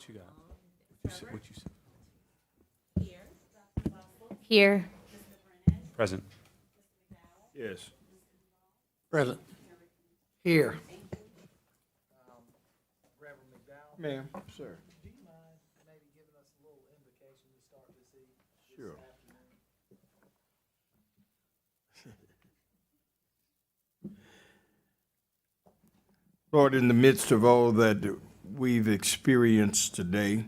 you got? What you said? Here. Present. Yes. Present. Here. Ma'am, sir. Do you mind maybe giving us a little invocation to start this evening? Sure. Lord, in the midst of all that we've experienced today,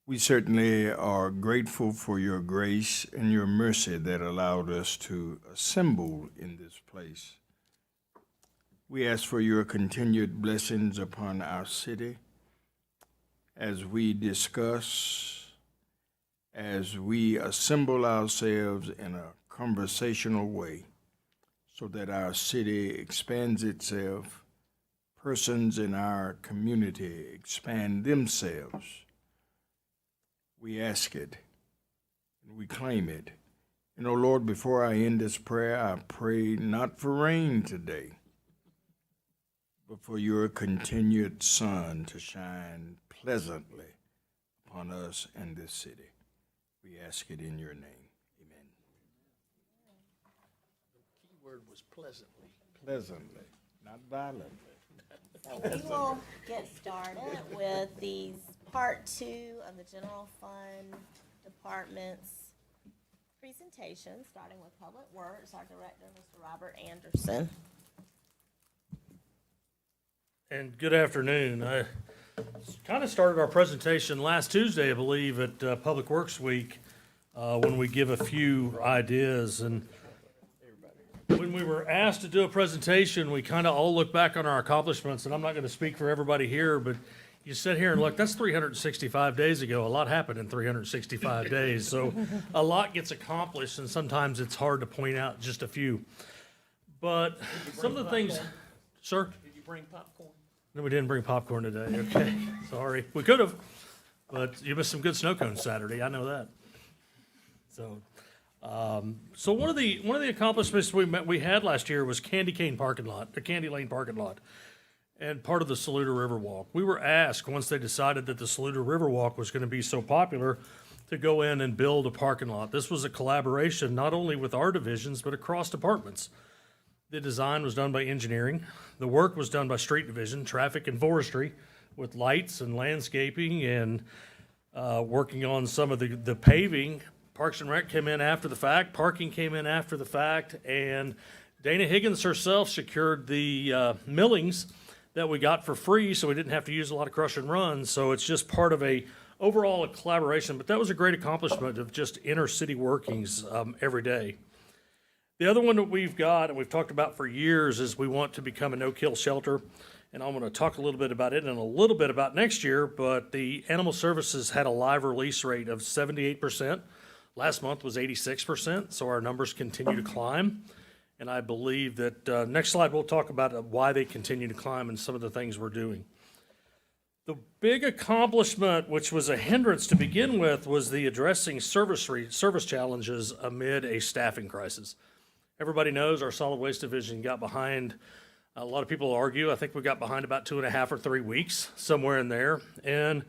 we certainly are grateful for your grace and your mercy that allowed us to assemble in this place. We ask for your continued blessings upon our city as we discuss, as we assemble ourselves in a conversational way so that our city expands itself, persons in our community expand themselves. We ask it, and we claim it. And, oh Lord, before I end this prayer, I pray not for rain today, but for your continued sun to shine pleasantly upon us and this city. We ask it in your name. Amen. The key word was pleasantly. Pleasantly, not violently. We will get started with these part 2 of the general fund department's presentation, starting with Public Works, our director, Mr. Robert Anderson. And good afternoon. I kind of started our presentation last Tuesday, I believe, at Public Works Week, when we give a few ideas. And when we were asked to do a presentation, we kind of all look back on our accomplishments. And I'm not going to speak for everybody here, but you sit here and look, that's 365 days ago. A lot happened in 365 days. So a lot gets accomplished, and sometimes it's hard to point out just a few. But some of the things, sir? Did you bring popcorn? No, we didn't bring popcorn today. Okay, sorry. We could have, but you missed some good snow cones Saturday. I know that. So, so one of the accomplishments we had last year was Candy Lane parking lot, and part of the Saluda River Walk. We were asked, once they decided that the Saluda River Walk was going to be so popular, to go in and build a parking lot. This was a collaboration not only with our divisions but across departments. The design was done by engineering. The work was done by street division, traffic and forestry, with lights and landscaping and working on some of the paving. Parks and Rec came in after the fact. Parking came in after the fact. And Dana Higgins herself secured the millings that we got for free, so we didn't have to use a lot of crush and run. So it's just part of a collaboration. But that was a great accomplishment of just inner city workings every day. The other one that we've got, and we've talked about for years, is we want to become a no-kill shelter. And I'm going to talk a little bit about it and a little bit about next year, but the animal services had a live release rate of 78%. Last month was 86%, so our numbers continue to climb. And I believe that next slide we'll talk about why they continue to climb and some of the things we're doing. The big accomplishment, which was a hindrance to begin with, was the addressing service challenges amid a staffing crisis. Everybody knows our solid waste division got behind. A lot of people argue, I think we got behind about 2.5 or 3 weeks, somewhere in there. And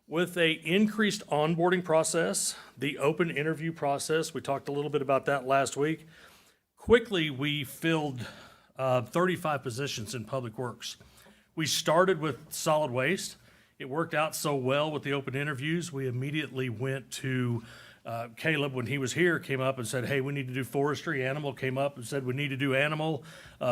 with a increased onboarding process, the open interview process, we talked a little bit about that last week. Quickly, we filled 35 positions in Public Works. We started with solid waste. It worked out so well with the open interviews, we immediately went to Caleb, when he was here, came up and said, hey, we need to do forestry. Animal came up and said, we need to do animal.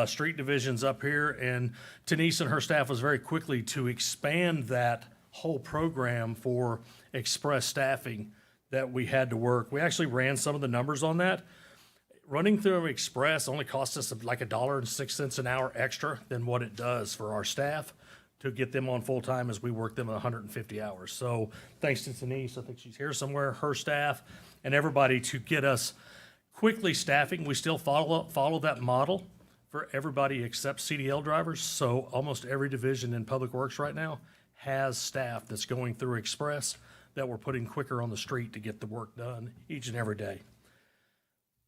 Street division's up here. And Denise and her staff was very quickly to expand that whole program for express staffing that we had to work. We actually ran some of the numbers on that. Running through express only cost us like $1.06 an hour extra than what it does for our staff to get them on full time as we work them 150 hours. So thanks to Denise, I think she's here somewhere, her staff, and everybody to get us quickly staffing. We still follow that model for everybody except CDL drivers. So almost every division in Public Works right now has staff that's going through express that we're putting quicker on the street to get the work done each and every day.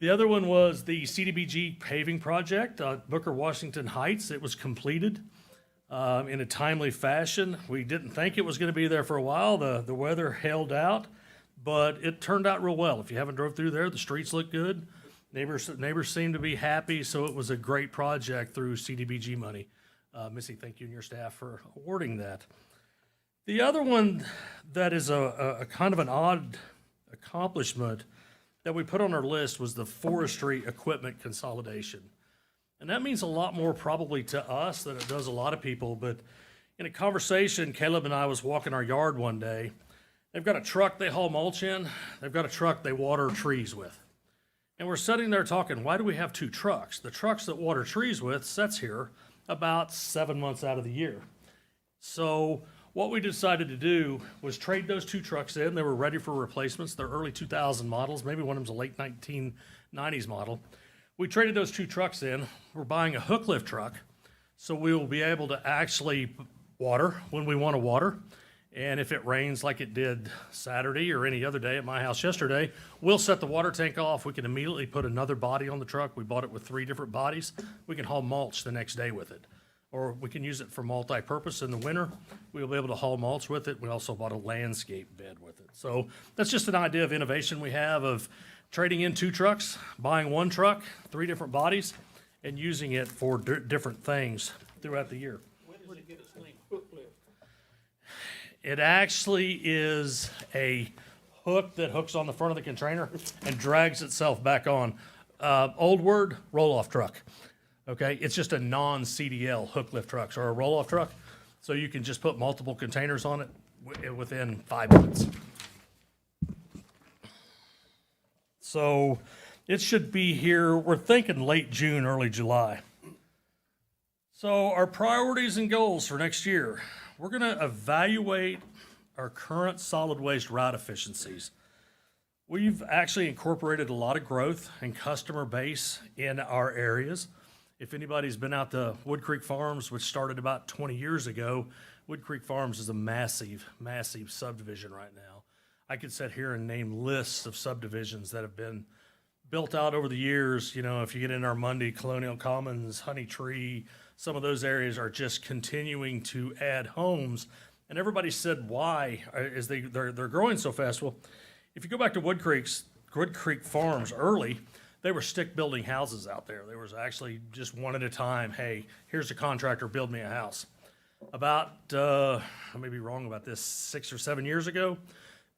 The other one was the Cdbg paving project, Booker Washington Heights. It was completed. in a timely fashion. We didn't think it was going to be there for a while. The weather held out, but it turned out real well. If you haven't drove through there, the streets look good. Neighbors seem to be happy, so it was a great project through Cdbg money. Missy, thank you and your staff for awarding that. The other one that is a kind of an odd accomplishment that we put on our list was the forestry equipment consolidation. And that means a lot more probably to us than it does a lot of people, but in a conversation, Caleb and I was walking our yard one day. They've got a truck they haul mulch in. They've got a truck they water trees with. And we're sitting there talking, why do we have two trucks? The trucks that water trees with sits here about 7 months out of the year. So what we decided to do was trade those two trucks in. They were ready for replacements. They're early 2000 models. Maybe one of them's a late 1990s model. We traded those two trucks in. We're buying a hook lift truck, so we will be able to actually water when we want to water. And if it rains like it did Saturday or any other day at my house yesterday, we'll set the water tank off. We can immediately put another body on the truck. We bought it with 3 different bodies. We can haul mulch the next day with it. Or we can use it for multi-purpose in the winter. We'll be able to haul mulch with it. We also bought a landscape bed with it. So that's just an idea of innovation we have of trading in 2 trucks, buying 1 truck, 3 different bodies, and using it for different things throughout the year. When does it get its name? Hook lift. It actually is a hook that hooks on the front of the container and drags itself back on. Old word, roll-off truck. Okay, it's just a non-CDL hook lift truck or a roll-off truck. So you can just put multiple containers on it within 5 minutes. So it should be here, we're thinking late June, early July. So our priorities and goals for next year, we're gonna evaluate our current solid waste route efficiencies. We've actually incorporated a lot of growth and customer base in our areas. If anybody's been out to Wood Creek Farms, which started about 20 years ago, Wood Creek Farms is a massive, massive subdivision right now. I could sit here and name lists of subdivisions that have been built out over the years. You know, if you get in Armundi, Colonial Commons, Honey Tree, some of those areas are just continuing to add homes. And everybody said, why is they're growing so fast? Well, if you go back to Wood Creek Farms early, they were stick building houses out there. There was actually just one at a time. Hey, here's a contractor, build me a house. About, I may be wrong about this, 6 or 7 years ago,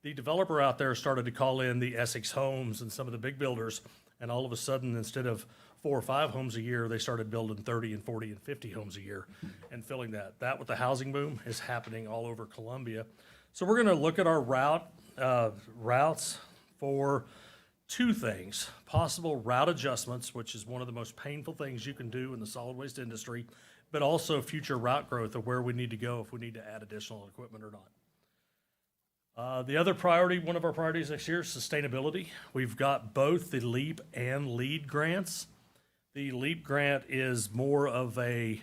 the developer out there started to call in the Essex Homes and some of the big builders, and all of a sudden, instead of 4 or 5 homes a year, they started building 30 and 40 and 50 homes a year and filling that. That with the housing boom is happening all over Columbia. So we're gonna look at our routes for 2 things: possible route adjustments, which is one of the most painful things you can do in the solid waste industry, but also future route growth of where we need to go if we need to add additional equipment or not. The other priority, one of our priorities next year is sustainability. We've got both the LEAP and LEAD grants. The LEAP grant is more of a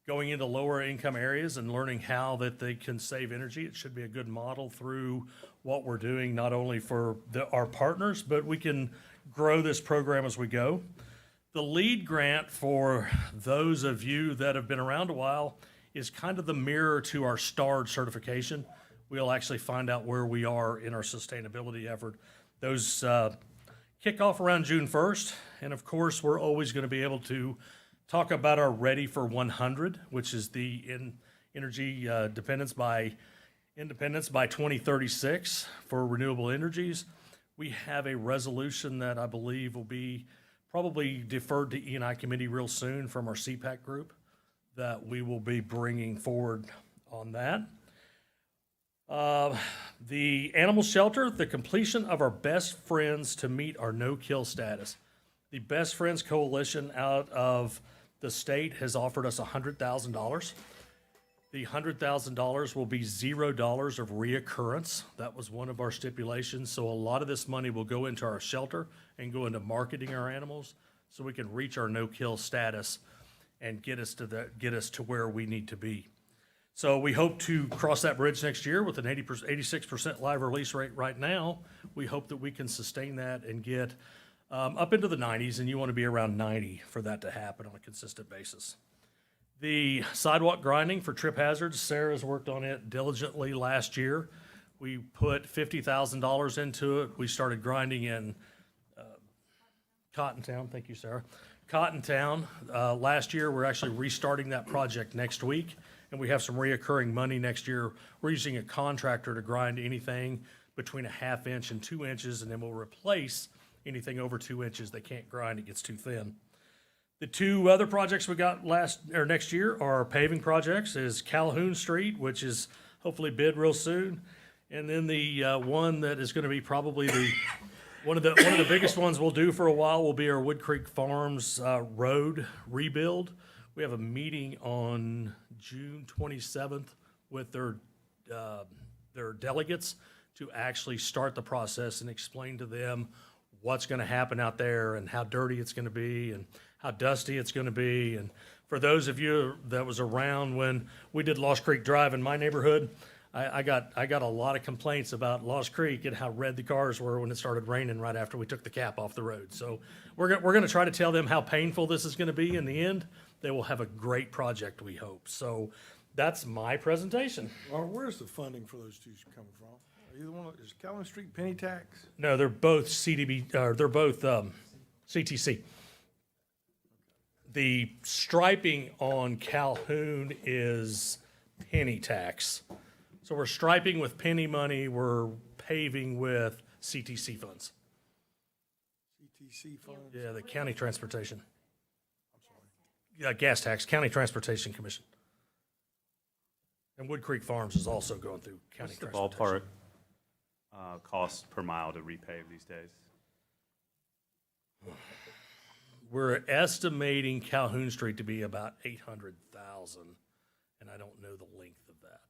going into lower income areas and learning how that they can save energy. It should be a good model through what we're doing, not only for our partners, but we can grow this program as we go. The LEAD grant, for those of you that have been around a while, is kind of the mirror to our STARD certification. We'll actually find out where we are in our sustainability effort. Those kick off around June 1st. And of course, we're always going to be able to talk about our Ready for 100, which is the energy independence by 2036 for renewable energies. We have a resolution that I believe will be probably deferred to E&I committee real soon from our CPAC group that we will be bringing forward on that. The animal shelter, the completion of our Best Friends to meet our no-kill status. The Best Friends Coalition out of the state has offered us $100,000. The $100,000 will be $0 of reoccurrence. That was one of our stipulations. So a lot of this money will go into our shelter and go into marketing our animals so we can reach our no-kill status and get us to where we need to be. So we hope to cross that bridge next year with an 86% live release rate right now. We hope that we can sustain that and get up into the 90s, and you want to be around 90 for that to happen on a consistent basis. The sidewalk grinding for trip hazards, Sarah's worked on it diligently last year. We put $50,000 into it. We started grinding in Cottontown. Thank you, Sarah. Cottontown. Last year, we're actually restarting that project next week, and we have some reoccurring money next year. We're using a contractor to grind anything between a 1/2 inch and 2 inches, and then we'll replace anything over 2 inches they can't grind. It gets too thin. The two other projects we got next year are paving projects, is Calhoun Street, which is hopefully bid real soon. And then the one that is gonna be probably one of the biggest ones we'll do for a while will be our Wood Creek Farms, road rebuild. We have a meeting on June 27th with their delegates to actually start the process and explain to them what's gonna happen out there and how dirty it's gonna be and how dusty it's gonna be. And for those of you that was around when we did Lost Creek Drive in my neighborhood, I got a lot of complaints about Lost Creek and how red the cars were when it started raining right after we took the cap off the road. So we're gonna try to tell them how painful this is gonna be in the end. They will have a great project, we hope. So that's my presentation. Or where's the funding for those two coming from? Are either one, is Calhoun Street penny tax? No, they're both they're both CTC. The striping on Calhoun is penny tax. So we're striping with penny money, we're paving with CTC funds. CTC funds? Yeah, the county transportation. Yeah, gas tax, county transportation commission. And Wood Creek Farms is also going through county What's the transportation. ballpark cost per mile to repave these days? We're estimating Calhoun Street to be about 800,000, and I don't know the length of that.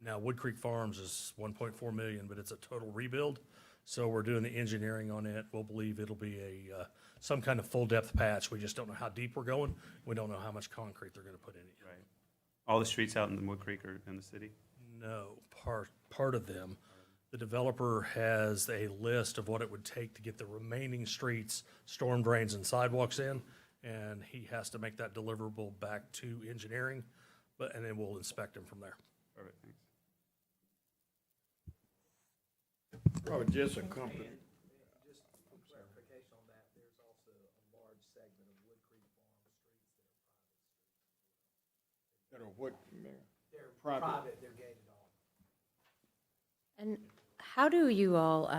Now, Wood Creek Farms is 1.4 million, but it's a total rebuild, so we're doing the engineering on it. We'll believe it'll be some kind of full-depth patch. We just don't know how deep we're going. We don't know how much concrete they're gonna put in it yet. Right. All the streets out in Wood Creek are in the city? No, part of them. The developer has a list of what it would take to get the remaining streets, storm drains and sidewalks in, and he has to make that deliverable back to engineering, and then we'll inspect them from there. Perfect, thanks. Probably just a company. Just for clarification on that, there's also a large segment of Wood Creek Farm streets That are what, Mayor? that are Private. private, they're gated off. And how do you all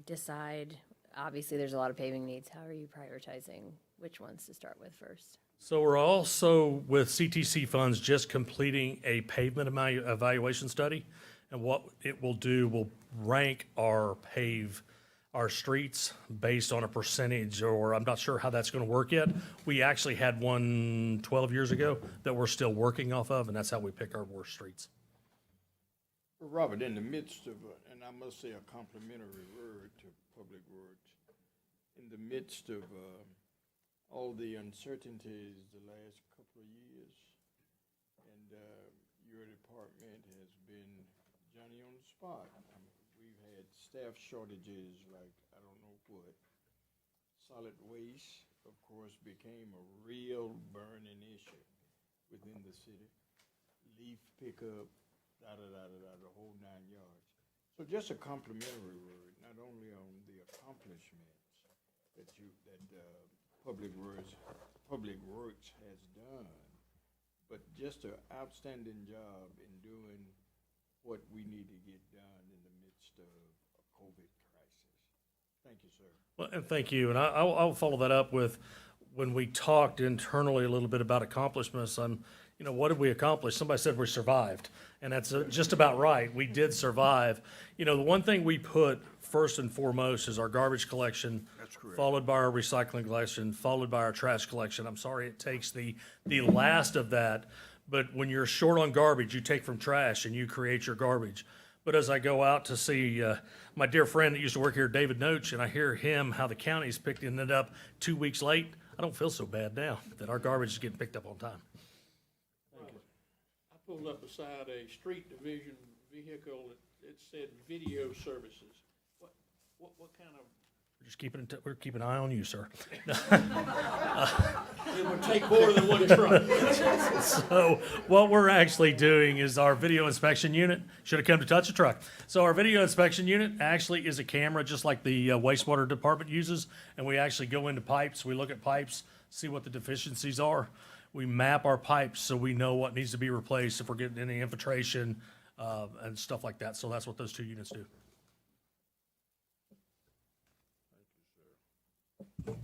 decide, obviously, there's a lot of paving needs, how are you prioritizing which ones to start with first? So we're also, with CTC funds, just completing a pavement evaluation study. And what it will do, will rank our streets based on a percentage, or I'm not sure how that's gonna work yet. We actually had one 12 years ago that we're still working off of, and that's how we pick our worst streets. Well, Robert, in the midst of, and I must say a complimentary word to Public Works, in the midst of all the uncertainties the last couple of years, and your department has been Johnny on the spot. We've had staff shortages like I don't know what. Solid waste, of course, became a real burning issue within the city. Leaf pickup, the whole 9 yards. So just a complimentary word, not only on the accomplishments that Public Works has done, but just an outstanding job in doing what we need to get done in the midst of a COVID crisis. Thank you, sir. Well, and thank you, and I'll follow that up with, when we talked internally a little bit about accomplishments, what did we accomplish? Somebody said we survived, and that's just about right. We did survive. The one thing we put first and foremost is our garbage collection. That's correct. Followed by our recycling collection, followed by our trash collection. I'm sorry it takes the last of that, but when you're short on garbage, you take from trash and you create your garbage. But as I go out to see my dear friend that used to work here, David Noach, and I hear him, how the county's picking it up 2 weeks late, I don't feel so bad now that our garbage is getting picked up on time. I pulled up beside a street division vehicle, it said video services. What kind of We're keeping an eye on you, sir. It would take more than one truck. So what we're actually doing is our video inspection unit, should have come to touch a truck. So our video inspection unit actually is a camera just like the wastewater department uses. And we actually go into pipes, we look at pipes, see what the deficiencies are. We map our pipes so we know what needs to be replaced if we're getting any infiltration and stuff like that. So that's what those two units do.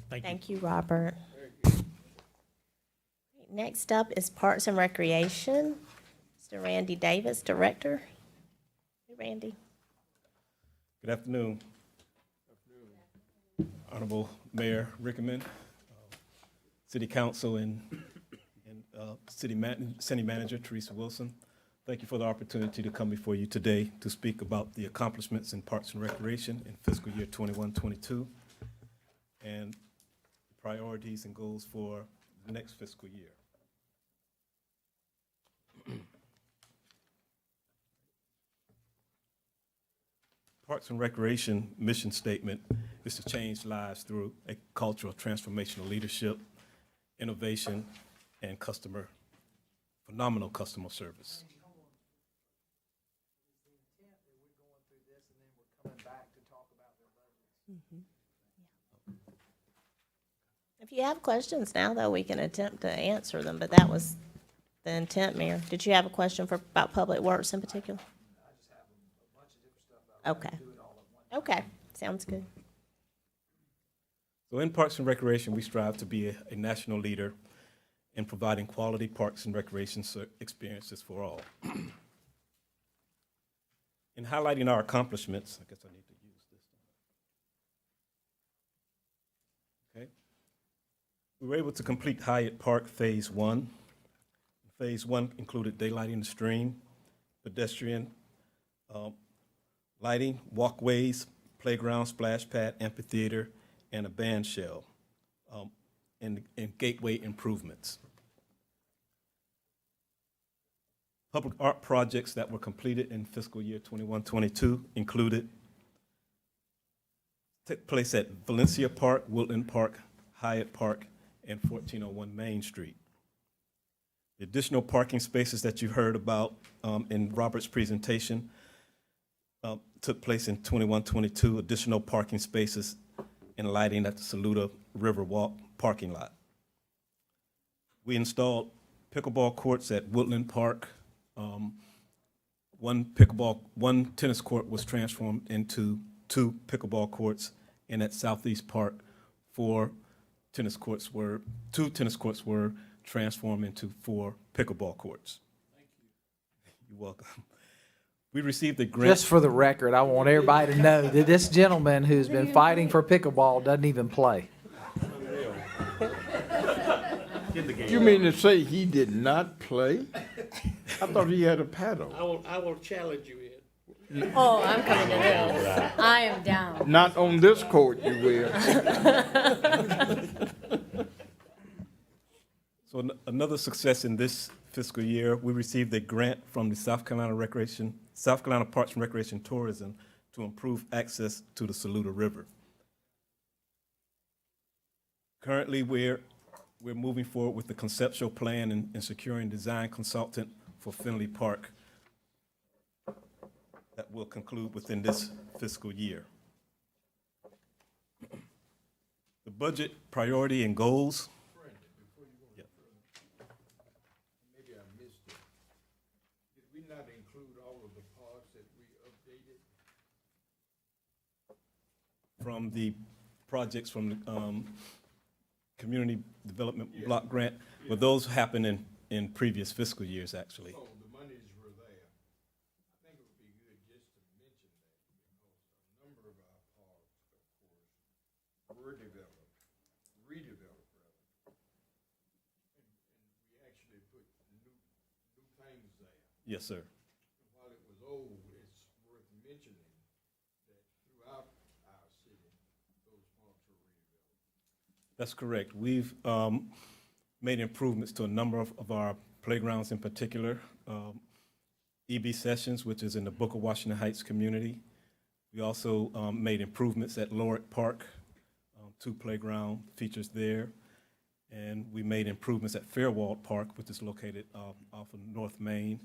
Thank you. Thank you, Robert. Next up is Parks and Recreation. Mr. Randy Davis, Director. Hey, Randy. Good afternoon. Honorable Mayor Rickerman, City Council, and City Manager Teresa Wilson. Thank you for the opportunity to come before you today to speak about the accomplishments in Parks and Recreation in fiscal year 21-22 and priorities and goals for the next fiscal year. Parks and Recreation mission statement is to change lives through a culture of transformational leadership, innovation, and phenomenal customer service. If you have questions now, though, we can attempt to answer them, but that was the intent, Mayor. Did you have a question about Public Works in particular? Okay. Okay, sounds good. So in Parks and Recreation, we strive to be a national leader in providing quality parks and recreation experiences for all. In highlighting our accomplishments, I guess I need to use this. Okay. We were able to complete Hyatt Park Phase 1. Phase 1 included daylighting the stream, pedestrian lighting, walkways, playground, splash pad, amphitheater, and a band shell, and gateway improvements. Public art projects that were completed in fiscal year 21-22 included, took place at Valencia Park, Woodland Park, Hyatt Park, and 1401 Main Street. The additional parking spaces that you heard about in Robert's presentation took place in 21-22, additional parking spaces and lighting at the Saluda Riverwalk parking lot. We installed pickleball courts at Woodland Park. One tennis court was transformed into 2 pickleball courts, and at Southeast Park, 2 tennis courts were transformed into 4 pickleball courts. Thank you. You're welcome. We received a grant. Just for the record, I want everybody to know that this gentleman who's been fighting for pickleball doesn't even play. You mean to say he did not play? I thought he had a paddle. I will challenge you in. Oh, I'm coming to this. I am down. Not on this court, you will. So another success in this fiscal year, we received a grant from the South Carolina Parks and Recreation Tourism to improve access to the Saluda River. Currently, we're moving forward with the conceptual plan and securing design consultant for Finley Park that will conclude within this fiscal year. The budget priority and goals. Yeah. Maybe I missed it. Did we not include all of the parks that we updated? From the projects from the Community Development Block Grant, but those happened in previous fiscal years, actually. Oh, the monies were there. I think it would be good just to mention that because a number of our parks, of course, were redeveloped rather. And we actually put new things there. Yes, sir. While it was old, it's worth mentioning that throughout our city, those parks were redeveloped. That's correct. We've made improvements to a number of our playgrounds in particular. EB Sessions, which is in the Booker Washington Heights community. We also made improvements at Lorick Park, two playground features there. And we made improvements at Fairwald Park, which is located off of North Main,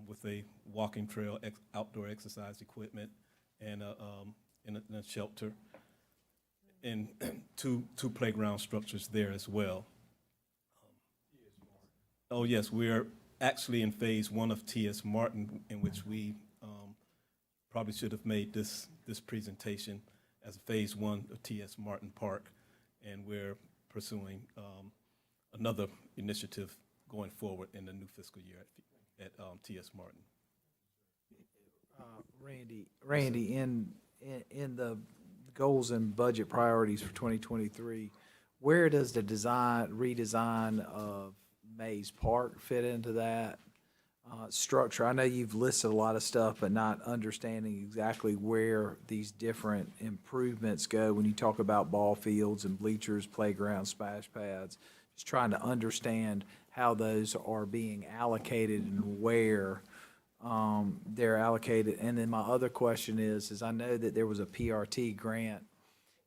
with a walking trail, outdoor exercise equipment, and a shelter, and two playground structures there as well. Oh, yes, we're actually in phase one of T.S. Martin, in which we probably should have made this presentation as phase one of T.S. Martin Park, and we're pursuing another initiative going forward in the new fiscal year at T.S. Martin. Randy, in the goals and budget priorities for 2023, where does the redesign of Mays Park fit into that structure? I know you've listed a lot of stuff, but not understanding exactly where these different improvements go when you talk about ball fields and bleachers, playgrounds, splash pads. Just trying to understand how those are being allocated and where they're allocated. And then my other question is I know that there was a PRT grant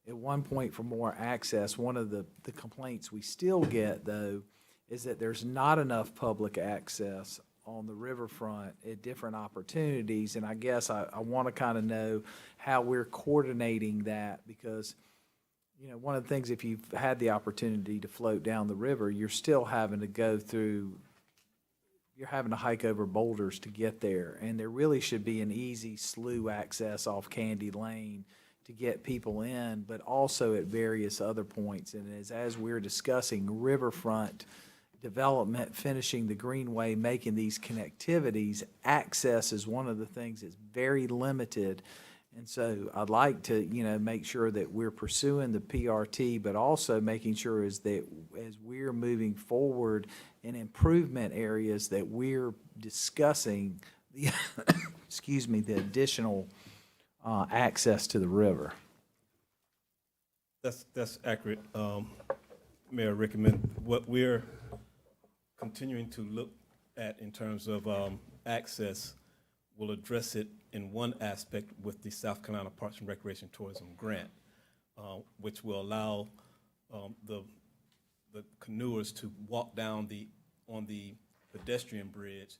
at one point for more access. One of the complaints we still get, though, is that there's not enough public access on the riverfront at different opportunities. And I guess I want to kind of know how we're coordinating that, because, you know, one of the things, if you've had the opportunity to float down the river, you're still having to go through, you're having to hike over boulders to get there. And there really should be an easy slough access off Candy Lane to get people in, but also at various other points. And as we're discussing riverfront development, finishing the greenway, making these connectivities, access is one of the things that's very limited. And so I'd like to, you know, make sure that we're pursuing the PRT, but also making sure as we're moving forward in improvement areas that we're discussing the, excuse me, the additional access to the river. That's accurate, Mayor Rickman. What we're continuing to look at in terms of access will address it in one aspect with the South Carolina Parks and Recreation Tourism Grant, which will allow the canoers to walk down on the pedestrian bridge,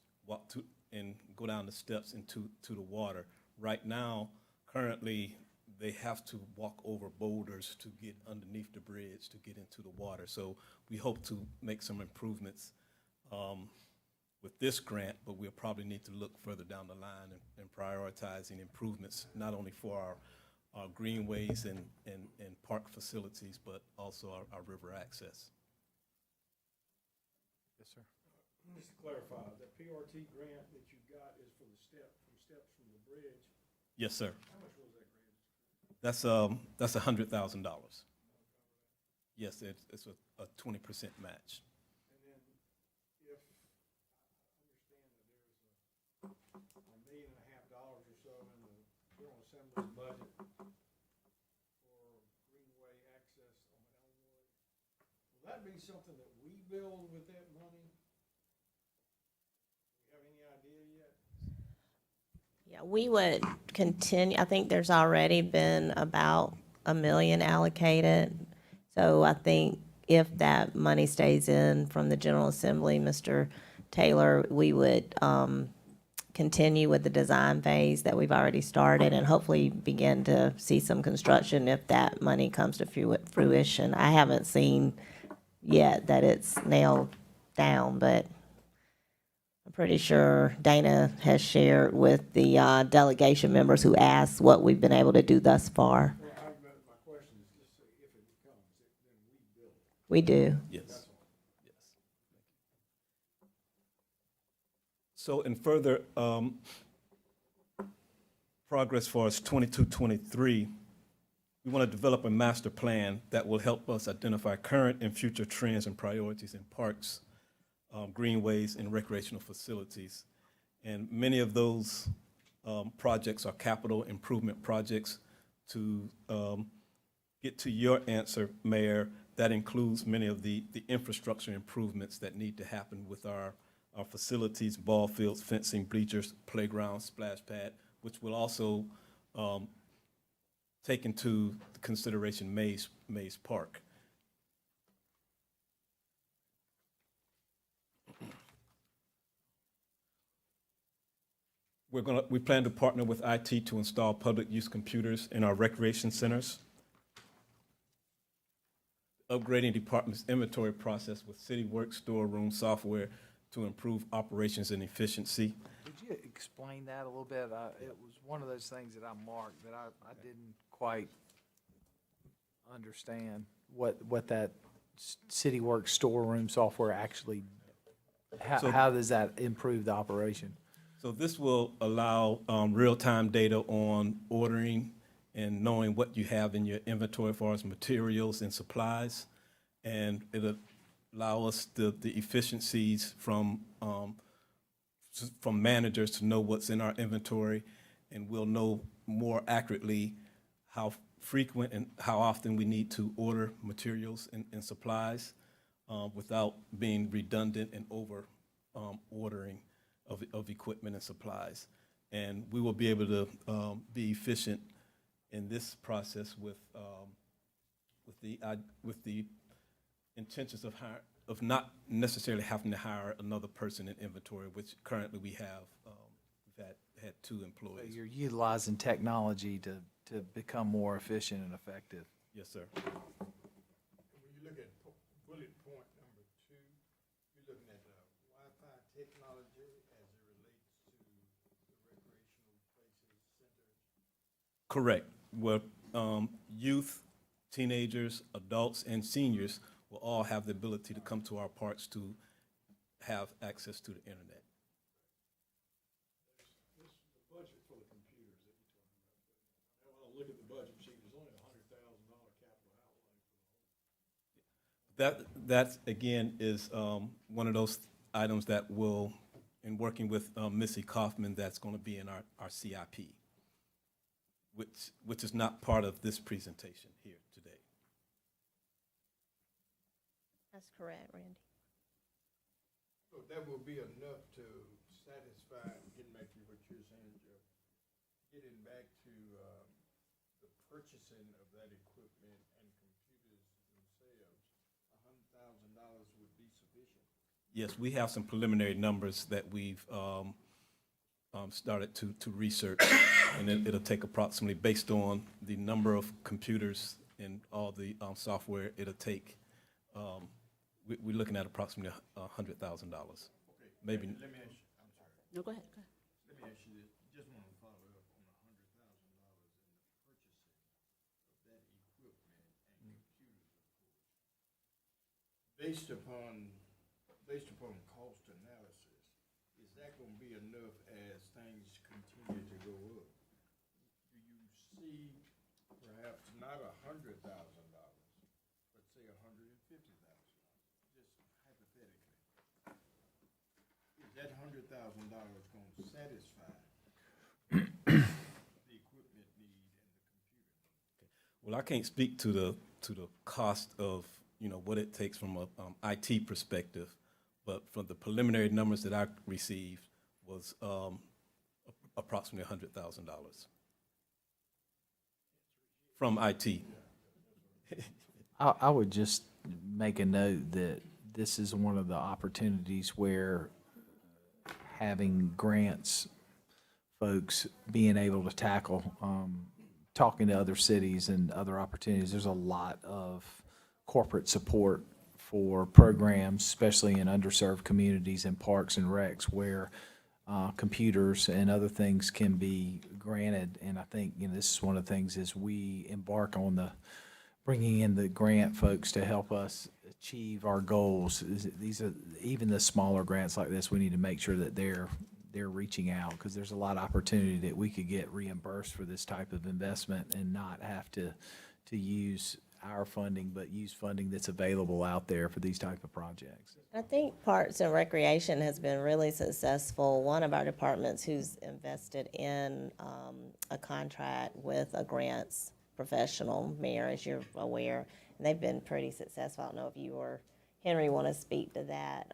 and go down the steps into the water. Right now, currently, they have to walk over boulders to get underneath the bridge to get into the water. So we hope to make some improvements with this grant, but we'll probably need to look further down the line and prioritizing improvements, not only for our greenways and park facilities, but also our river access. Yes, sir. Just to clarify, the PRT grant that you got is for the steps from the bridge. Yes, sir. How much was that grant? That's $100,000. Yes, it's a 20% match. And then if I understand that there's $1.5 million or so in the General Assembly's budget for greenway access on Elmwood, will that be something that we build with that money? Do we have any idea yet? Yeah, we would continue, I think there's already been about $1 million allocated. So I think if that money stays in from the General Assembly, Mr. Taylor, we would continue with the design phase that we've already started and hopefully begin to see some construction if that money comes to fruition. I haven't seen yet that it's nailed down, but I'm pretty sure Dana has shared with the delegation members who asked what we've been able to do thus far. Well, my question is just if it becomes, then we build it. We do. Yes. Yes. So in further progress for us 22-23, we want to develop a master plan that will help us identify current and future trends and priorities in parks, greenways, and recreational facilities. And many of those projects are capital improvement projects. To get to your answer, Mayor, that includes many of the infrastructure improvements that need to happen with our facilities, ball fields, fencing, bleachers, playgrounds, splash pad, which will also take into consideration Mays Park. We plan to partner with IT to install public use computers in our recreation centers. Upgrading department's inventory process with CityWorks storeroom software to improve operations and efficiency. Could you explain that a little bit? It was one of those things that I marked that I didn't quite understand what that CityWorks storeroom software actually, how does that improve the operation? So this will allow real-time data on ordering and knowing what you have in your inventory as far as materials and supplies. And it'll allow us the efficiencies from managers to know what's in our inventory, and we'll know more accurately how frequent and how often we need to order materials and supplies without being redundant and over ordering of equipment and supplies. And we will be able to be efficient in this process with the intentions of not necessarily having to hire another person in inventory, which currently we have. We've had 2 So employees. you're utilizing technology to become more efficient and effective. Yes, sir. When you look at bullet point number 2, you're looking at Wi-Fi technology as it relates to the recreational places, centers. Correct. Well, youth, teenagers, adults, and seniors will all have the ability to come to our parks to have access to the internet. The budget for the computers that you're talking about. When I look at the budget sheet, there's only $100,000 capital outlay. That again is one of those items that will, in working with Missy Kaufman, that's going to be in our CIP, which is not part of this presentation here today. That's correct, Randy. So that will be enough to satisfy, getting back to what you're saying, Joe, getting back to the purchasing of that equipment and computers themselves, $100,000 would be sufficient. Yes, we have some preliminary numbers that we've started to research, and it'll take approximately, based on the number of computers and all the software it'll take, we're looking at approximately $100,000. Okay. Maybe. Let me ask you, I'm sorry. No, go ahead. Let me ask you this, just want to follow up on $100,000 in the purchasing of that equipment and computers, of course. Based upon cost analysis, is that going to be enough as things continue to go up? Do you see perhaps not $100,000, but say $150,000, just hypothetically? Is that $100,000 going to satisfy the equipment need and the computer need? Well, I can't speak to the cost of, what it takes from a IT perspective, but from the preliminary numbers that I received was approximately $100,000 from IT. I would just make a note that this is one of the opportunities where having grants, folks being able to tackle, talking to other cities and other opportunities, there's a lot of corporate support for programs, especially in underserved communities and parks and recs where computers and other things can be granted. And I think, this is one of the things as we embark on bringing in the grant folks to help us achieve our goals. These are, even the smaller grants like this, we need to make sure that they're reaching out, because there's a lot of opportunity that we could get reimbursed for this type of investment and not have to use our funding, but use funding that's available out there for these type of projects. I think Parks and Recreation has been really successful. One of our departments who's invested in a contract with a grants professional, Mayor, as you're aware, and they've been pretty successful. I don't know if you or Henry want to speak to that,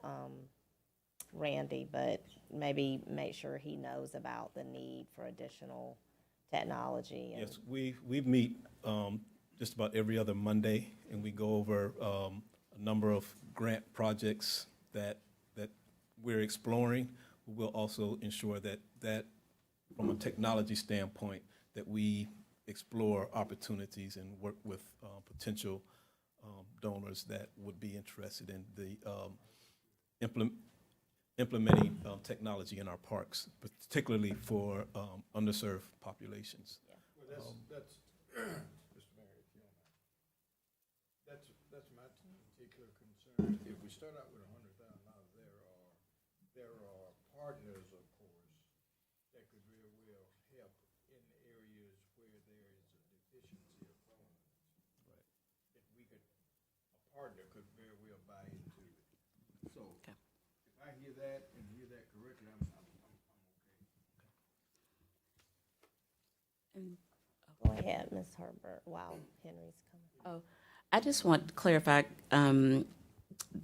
Randy, but maybe make sure he knows about the need for additional technology? and- Yes, we meet just about every other Monday, and we go over a number of grant projects that we're exploring. We'll also ensure that from a technology standpoint, that we explore opportunities and work with potential donors that would be interested in the implementing technology in our parks, particularly for underserved populations. Well, that's, Mr. Mayor, if you don't mind. That's my particular concern. If we start out with $100,000, there are partners, of course, that could very well help in areas where there is a deficiency of funds. Right. If we could, a partner could very well buy into it. So, if I hear that and hear that correctly, I'm okay. Go ahead, Ms. Herbert, while Henry's coming. Oh, I just want to clarify,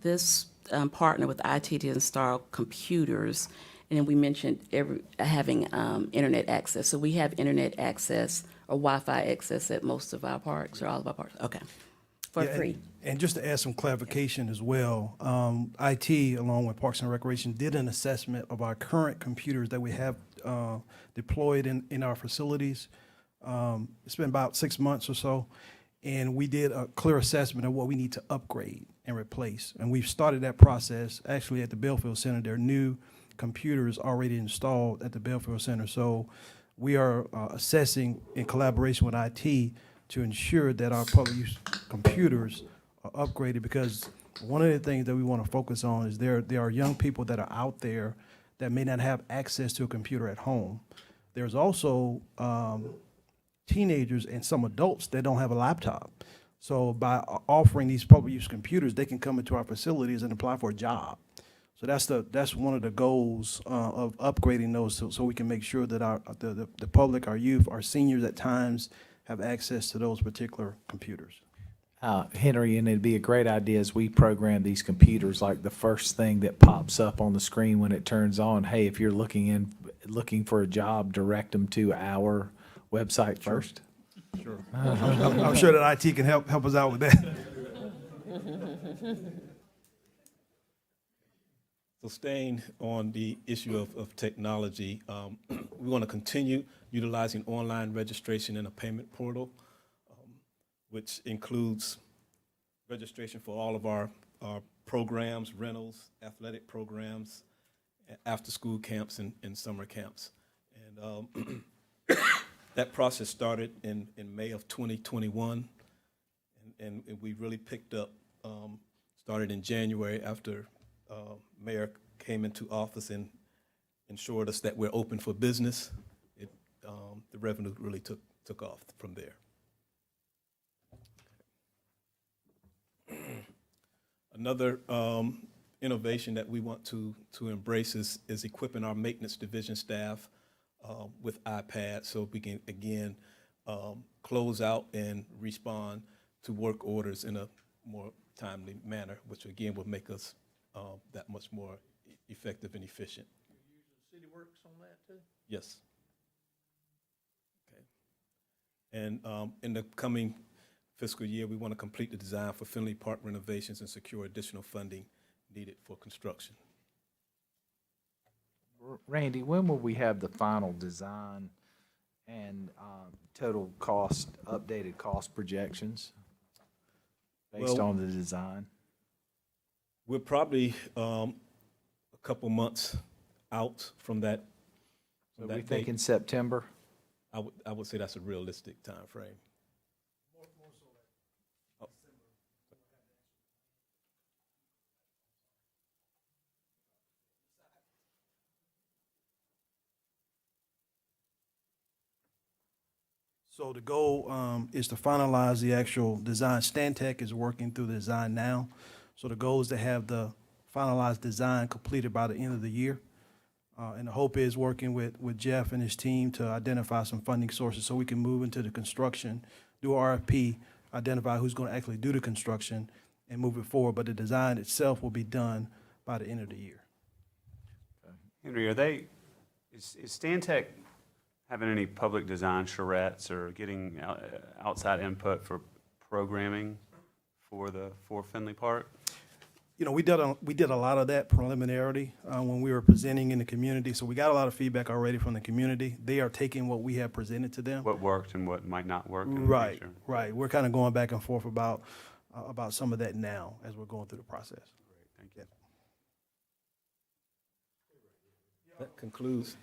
this partner with IT to install computers, and then we mentioned having internet access. So we have internet access or Wi-Fi access at most of our parks, or all of our parks? Okay, for Yeah, free. And just to add some clarification as well, IT, along with Parks and Recreation, did an assessment of our current computers that we have deployed in our facilities. It's been about 6 months or so, and we did a clear assessment of what we need to upgrade and replace. And we've started that process actually at the Belfield Center. There are new computers already installed at the Belfield Center. So we are assessing in collaboration with IT to ensure that our public use computers are upgraded, because one of the things that we want to focus on is there are young people that are out there that may not have access to a computer at home. There's also teenagers and some adults that don't have a laptop. So by offering these public use computers, they can come into our facilities and apply for a job. So that's one of the goals of upgrading those, so we can make sure that the public, our youth, our seniors at times have access to those particular computers. Henry, and it'd be a great idea as we program these computers, like the first thing that pops up on the screen when it turns on, hey, if you're looking for a job, direct them to our website first. Sure. I'm sure that IT can help us out with that. So staying on the issue of technology, we want to continue utilizing online registration in a payment portal, which includes registration for all of our programs, rentals, athletic programs, after-school camps, and summer camps. And that process started in May of 2021, and we really picked up, started in January after Mayor came into office and ensured us that we're open for business. The revenue really took off from there. Another innovation that we want to embrace is equipping our maintenance division staff with iPads, so we can, again, close out and respond to work orders in a more timely manner, which again will make us that much more effective and efficient. You're using Cityworks on that too? Yes. Okay. And in the coming fiscal year, we want to complete the design for Finley Park renovations and secure additional funding needed for construction. Randy, when will we have the final design and total cost, updated cost projections based Well, on the design? We're probably a couple months out from that. So that we date. thinking September? I would say that's a realistic time frame. So the goal is to finalize the actual design. Stantec is working through the design now. So the goal is to have the finalized design completed by the end of the year. And the hope is working with Jeff and his team to identify some funding sources so we can move into the construction, do RFP, identify who's going to actually do the construction, and move it forward. But the design itself will be done by the end of the year. Henry, is Stantec having any public design charrettes or getting outside input for programming for Finley Park? You know, we did a lot of that preliminarily when we were presenting in the community. So we got a lot of feedback already from the community. They are taking what we have presented to them. What worked and what might not work in the Right, future? right. We're kind of going back and forth about some of that now as we're going through the process. Thank you. That concludes.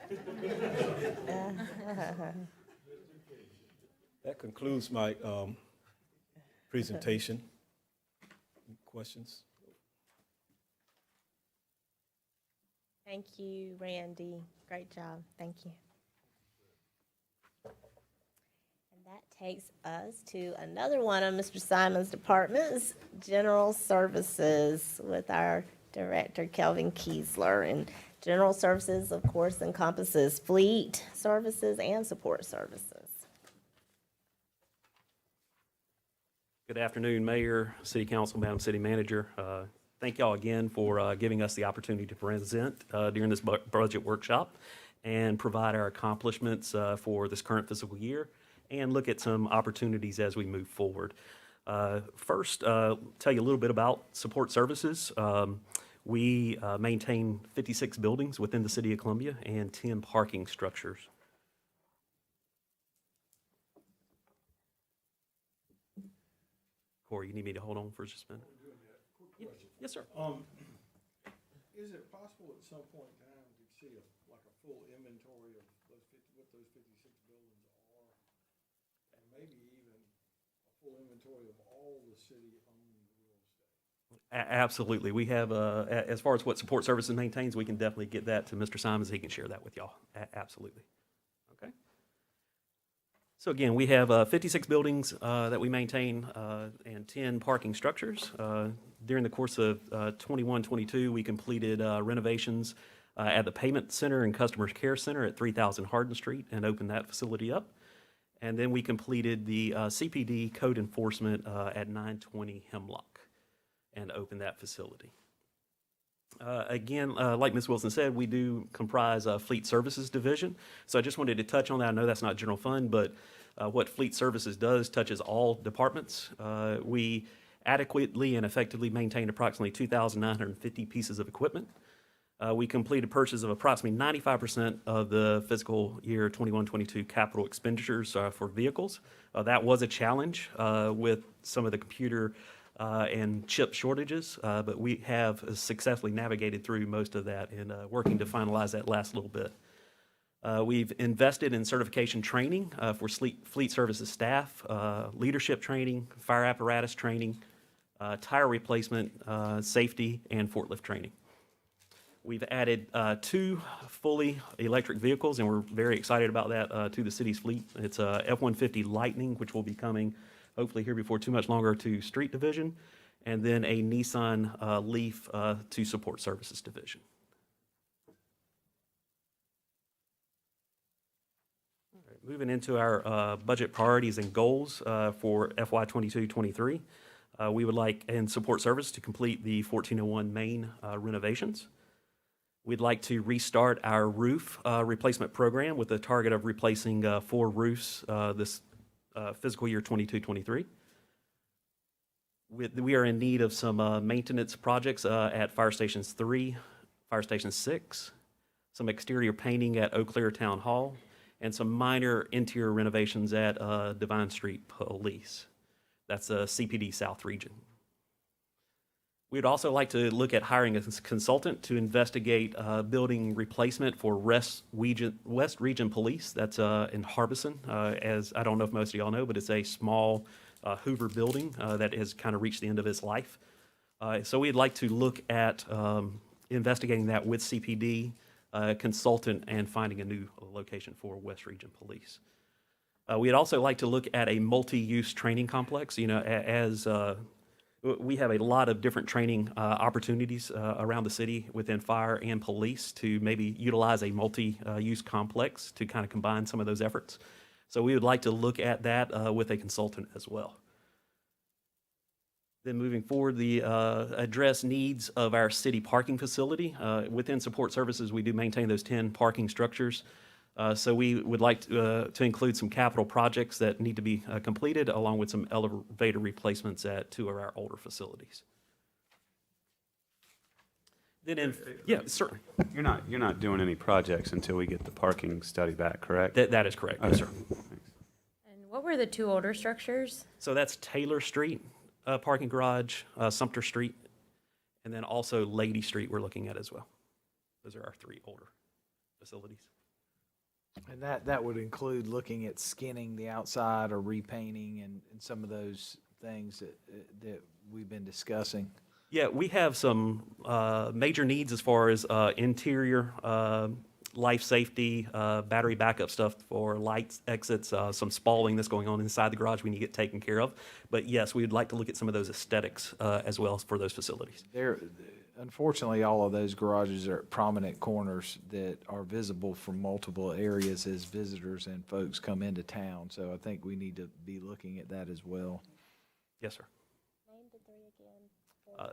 That concludes my presentation. Any questions? Thank you, Randy. Great job. Thank you. And that takes us to another one of Mr. Simon's departments, General Services, with our Director, Kelvin Kiesler. And General Services, of course, encompasses fleet services and support services. Good afternoon, Mayor, City Council, Madam City Manager. Thank y'all again for giving us the opportunity to present during this budget workshop and provide our accomplishments for this current fiscal year and look at some opportunities as we move forward. First, tell you a little bit about support services. We maintain 56 buildings within the City of Columbia and 10 parking structures. Corey, you need me to hold on for just a minute? Yes, sir. Is it possible at some point in time to see like a full inventory of what those 56 buildings are? And maybe even a full inventory of all the city-owned real estate? Absolutely. We have, as far as what support services maintains, we can definitely get that to Mr. Simons. He can share that with y'all. Absolutely. Okay. So again, we have 56 buildings that we maintain and 10 parking structures. During the course of 21-22, we completed renovations at the Payment Center and Customer Care Center at 3000 Hardin Street and opened that facility up. And then we completed the CPD code enforcement at 920 Hemlock and opened that facility. Again, like Ms. Wilson said, we do comprise a Fleet Services division. So I just wanted to touch on that. I know that's not general fund, but what Fleet Services does touches all departments. We adequately and effectively maintain approximately 2,950 pieces of equipment. We completed purchase of approximately 95% of the fiscal year 21-22 capital expenditures for vehicles. That was a challenge with some of the computer and chip shortages, but we have successfully navigated through most of that and working to finalize that last little bit. We've invested in certification training for fleet services staff, leadership training, fire apparatus training, tire replacement, safety, and forklift training. We've added 2 fully electric vehicles, and we're very excited about that to the city's fleet. It's a F-150 Lightning, which will be coming hopefully here before too much longer to Street Division, and then a Nissan Leaf to Support Services Division. All right, moving into our budget priorities and goals for FY 22-23, we would like in support service to complete the 1401 main renovations. We'd like to restart our roof replacement program with a target of replacing 4 roofs this fiscal year 22-23. We are in need of some maintenance projects at Fire Stations 3, Fire Station 6, some exterior painting at Eau Claire Town Hall, and some minor interior renovations at Divine Street Police. That's a CPD South region. We'd also like to look at hiring a consultant to investigate building replacement for West Region Police. That's in Harbison. As I don't know if most of y'all know, but it's a small Hoover building that has kind of reached the end of its life. So we'd like to look at investigating that with CPD, consultant, and finding a new location for West Region Police. We'd also like to look at a multi-use training complex. You know, as we have a lot of different training opportunities around the city within fire and police to maybe utilize a multi-use complex to kind of combine some of those efforts. So we would like to look at that with a consultant as well. Then moving forward, the address needs of our city parking facility. Within support services, we do maintain those 10 parking structures. So we would like to include some capital projects that need to be completed, along with some elevator replacements at 2 of our older facilities. Then yeah, certainly. You're not doing any projects until we get the parking study back, correct? That is correct, yes, sir. And what were the two older structures? So that's Taylor Street, parking garage, Sumter Street, and then also Lady Street we're looking at as well. Those are our 3 older facilities. And that would include looking at skinning the outside or repainting and some of those things that we've been discussing. Yeah, we have some major needs as far as interior, life safety, battery backup stuff for lights, exits, some spalling that's going on inside the garage we need to get taken care of. But yes, we would like to look at some of those aesthetics as well for those facilities. Unfortunately, all of those garages are at prominent corners that are visible from multiple areas as visitors and folks come into town. So I think we need to be looking at that as well. Yes, sir.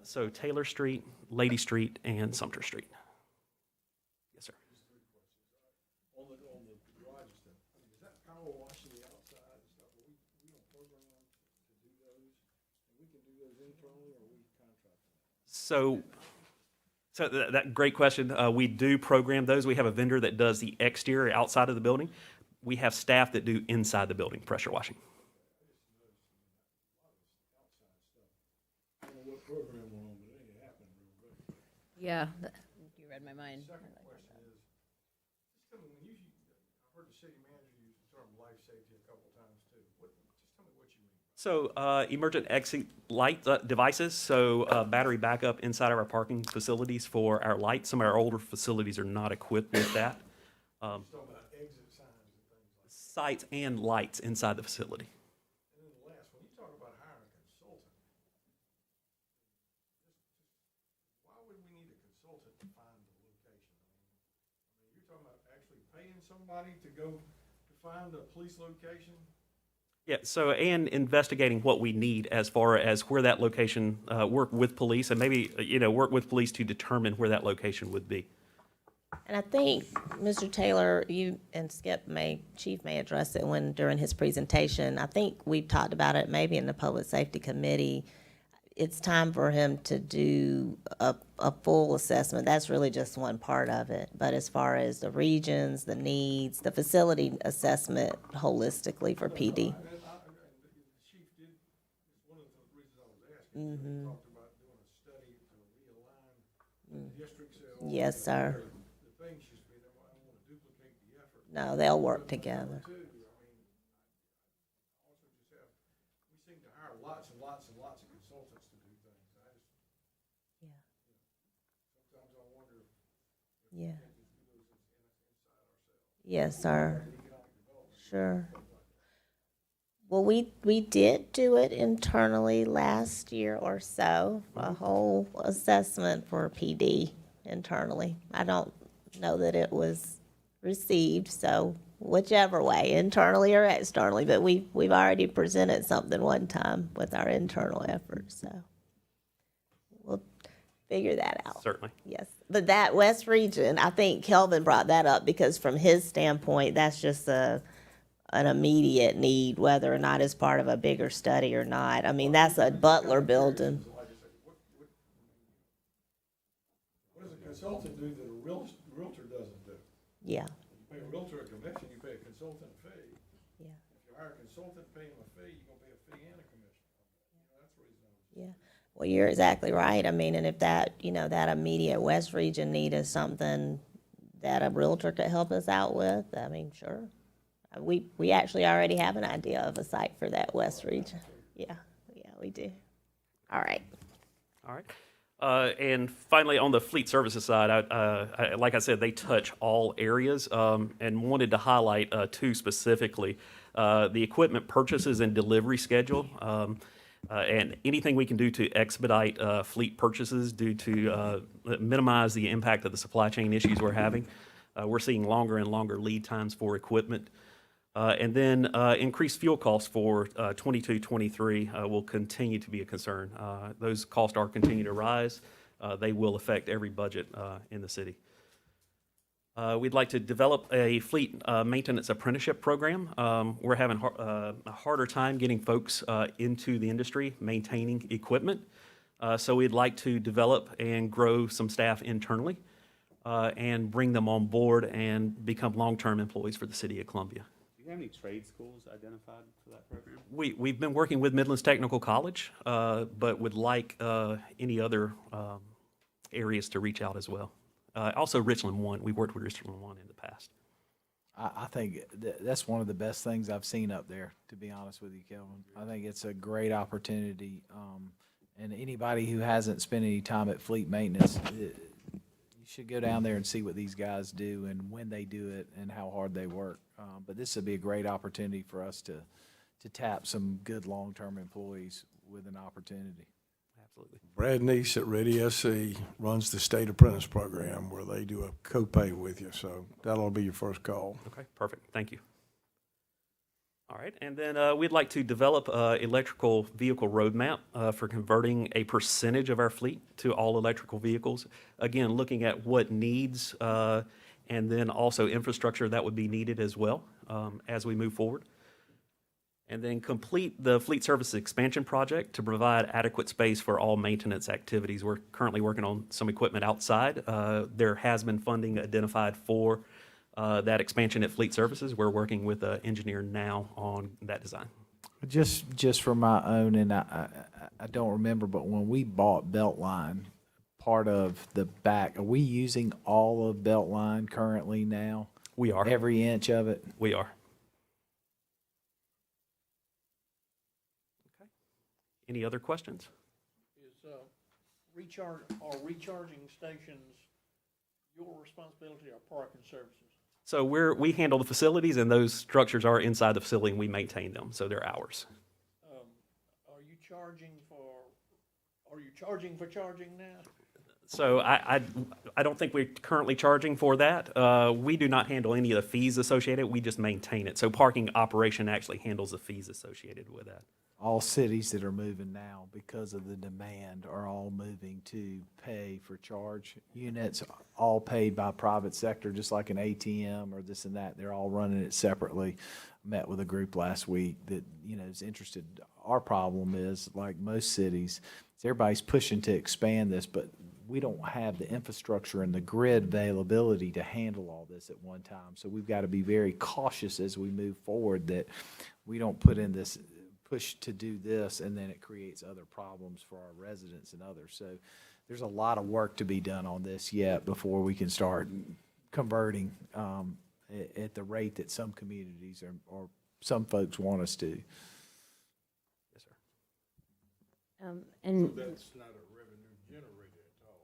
So Taylor Street, Lady Street, and Sumter Street. Yes, sir. On the garage stuff, I mean, is that power washing the outside and stuff? We don't program to do those, and we can do those internally, or we contract them? So that great question. We do program those. We have a vendor that does the exterior outside of the building. We have staff that do inside the building pressure washing. I don't know what program we're on, but it ain't happening real good. Yeah, you read my mind. Second question is, just tell me, I've heard the city manager use the term life safety a couple times too. Just tell me what you mean. So emergent exit light devices, so battery backup inside of our parking facilities for our lights. Some of our older facilities are not equipped with that. Just talking about exit signs and things like that. Sights and lights inside the facility. And then the last, when you talk about hiring a consultant, why would we need a consultant to find the location? I mean, you're talking about actually paying somebody to go to find a police location? Yeah, so and investigating what we need as far as where that location, work with police, and maybe, work with police to determine where that location would be. And I think, Mr. Taylor, you and Chief may address it during his presentation. I think we've talked about it maybe in the Public Safety Committee. It's time for him to do a full assessment. That's really just one part of it. But as far as the regions, the needs, the facility assessment holistically for PD. And the chief did, it's one of the reasons I was asking, he talked about doing a study to realign the districts. Yes, sir. The thing should be, I don't want to duplicate the effort. No, they'll work together. Too, I mean, also just have, we seem to hire lots and lots and lots of consultants to do things. I just, Yeah. sometimes I wonder if Yeah. we can't just do those inside ourselves. Yes, sir. Sure. Well, we did do it internally last year or so, a whole assessment for PD internally. I don't know that it was received, so whichever way, internally or externally, but we've already presented something one time with our internal efforts, so we'll figure that out. Certainly. Yes, but that West region, I think Kelvin brought that up because from his standpoint, that's just an immediate need, whether or not it's part of a bigger study or not. I mean, that's a Butler building. Like I said, what does a consultant do that a realtor doesn't do? Yeah, You pay a realtor a commission, you pay a consultant a fee. yeah, If you hire a consultant, pay him a fee, you're gonna pay a fee and a commission. That's the reason I was. yeah. Well, you're exactly right. I mean, and if that, that immediate West region need is something that a realtor could help us out with, I mean, sure. We actually already have an idea of a site for that West region. Yeah, we do. All right. All right. And finally, on the fleet services side, like I said, they touch all areas, and wanted to highlight 2 specifically. The equipment purchases and delivery schedule, and anything we can do to expedite fleet purchases due to minimize the impact of the supply chain issues we're having. We're seeing longer and longer lead times for equipment. And then increased fuel costs for 22-23 will continue to be a concern. Those costs are continuing to rise. They will affect every budget in the city. We'd like to develop a fleet maintenance apprenticeship program. We're having a harder time getting folks into the industry, maintaining equipment. So we'd like to develop and grow some staff internally and bring them on board and become long-term employees for the city of Columbia. Do you have any trade schools identified for that program? We've been working with Midlands Technical College, but would like any other areas to reach out as well. Also Richland One, we've worked with Richland One in the past. I think that's one of the best things I've seen up there, to be honest with you, Kelvin. I think it's a great opportunity. And anybody who hasn't spent any time at fleet maintenance, you should go down there and see what these guys do and when they do it and how hard they work. But this would be a great opportunity for us to tap some good long-term employees with an opportunity. Absolutely. Brad Neese at Ready SC runs the state apprentice program where they do a co-pay with you, so that'll be your first call. Okay, perfect. Thank you. All right, and then we'd like to develop an electrical vehicle roadmap for converting a percentage of our fleet to all electrical vehicles. Again, looking at what needs and then also infrastructure that would be needed as well as we move forward. And then complete the fleet service expansion project to provide adequate space for all maintenance activities. We're currently working on some equipment outside. There has been funding identified for that expansion at Fleet Services. We're working with an engineer now on that design. Just for my own, and I don't remember, but when we bought Beltline, part of the back, are we using all of Beltline currently now? We are. Every inch of it? We are. Okay. Any other questions? Is recharging stations your responsibility or parking services? So we handle the facilities, and those structures are inside the facility, and we maintain them, so they're ours. Are you charging for charging now? So I don't think we're currently charging for that. We do not handle any of the fees associated. We just maintain it. So parking operation actually handles the fees associated with that. All cities that are moving now, because of the demand, are all moving to pay for charge units, all paid by private sector, just like an ATM or this and that. They're all running it separately. Met with a group last week that, is interested. Our problem is, like most cities, everybody's pushing to expand this, but we don't have the infrastructure and the grid availability to handle all this at one time. So we've got to be very cautious as we move forward that we don't put in this push to do this, and then it creates other problems for our residents and others. So there's a lot of work to be done on this yet before we can start converting at the rate that some communities or some folks want us to. Yes, sir. And That's not a revenue generator at all.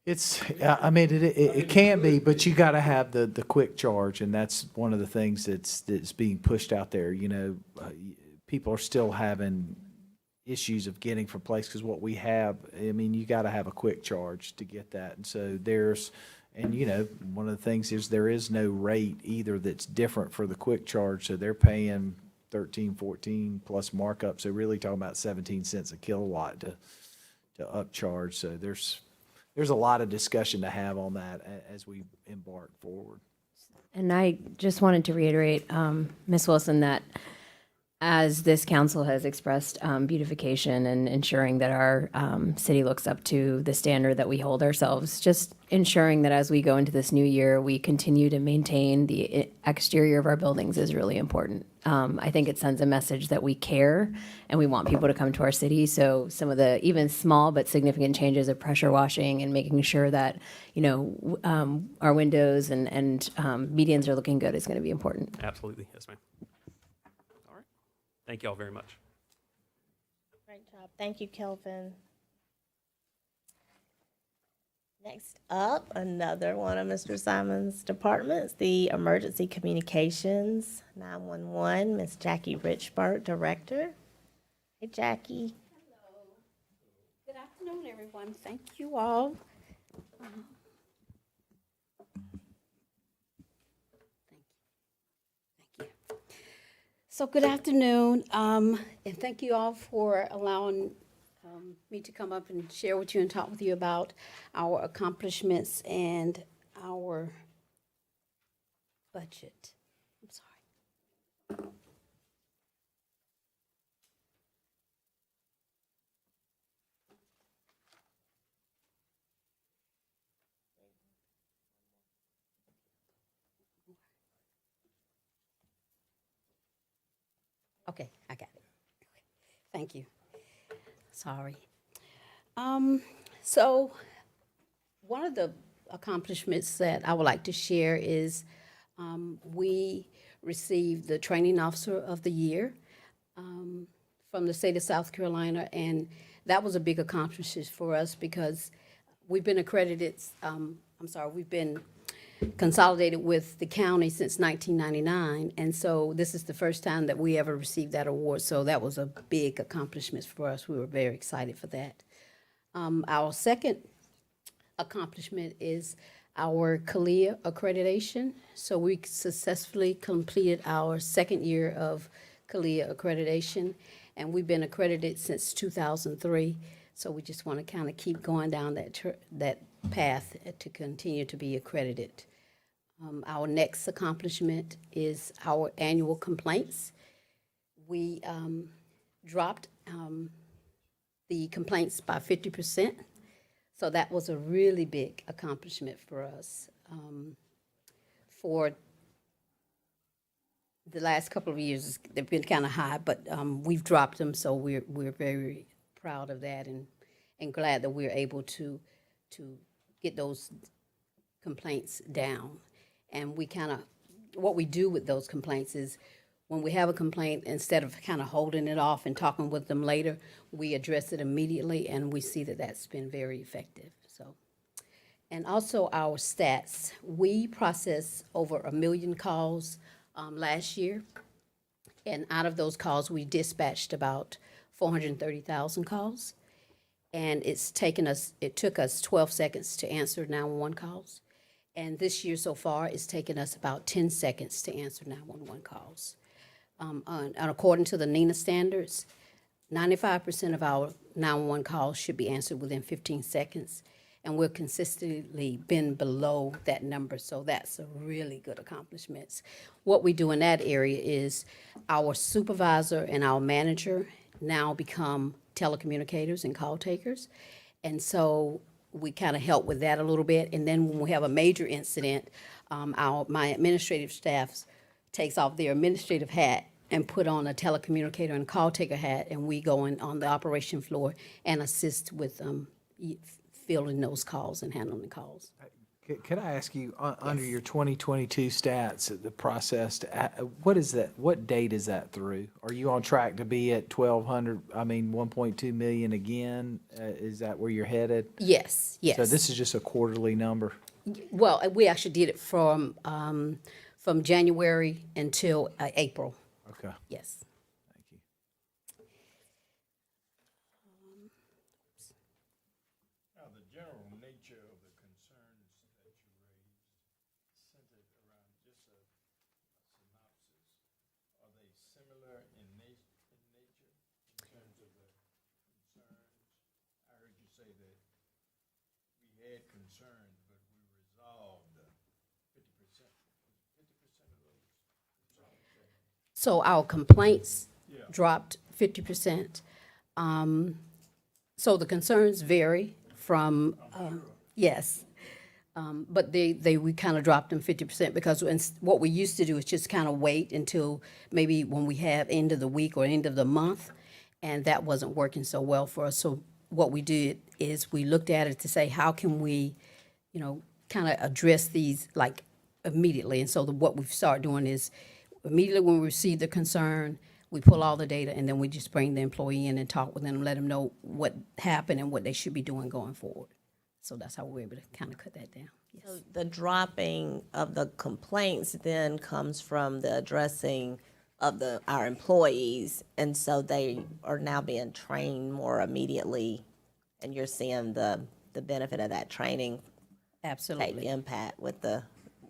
It's, I mean, it can be, but you got to have the quick charge, and that's one of the things that's being pushed out there. People are still having issues of getting from place because what we have, I mean, you got to have a quick charge to get that. And so one of the things is there is no rate either that's different for the quick charge. So they're paying 13, 14 plus markup. So really talking about 17 cents a kilowatt to upcharge. So there's a lot of discussion to have on that as we embark forward. And I just wanted to reiterate, Ms. Wilson, that as this council has expressed beautification and ensuring that our city looks up to the standard that we hold ourselves, just ensuring that as we go into this new year, we continue to maintain the exterior of our buildings is really important. I think it sends a message that we care and we want people to come to our city. So some of the even small but significant changes of pressure washing and making sure that, our windows and medians are looking good is going to be important. Absolutely. Yes, ma'am. All right. Thank you all very much. Great job. Thank you, Kelvin. Next up, another one of Mr. Simon's departments, the Emergency Communications 911, Ms. Jackie Richburg, Director. Hey, Jackie. Hello. Good afternoon, everyone. Thank you all. Thank you. So good afternoon, and thank you all for allowing me to come up and share with you and talk with you about our accomplishments and our budget. I'm sorry. Okay, I got it. Thank you. Sorry. So one of the accomplishments that I would like to share is we received the Training Officer of the Year from the state of South Carolina, and that was a big accomplishment for us because we've been accredited, we've been consolidated with the county since 1999, and so this is the first time that we ever received that award, so that was a big accomplishment for us. We were very excited for that. Our second accomplishment is our Calea Accreditation. So we successfully completed our second year of Calea Accreditation, and we've been accredited since 2003. So we just want to kind of keep going down that path to continue to be accredited. Our next accomplishment is our annual complaints. We dropped the complaints by 50%. So that was a really big accomplishment for us. For the last couple of years, they've been kind of high, but we've dropped them, so we're very proud of that and glad that we're able to get those complaints down. And we kind of, what we do with those complaints is when we have a complaint, instead of kind of holding it off and talking with them later, we address it immediately, and we see that that's been very effective. So, and also our stats. We processed over 1 million calls last year, and out of those calls, we dispatched about 430,000 calls. And it took us 12 seconds to answer 911 calls. And this year so far, it's taken us about 10 seconds to answer 911 calls. And according to the NENA standards, 95% of our 911 calls should be answered within 15 seconds, and we've consistently been below that number, so that's a really good accomplishment. What we do in that area is our supervisor and our manager now become telecommunicators and call takers, and so we kind of help with that a little bit, and then when we have a major incident, my administrative staff takes off their administrative hat and put on a telecommunicator and call taker hat, and we go in on the operation floor and assist with fielding those calls and handling the calls. Can I ask you, under your 2022 stats, the process, what is that, what date is that through? Are you on track to be at 1.2 million again? Is that where you're headed? Yes, yes. So this is just a quarterly number? Well, we actually did it from January until April. Okay, Yes. thank you. Now, the general nature of the concerns that you raised, centered around just a synopsis, are they similar in nature in terms of the concerns? I heard you say that we had concerns, but we resolved 50%. 50% of those resolved. So our complaints Yeah. dropped 50%. So the concerns vary from, yes. But we kind of dropped them 50% because what we used to do is just kind of wait until maybe when we have end of the week or end of the month, and that wasn't working so well for us. So what we did is we looked at it to say, how can we, kind of address these like immediately? And so what we've started doing is immediately when we receive the concern, we pull all the data, and then we just bring the employee in and talk with them, let them know what happened and what they should be doing going forward. So that's how we're able to kind of cut that down. Yes. So the dropping of the complaints then comes from the addressing of our employees, and so they are now being trained more immediately, and you're seeing the benefit of that training take Absolutely. impact with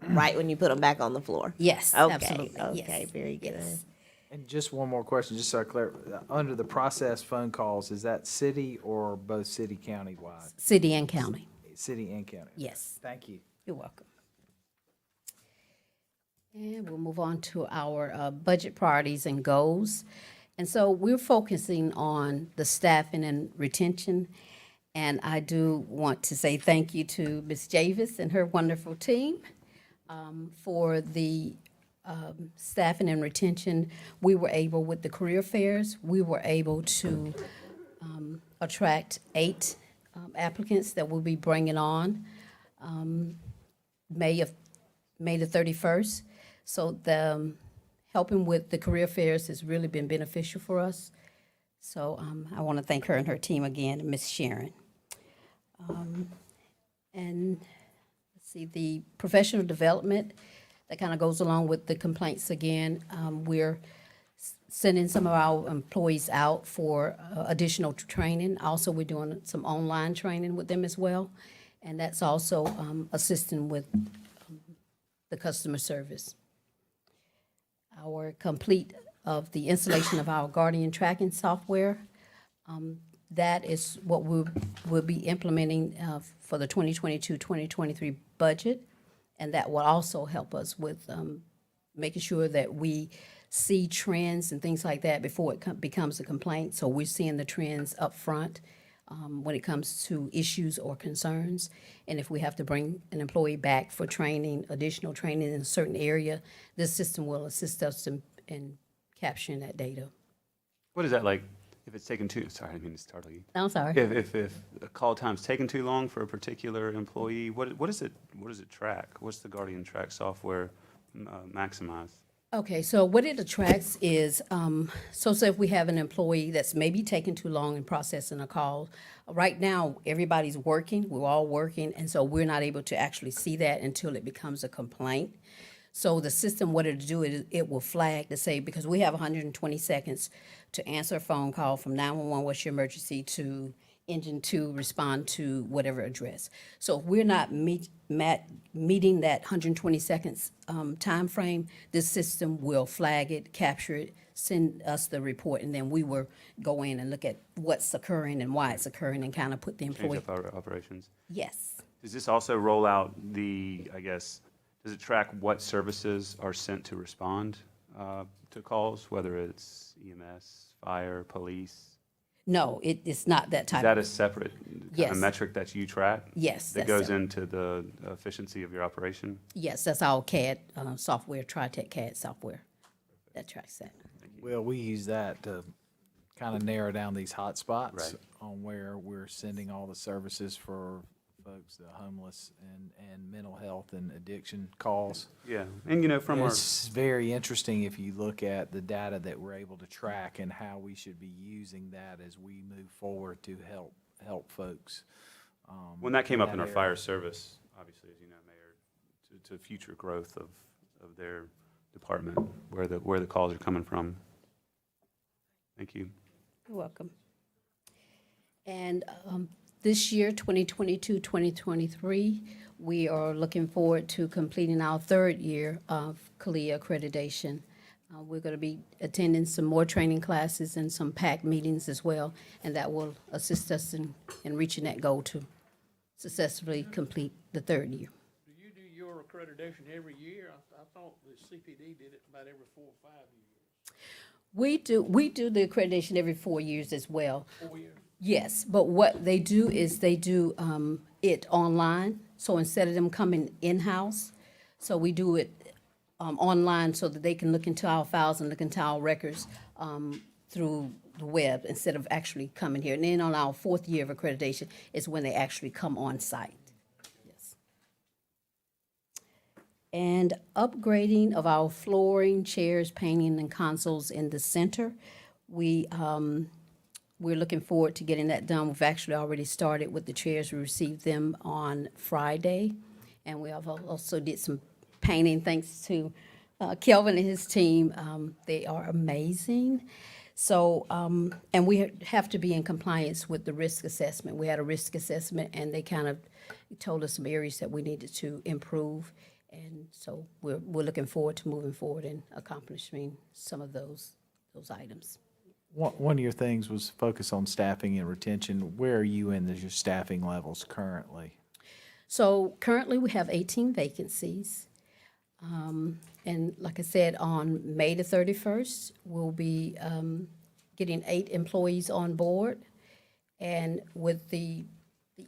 right when you put them back on the floor. Yes, Okay, absolutely. okay, Yes. very good. Yes. And just one more question, just so I clarify, under the process phone calls, is that city or both city, county-wide? City and county. City and county? Yes. Thank you. You're welcome. And we'll move on to our budget priorities and goals. And so we're focusing on the staffing and retention. And I do want to say thank you to Ms. Javis and her wonderful team for the staffing and retention. We were able, with the career fairs, we were able to attract 8 applicants that we'll be bringing on May the 31st. So the helping with the career fairs has really been beneficial for us. So I want to thank her and her team again, and Ms. Sharon. And let's see, the professional development, that kind of goes along with the complaints again. We're sending some of our employees out for additional training. Also, we're doing some online training with them as well. And that's also assisting with the customer service. Our complete of the installation of our Guardian tracking software. That is what we'll be implementing for the 2022-2023 budget. And that will also help us with making sure that we see trends and things like that before it becomes a complaint. So we're seeing the trends up front when it comes to issues or concerns. And if we have to bring an employee back for training, additional training in a certain area, this system will assist us in capturing that data. What is that like, if it's taken too, sorry, I didn't mean to startle you. I'm sorry. If a call time's taken too long for a particular employee, what does it track? What's the Guardian Track software maximize? Okay, so what it attracts is, so say if we have an employee that's maybe taking too long in processing a call. Right now, everybody's working, we're all working, and so we're not able to actually see that until it becomes a complaint. So the system, what it'll do is it will flag to say, because we have 120 seconds to answer a phone call from 911, what's your emergency, to engine 2, respond to whatever address. So if we're not meeting that 120 seconds time frame, this system will flag it, capture it, send us the report, and then we will go in and look at what's occurring and why it's occurring and kind of put the employee. Change up our operations. Yes. Does this also roll out does it track what services are sent to respond to calls, whether it's EMS, fire, police? No, it's not that Is type. that a separate kind Yes. of metric that you track? Yes, That that's goes separate. into the efficiency of your operation? Yes, that's our CAD software, TriTech CAD software that tracks that. Well, we use that to kind of narrow down these hot spots Right. on where we're sending all the services for folks, the homeless and mental health and addiction calls. Yeah, and from our, It's very interesting if you look at the data that we're able to track and how we should be using that as we move forward to help folks. when that came up in our area. fire service, obviously, as you know, Mayor, to future growth of their department, where the calls are coming from. Thank you. You're welcome. And this year, 2022-2023, we are looking forward to completing our 3rd year of Calea Accreditation. We're going to be attending some more training classes and some PAC meetings as well, and that will assist us in reaching that goal to successfully complete the 3rd year. Do you do your accreditation every year? I thought the CPD did it about every 4 or 5 years. We do the accreditation every 4 years as well. 4 years? Yes, but what they do is they do it online. So instead of them coming in-house, so we do it online so that they can look into our files and look into our records through the web instead of actually coming here. And then on our 4th year of accreditation is when they actually come on site. Yes. And upgrading of our flooring, chairs, painting, and consoles in the center. We're looking forward to getting that done. We've actually already started with the chairs. We received them on Friday. And we have also did some painting thanks to Kelvin and his team. They are amazing. So, and we have to be in compliance with the risk assessment. We had a risk assessment and they kind of told us some areas that we needed to improve. And so we're looking forward to moving forward and accomplishing some of those items. One of your things was focus on staffing and retention. Where are you in your staffing levels currently? So currently we have 18 vacancies. And like I said, on May the 31st, we'll be getting 8 employees on board. And with the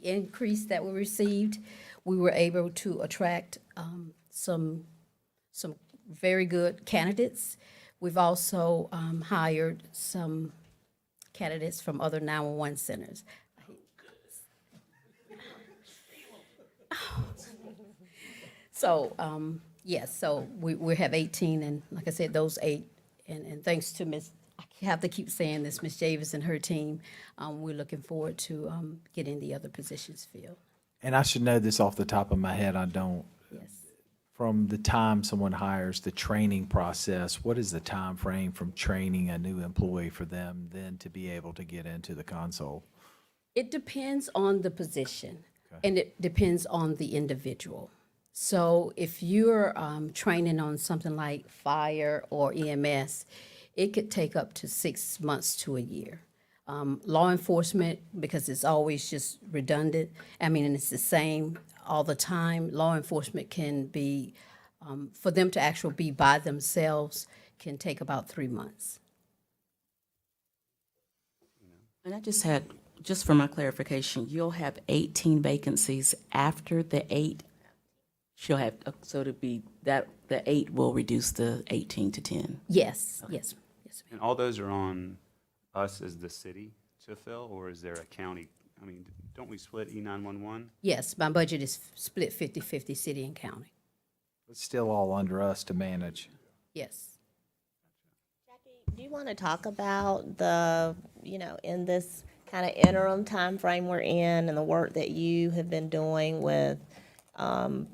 increase that we received, we were able to attract some very good candidates. We've also hired some candidates from other 911 centers. So, yes, so we have 18, and like I said, those 8, and thanks to Ms., I have to keep saying this, Ms. Davis and her team, we're looking forward to getting the other positions filled. And I should know this off the top of my head, I don't. Yes. From the time someone hires, the training process, what is the time frame from training a new employee for them then to be able to get into the console? It depends on the position, and it depends on the individual. So if you're training on something like fire or EMS, it could take up to 6 months to a year. Law enforcement, because it's always just redundant, I mean, and it's the same all the time, law enforcement can be, for them to actually be by themselves, can take about 3 months. And I just had, just for my clarification, you'll have 18 vacancies after the 8. She'll have, so to be, that, the 8 will reduce the 18 to 10. Yes, yes, yes. And all those are on us as the city to fill, or is there a county? I mean, don't we split E911? Yes, my budget is split 50-50, city and county. It's still all under us to manage. Yes. Jackie, do you want to talk about the, in this kind of interim time frame we're in and the work that you have been doing with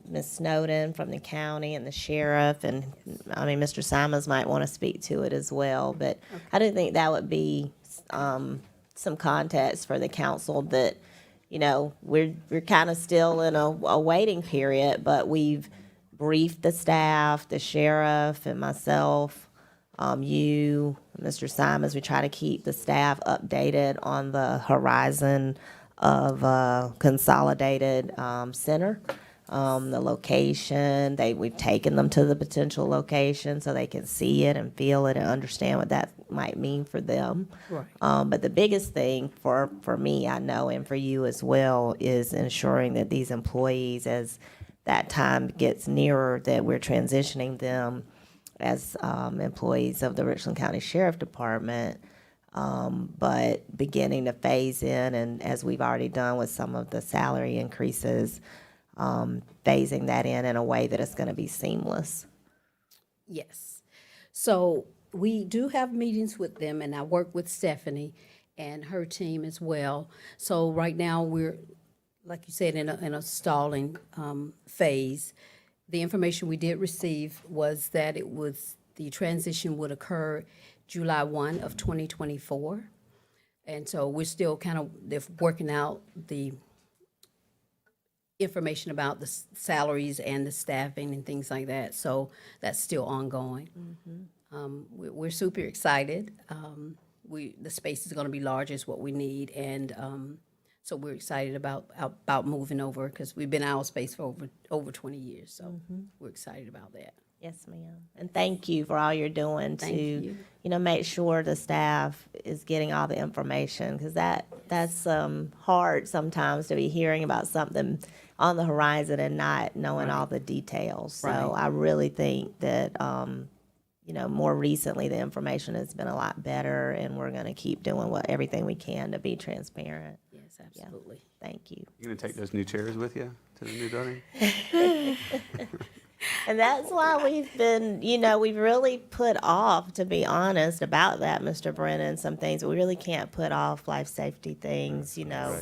Ms. Snowden from the county and the sheriff, and I mean, Mr. Simons might want to speak to it as well, but I do think that would be some context for the council that, we're kind of still in a waiting period, but we've briefed the staff, the sheriff and myself, you, Mr. Simons, we try to keep the staff updated on the horizon of Consolidated Center. The location, we've taken them to the potential location so they can see it and feel it and understand what that might mean for them. Right. But the biggest thing for me, I know, and for you as well, is ensuring that these employees, as that time gets nearer, that we're transitioning them as employees of the Richland County Sheriff Department, but beginning to phase in, and as we've already done with some of the salary increases, phasing that in a way that it's going to be seamless. Yes. So we do have meetings with them, and I work with Stephanie and her team as well. So right now, we're, like you said, in a stalling phase. The information we did receive was that the transition would occur July 1 of 2024. And so we're still they're working out the information about the salaries and the staffing and things like that. So that's still ongoing. We're super excited. The space is going to be large is what we need, and so we're excited about moving over, because we've been in our space for over 20 years. So we're excited about that. Yes, ma'am. And thank you for all you're doing Thank to, you. make sure the staff is getting all the information, because that's hard sometimes to be hearing about something on the horizon and not knowing all the details. So Right. I really think that, more recently the information has been a lot better, and we're going to keep doing everything we can to be transparent. Yes, absolutely. Thank you. You gonna take those new chairs with you to the new building? And that's why we've been, we've really put off, to be honest, about that, Mr. Brennan, some things. We really can't put off life safety things,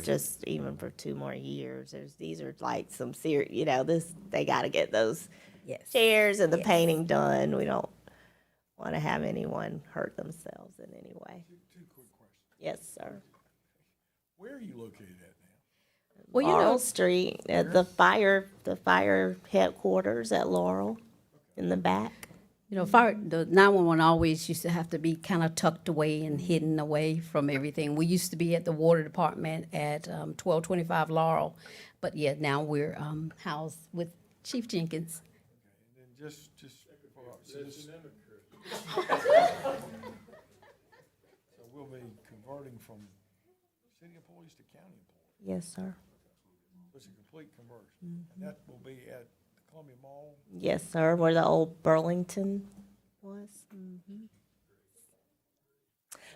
just even for 2 more years. These are like some serious, they got to get those Yes. chairs and the painting done. We don't want to have anyone hurt themselves in any way. Two quick questions. Yes, sir. Where are you located at now? Well, Laurel Street at the fire headquarters at Laurel in the back. The 911 always used to have to be kind of tucked away and hidden away from everything. We used to be at the water department at 1225 Laurel, but yeah, now we're housed with Chief Jenkins. And then just for our citizens. So we'll be converting from city employees to county employees. Yes, sir. It's a complete conversion. And that will be at the Columbia Mall. Yes, sir, where the old Burlington was.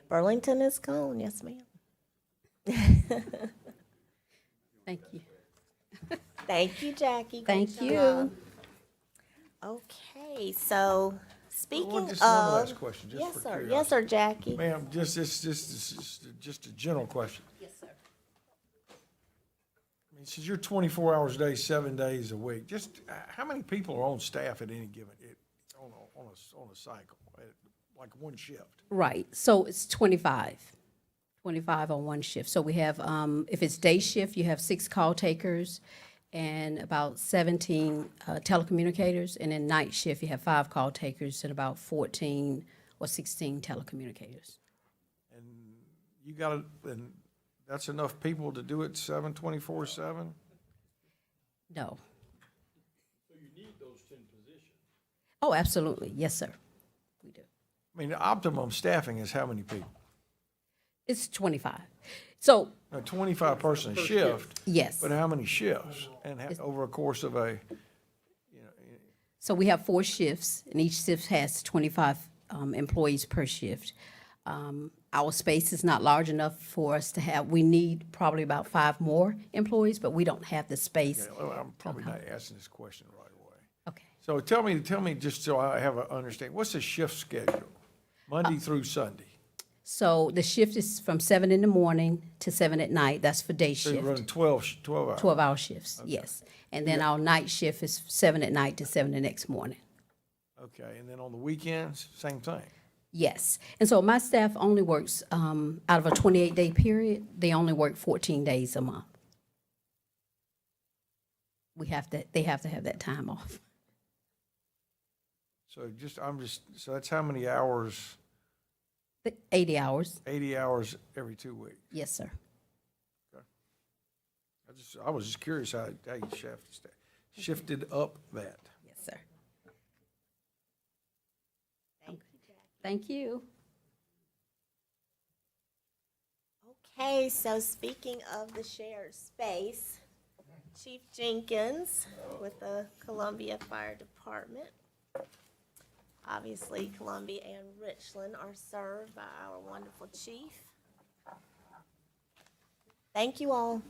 Burlington is gone, yes, ma'am. Thank you. Thank you, Jackie. Great Thank you. job. Okay, so speaking Just one of. last question, just Yes, for sir. curiosity. Yes, sir, Jackie. Ma'am, just a general question. Yes, sir. I mean, since you're 24 hours a day, 7 days a week, just how many people are on staff at any given, on a cycle, like one shift? Right, so it's 25 on one shift. So we have, if it's day shift, you have 6 call takers and about 17 telecommunicators, and then night shift, you have 5 call takers and about 14 or 16 telecommunicators. And you gotta, and that's enough people to do it 24/7? No. Oh, absolutely, yes, sir, we do. I mean, the optimum staffing is how many people? It's 25. So, A 25-person shift, yes. but how many shifts? And over a course of a, So we have 4 shifts, and each shift has 25 employees per shift. Our space is not large enough for us to have, we need probably about 5 more employees, but we don't have the space. I'm probably not asking this question right away. Okay. So tell me, just so I have a understanding, what's the shift schedule, Monday through Sunday? So the shift is from 7 in the morning to 7 at night. That's for day So you're shift. running 12 hours? 12-hour shifts, yes. And then our night shift is 7 at night to 7 the next morning. Okay, and then on the weekends, same thing? Yes. And so my staff only works, out of a 28-day period, they only work 14 days a month. They have to have that time off. So so that's how many hours, 80 hours, 80 hours every 2 weeks? yes, sir. I was just curious how you shifted up that. Yes, sir. Thank you. Okay, so speaking of the shared space, Chief Jenkins with the Columbia Fire Department. Obviously, Columbia and Richland are served by our wonderful chief. Thank you all.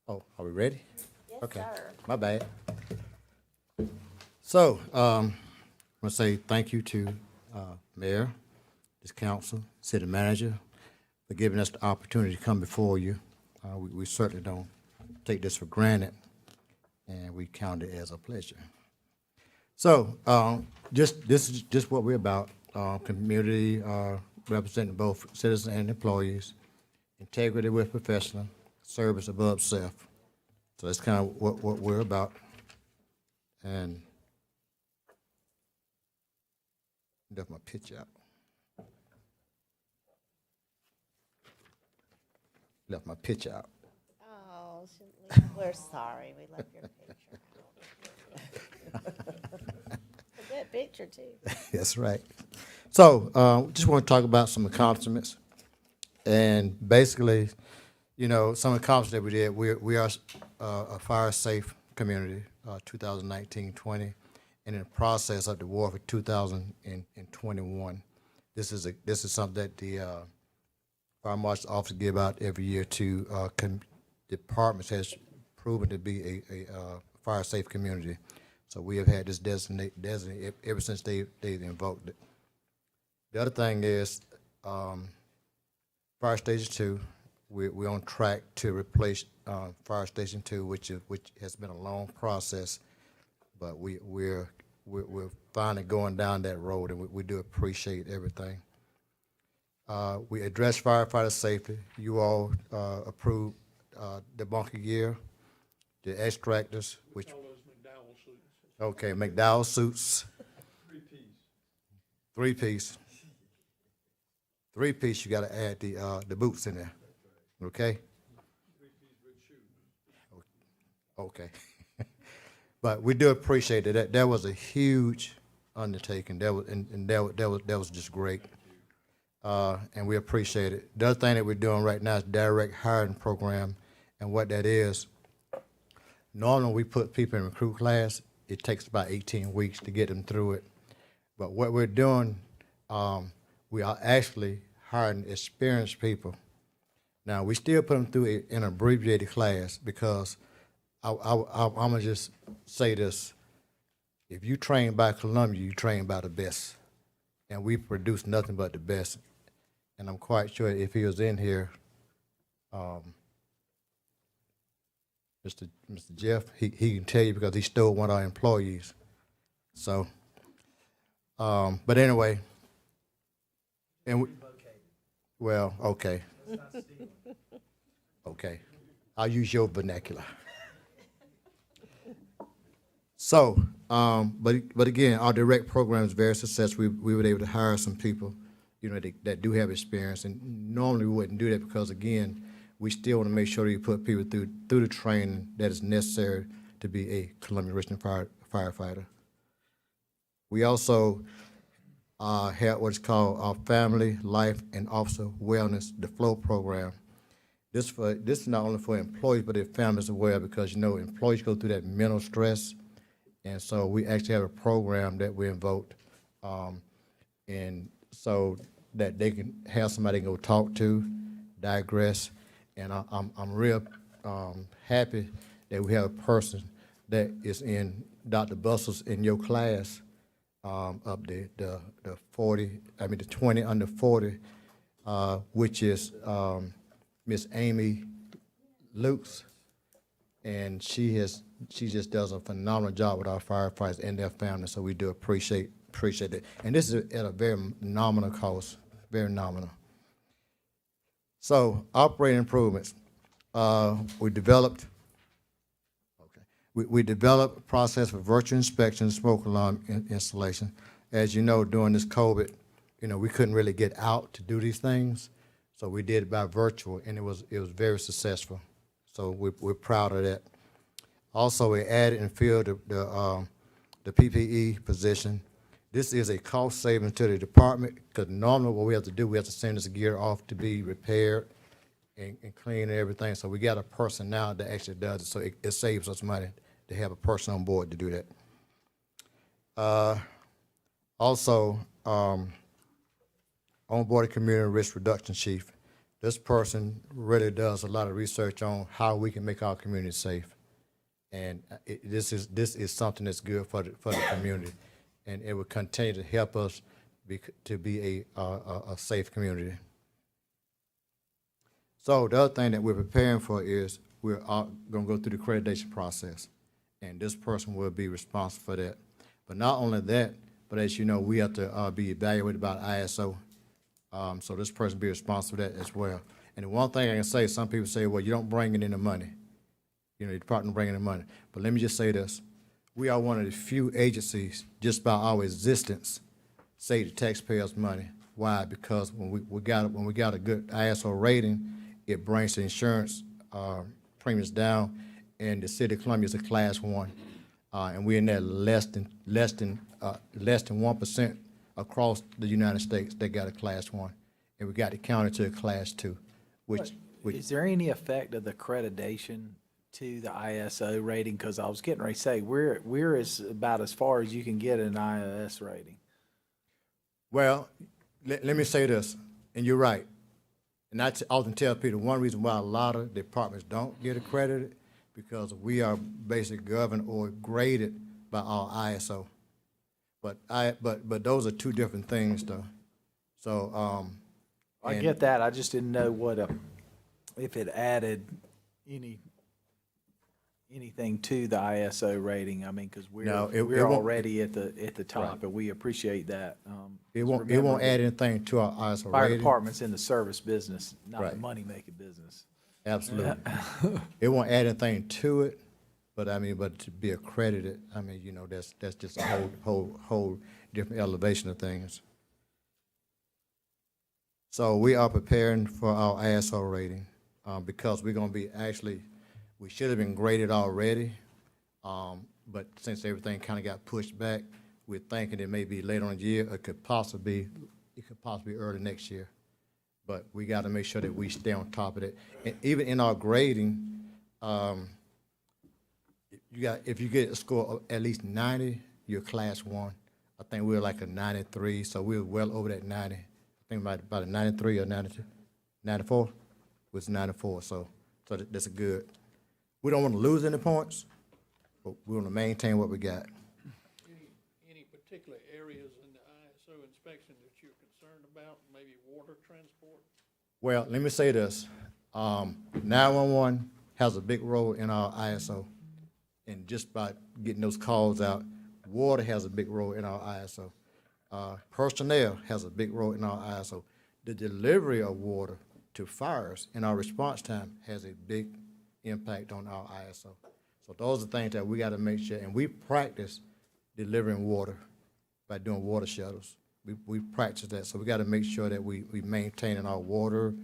Oh, are we ready? Yes, Okay. sir. My bad. So, I want to say thank you to Mayor, this council, city manager, for giving us the opportunity to come before you. We certainly don't take this for granted, and we count it as a pleasure. So, this is just what we're about, community, representing both citizens and employees, integrity with professional, service above self. So that's kind of what we're about. And left my picture out. Left my picture out. Oh, we're sorry, we left your picture. A good picture, too. That's right. So, just want to talk about some accomplishments. And basically, you know, some accomplishments that we did. We are a fire-safe community, 2019-20, and in the process of the war for 2021. This is something that the Fire Marshal's Office give out every year to departments has proven to be a fire-safe community. So we have had this designate ever since they invoked it. The other thing is, Fire Station 2, we're on track to replace Fire Station 2, which has been a long process, but we're finally going down that road, and we do appreciate everything. We address firefighter safety. You all approved the bunker gear, the extractors, which. Okay, McDowell suits. Three-piece. Three-piece, you gotta add the boots in there, okay? Okay. But we do appreciate it. That was a huge undertaking. That was just great. And we appreciate it. The other thing that we're doing right now is direct hiring program, and what that is, normally we put people in recruit class, it takes about 18 weeks to get them through it. But what we're doing, we are actually hiring experienced people. Now, we still put them through an abbreviated class because I'm gonna just say this. If you train by Columbia, you train by the best. And we produce nothing but the best. And I'm quite sure if he was in here, Mr. Jeff, he can tell you because he stole one of our employees. So, but anyway, and well, okay. Okay, I'll use your vernacular. So, but again, our direct program is very successful. We were able to hire some people, that do have experience, and normally we wouldn't do that because, again, we still want to make sure that you put people through the training that is necessary to be a Columbia Richland firefighter. We also have what's called our Family, Life, and Officer Wellness, the FLOW program. This is not only for employees, but their families as well, because, employees go through that mental stress. And so we actually have a program that we invoked, and so that they can have somebody to go talk to, digress. And I'm real happy that we have a person that is in Dr. Bustle's in your class, up the 20 under 40, which is Miss Amy Lukes, and she just does a phenomenal job with our firefighters and their families. So we do appreciate it. And this is at a very nominal cost, very nominal. So operating improvements, we developed a process for virtual inspection and smoke alarm installation. As you know, during this COVID, we couldn't really get out to do these things, so we did it by virtual, and it was very successful. So we're proud of that. Also, we added and filled the PPE position. This is a cost saving to the department, because normally what we have to do, we have to send this gear off to be repaired and clean and everything. So we got a person now that actually does it, so it saves us money to have a person on board to do that. Also, on-board community risk reduction chief. This person really does a lot of research on how we can make our community safe. And this is something that's good for the community, and it will continue to help us to be a safe community. So the other thing that we're preparing for is we're going to go through the accreditation process, and this person will be responsible for that. But not only that, but as you know, we have to be evaluated by ISO. So this person will be responsible for that as well. And the one thing I can say, some people say, well, you don't bring it in the money. The department bringing in money. But let me just say this. We are one of the few agencies, just by our existence, save the taxpayers money. Why? Because when we got a good ISO rating, it brings the insurance premiums down, and the city of Columbia is a class 1. And we're in that less than 1% across the United States that got a class 1. And we got the county to a class 2, which Is there any effect of the accreditation to the ISO rating? Because I was getting ready to say, we're about as far as you can get an ISO rating. Well, let me say this, and you're right. And I often tell people one reason why a lot of departments don't get accredited, because we are basically governed or graded by our ISO. But those are two different things, though. So, I and- get that, I just didn't know if it added anything to the ISO rating, I mean, because No, it we're won't- already at the top, and we appreciate that. it 'Cause won't remember, add anything to our ISO Fire rating. department's in the service business, not the Right. money-making business. Absolutely. It won't add anything to it, but I mean, but to be accredited, I mean, you know, that's just a whole different elevation of things. So we are preparing for our ISO rating, because we're gonna be we should have been graded already. But since everything kind of got pushed back, we're thinking it may be later on in the year, it could possibly be early next year. But we got to make sure that we stay on top of it. And even in our grading, if you get a score of at least 90, you're class 1. I think we're like a 93, so we're well over that 90. I think about a 93 or 92, 94. It was 94, so that's a good. We don't want to lose any points, but we want to maintain what we got. Any particular areas in the ISO inspection that you're concerned about, maybe water transport? Well, let me say this. 911 has a big role in our ISO, and just by getting those calls out, water has a big role in our ISO. Personnel has a big role in our ISO. The delivery of water to fires in our response time has a big impact on our ISO. So those are things that we got to make sure, and we practice delivering water by doing water shuttles. We practice that, so we got to make sure that we maintaining our water,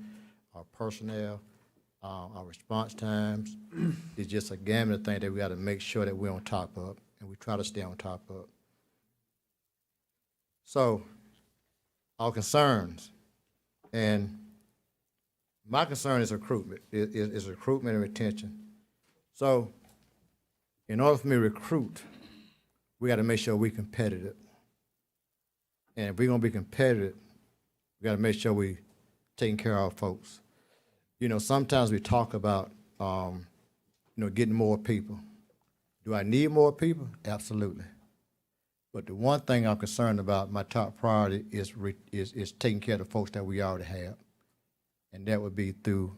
our personnel, our response times. It's just a gamut of things that we got to make sure that we're on top of, and we try to stay on top of. So, our concerns, and my concern is recruitment, is recruitment and retention. So, in order for me to recruit, we got to make sure we're competitive. And if we're gonna be competitive, we gotta make sure we taking care of our folks. You know, sometimes we talk about, getting more people. Do I need more people? Absolutely. But the one thing I'm concerned about, my top priority is taking care of the folks that we already have. And that would be through,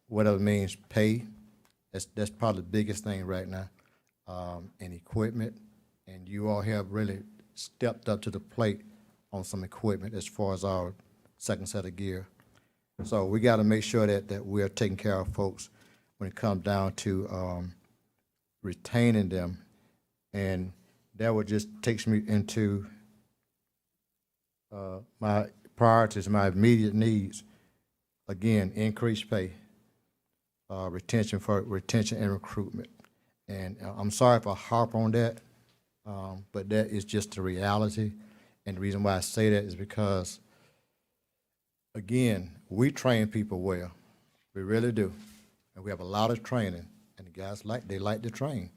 whatever means pay. That's probably the biggest thing right now, and equipment. And you all have really stepped up to the plate on some equipment as far as our second set of gear. So we got to make sure that we're taking care of folks when it comes down to retaining them. And that would just takes me into my priorities, my immediate needs. Again, increased pay, retention and recruitment. And I'm sorry if I harp on that, but that is just the reality. And the reason why I say that is because, again, we train people well. We really do. And we have a lot of training. And the guys like to train.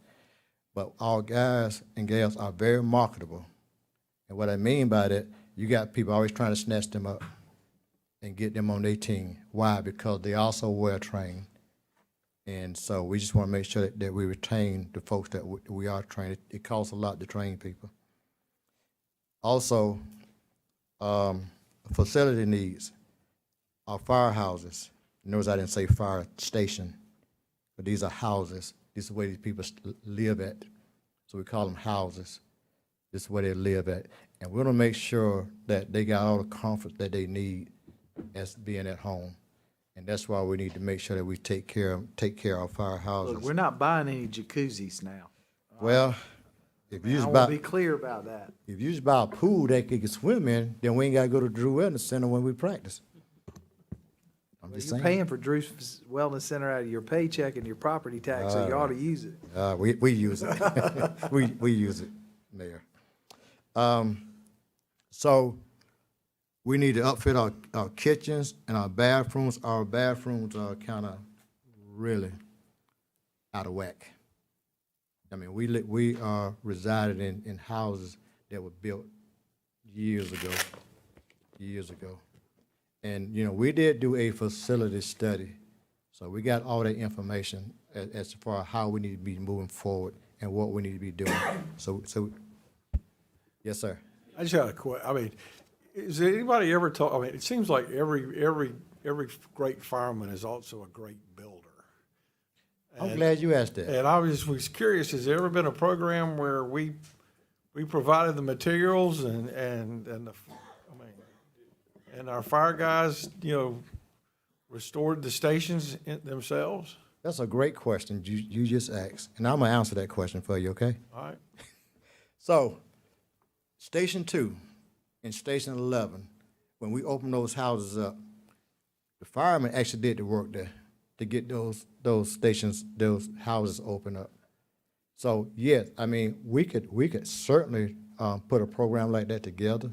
But our guys and gals are very marketable. And what I mean by that, you got people always trying to snatch them up and get them on their team. Why? Because they also well trained. And so we just want to make sure that we retain the folks that we are training. It costs a lot to train people. Also, facility needs. Our firehouses. Notice I didn't say fire station, but these are houses. This is where these people live at. So we call them houses. This is where they live at. And we're going to make sure that they got all the comfort that they need as being at home. And that's why we need to make sure that we take care of our firehouses. Look, we're not buying any jacuzzis now. Well, if you I just want to buy, be clear about that. if you just buy a pool that you can swim in, then we ain't got to go to Drew Wellness Center when we practice. I'm just You're saying. paying for Drew's Wellness Center out of your paycheck and your property tax, so you ought to use it. We use it. we use it, Mayor. So we need to upfit our kitchens and our bathrooms. Our bathrooms are kind of really out of whack. I mean, we are resided in houses that were built years ago. And, we did do a facility study. So we got all that information as far as how we need to be moving forward and what we need to be doing. So yes, sir. I just had a question. I mean, Is there anybody ever talk, I mean, it seems like every great fireman is also a great builder. I'm glad you asked that. And I was curious, has there ever been a program where we provided the materials and the, I mean, and our fire guys, you know, restored the stations themselves? That's a great question you just asked, and I'm gonna answer that question for you, okay? All right. So, Station 2 and Station 11, when we opened those houses up, the firemen actually did the work there to get those stations, those houses open up. So, yes, I mean, we could certainly put a program like that together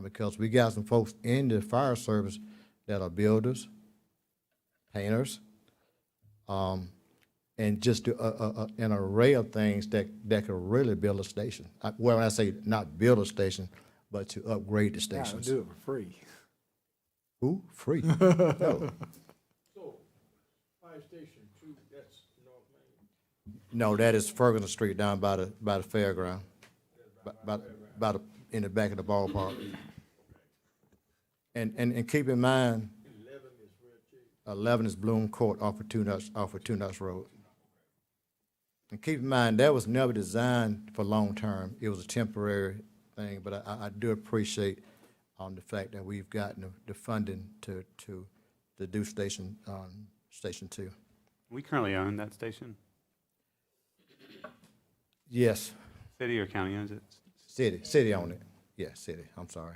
because we got some folks in the fire service that are builders, painters, and just do an array of things that could really build a station. Well, when I say not build a station, but to upgrade the Yeah, stations. do it for free. Who? Free? No. So, Fire Station 2, that's North Main. No, that is Ferguson Street down by the fairground, in the back of the ballpark. And keep in mind, 11 is Bloom Court off of Two Nuts Road. And keep in mind, that was never designed for long-term. It was a temporary thing, but I do appreciate the fact that we've gotten the funding to do Station 2. We currently own that station. Yes, City or county owns it? city owned it. Yeah, city, I'm sorry.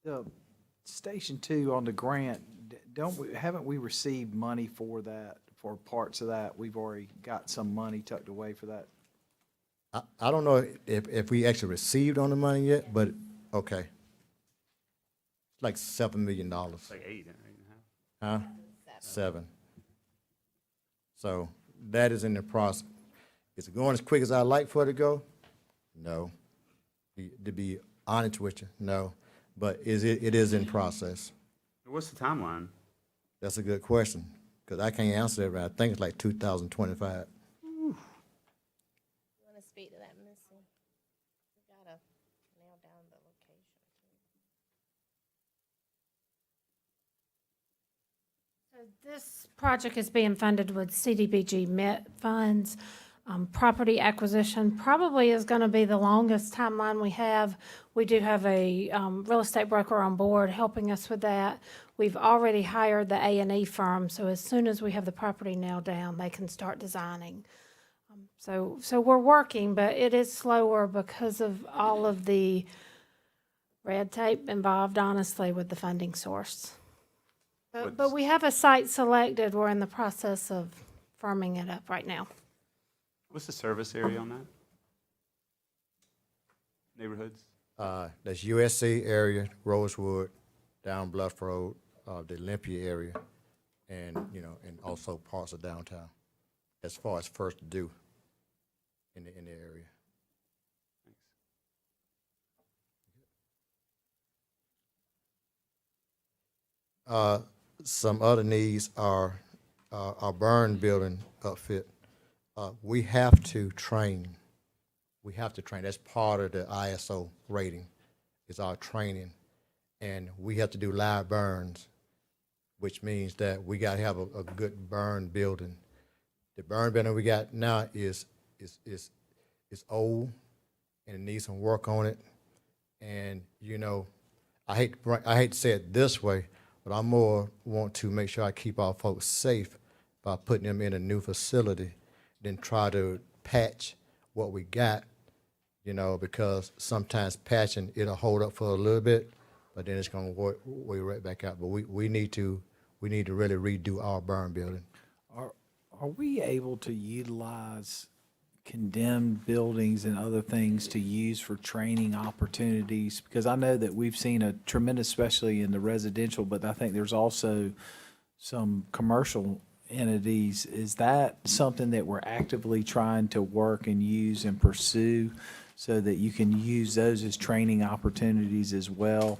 The Station 2 on the grant, haven't we received money for that, for parts of that? We've already got some money tucked away for that. I don't know if we actually received on the money yet, but, okay. It's like $7 million. It's like 8.5. Huh? 7. So that is in the process. Is it going as quick as I'd like for it to go? No. To be honest with you, no. But it is in process. What's the timeline? That's a good question, because I can't answer that right. I think it's like 2025. You want to speak to that, Missy? We gotta nail down the location. So this project is being funded with CDBG MET funds. Property acquisition probably is going to be the longest timeline we have. We do have a real estate broker on board helping us with that. We've already hired the A&E firm, so as soon as we have the property nailed down, they can start designing. So we're working, but it is slower because of all of the red tape involved, honestly, with the funding source. But we have a site selected. We're in the process of firming it up right now. What's the service area on that? Neighborhoods? That's USC area, Rosewood, down Bluff Road, the Olympia area, and, and also parts of downtown, as far as first to do in the area. Some other needs are our burn building outfit. We have to train. We have to train. That's part of the ISO rating, is our training. And we have to do live burns, which means that we got to have a good burn building. The burn building we got now is old and it needs some work on it. And, I hate to say it this way, but I more want to make sure I keep our folks safe by putting them in a new facility than try to patch what we got, because sometimes patching, it'll hold up for a little bit, but then it's gonna work way right back out. But we need to really redo our burn building. Are we able to utilize condemned buildings and other things to use for training opportunities? Because I know that we've seen a tremendous, especially in the residential, but I think there's also some commercial entities. Is that something that we're actively trying to work and use and pursue so that you can use those as training opportunities as well?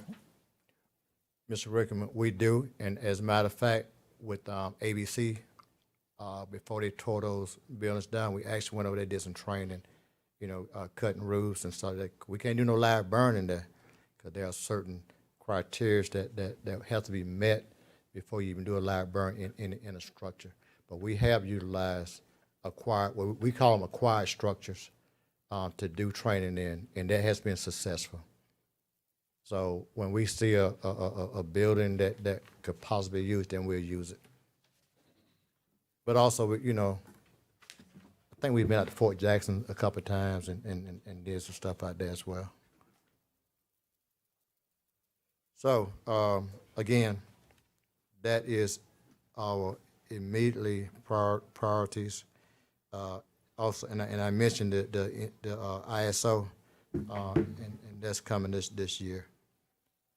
Mr. Rickman, we do, and as a matter of fact, with ABC, before they tore those buildings down, we actually went over there, did some training, cutting roofs and stuff. We can't do no live burning there because there are certain criteria that have to be met before you even do a live burn in a structure. But we have utilized acquired, what we call them acquired structures, to do training in, and that has been successful. So when we see a building that could possibly be used, then we'll use it. But also, you know, I think we've been out to Fort Jackson a couple of times and did some stuff out there as well. So, again, that is our immediately priorities. Also, and I mentioned the ISO, and that's coming this year,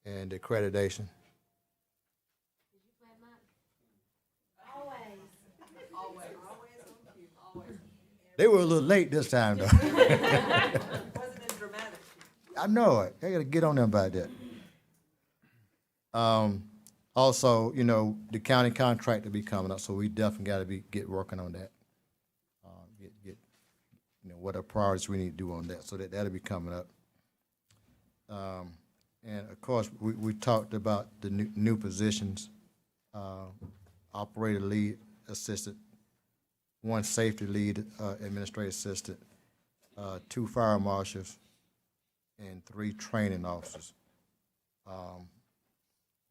and the accreditation. They were a little late this time, though. Wasn't as dramatic. I know it. I got to get on them about that. Also, you know, the county contract will be coming up, so we definitely got to get working on that. Get you know, what are priorities we need to do on that, so that'll be coming up. And of course, we talked about the new positions, operator lead assistant, 1 safety lead administrative assistant, 2 fire marshals, and 3 training officers.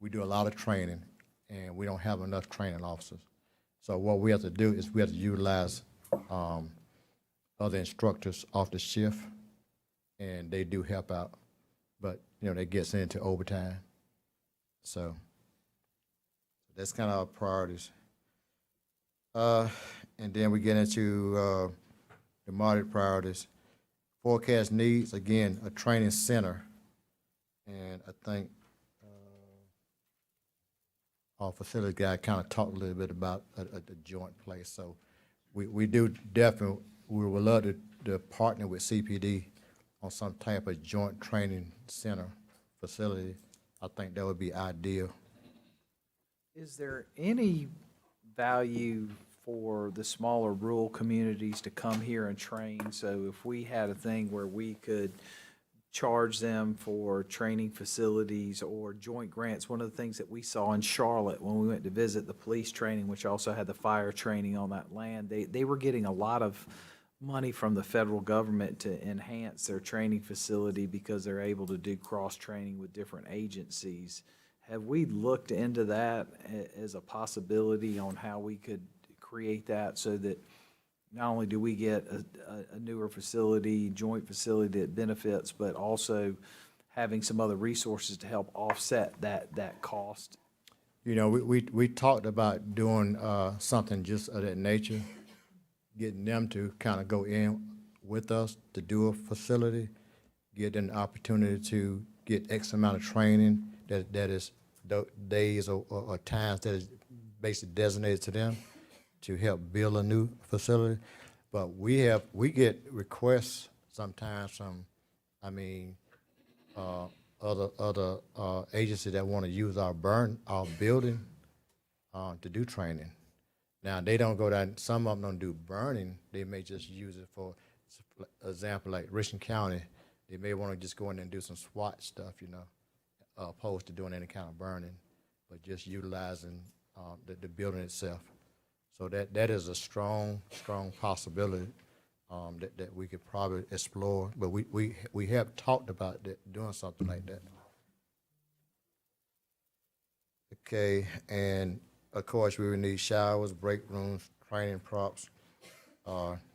We do a lot of training, and we don't have enough training officers. So what we have to do is we have to utilize other instructors off the shift, and they do help out. But, you know, that gets into overtime. So that's kind of our priorities. And then we get into the moderate priorities. Forecast needs, again, a training center. And I think our facility guy kind of talked a little bit about a joint place. So we do definitely, we would love to partner with CPD on some type of joint training center facility. I think that would be ideal. Is there any value for the smaller rural communities to come here and train? So if we had a thing where we could charge them for training facilities or joint grants, one of the things that we saw in Charlotte when we went to visit the police training, which also had the fire training on that land, they were getting a lot of money from the federal government to enhance their training facility because they're able to do cross-training with different agencies. Have we looked into that as a possibility on how we could create that so that not only do we get a newer facility, joint facility that benefits, but also having some other resources to help offset that cost? You know, we talked about doing something just of that nature, getting them to kind of go in with us to do a facility, get them the opportunity to get X amount of training that is days or times that is basically designated to them to help build a new facility. But we get requests sometimes from, other agencies that want to use our building to do training. Now, they don't go down, some of them don't do burning, they may just use it for example, like Richland County, they may want to just go in and do some SWAT stuff, you know, opposed to doing any kind of burning, but just utilizing the building itself. So that is a strong possibility that we could probably explore, but we have talked about doing something like that. Okay, and of course we would need showers, break rooms, training props,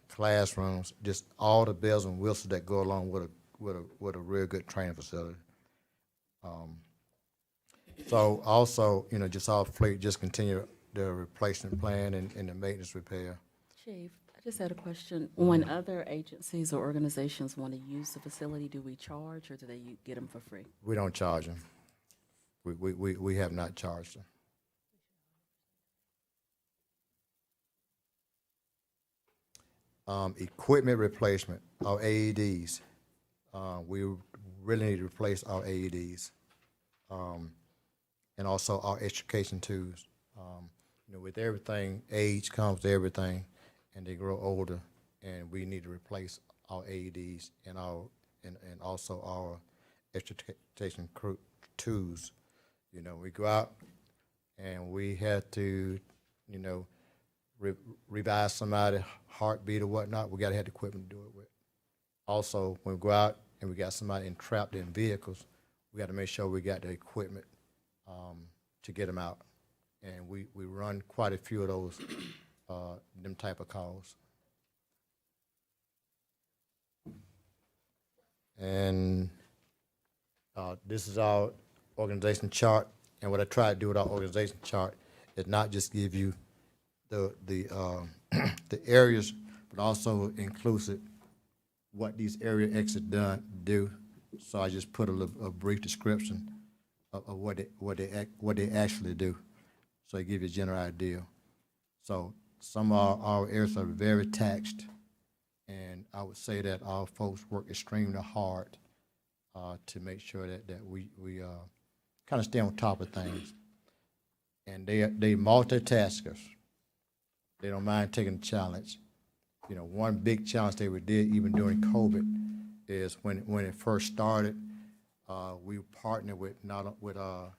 classrooms, just all the bells and whistles that go along with a real good training facility. So also, you know, just our fleet, just continue the replacement plan and the maintenance repair. Chief, I just had a question. When other agencies or organizations want to use the facility, do we charge or do they get them for free? We don't charge them. We have not charged them. Equipment replacement, our AEDs. We really need to replace our AEDs. And also our extrication tools. You know, with everything, age comes to everything, and they grow older, and we need to replace our AEDs and also our extrication crew twos. You know, we go out and we had to, you know, revise somebody's heartbeat or whatnot. We got to have the equipment to do it with. Also, when we go out and we got somebody entrapped in vehicles, we got to make sure we got the equipment to get them out. And we run quite a few of those, them type of calls. And this is our organization chart. And what I try to do with our organization chart is not just give you the areas, but also inclusive what these area exits do. So I just put a brief description of what they actually do. So I give you a general idea. So some of our areas are very taxed, and I would say that our folks work extremely hard to make sure that we kind of stay on top of things. And they multitaskers. They don't mind taking a challenge. You know, one big challenge they did even during COVID is when it first started, we partnered with a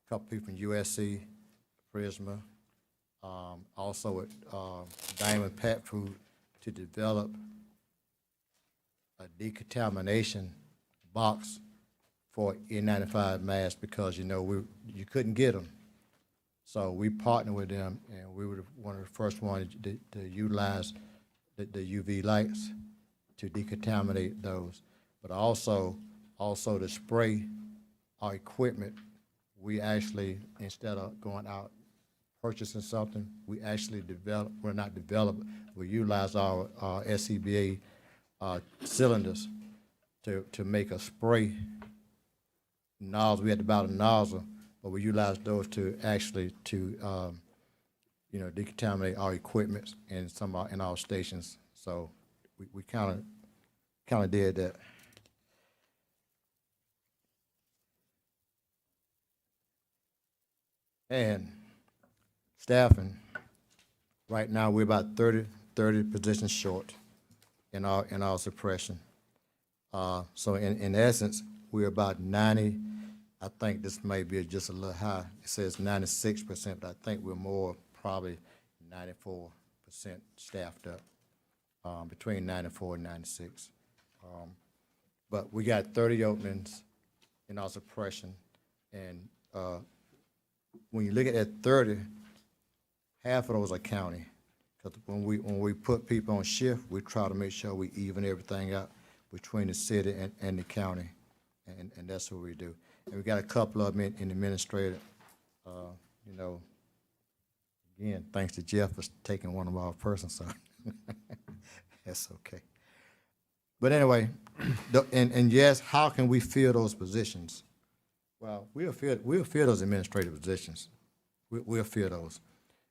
couple people from USC, Prisma, also with Diamond Pet Food to develop a decontamination box for N95 masks because, you know, you couldn't get them. So we partnered with them, and we were one of the first ones to utilize the UV lights to decontaminate those. But also to spray our equipment, we actually, instead of going out purchasing something, we actually we utilize our SCBA cylinders to make a spray nozzle. We had to buy a nozzle, but we utilized those to actually decontaminate our equipment and in our stations. So we kind of did that. And staffing, right now we're about 30 positions short in our suppression. So in essence, we're about 90. I think this may be just a little high. It says 96%, but I think we're more probably 94% staffed up, between 94 and 96. But we got 30 openings in our suppression, and when you look at that 30, half of those are county. Because when we put people on shift, we try to make sure we even everything out between the city and the county, and that's what we do. And we got a couple of them in administrative. Again, thanks to Jeff for taking one of our persons, so that's okay. But anyway, and yes, how can we fill those positions? Well, we'll fill those administrative positions. We'll fill those.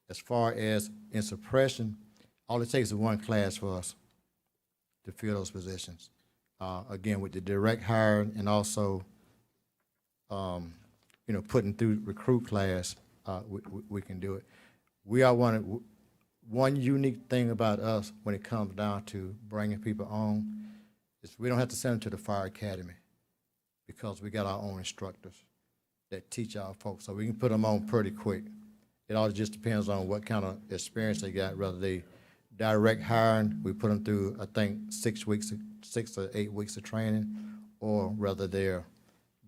As far as in suppression, all it takes is one class for us to fill those positions. Again, with the direct hire and also, putting through recruit class, we can do it. We are one unique thing about us when it comes down to bringing people on is we don't have to send them to the fire academy because we got our own instructors that teach our folks, so we can put them on pretty quick. It all just depends on what kind of experience they got, whether they direct hiring, we put them through, I think, 6 or 8 weeks of training, or whether they're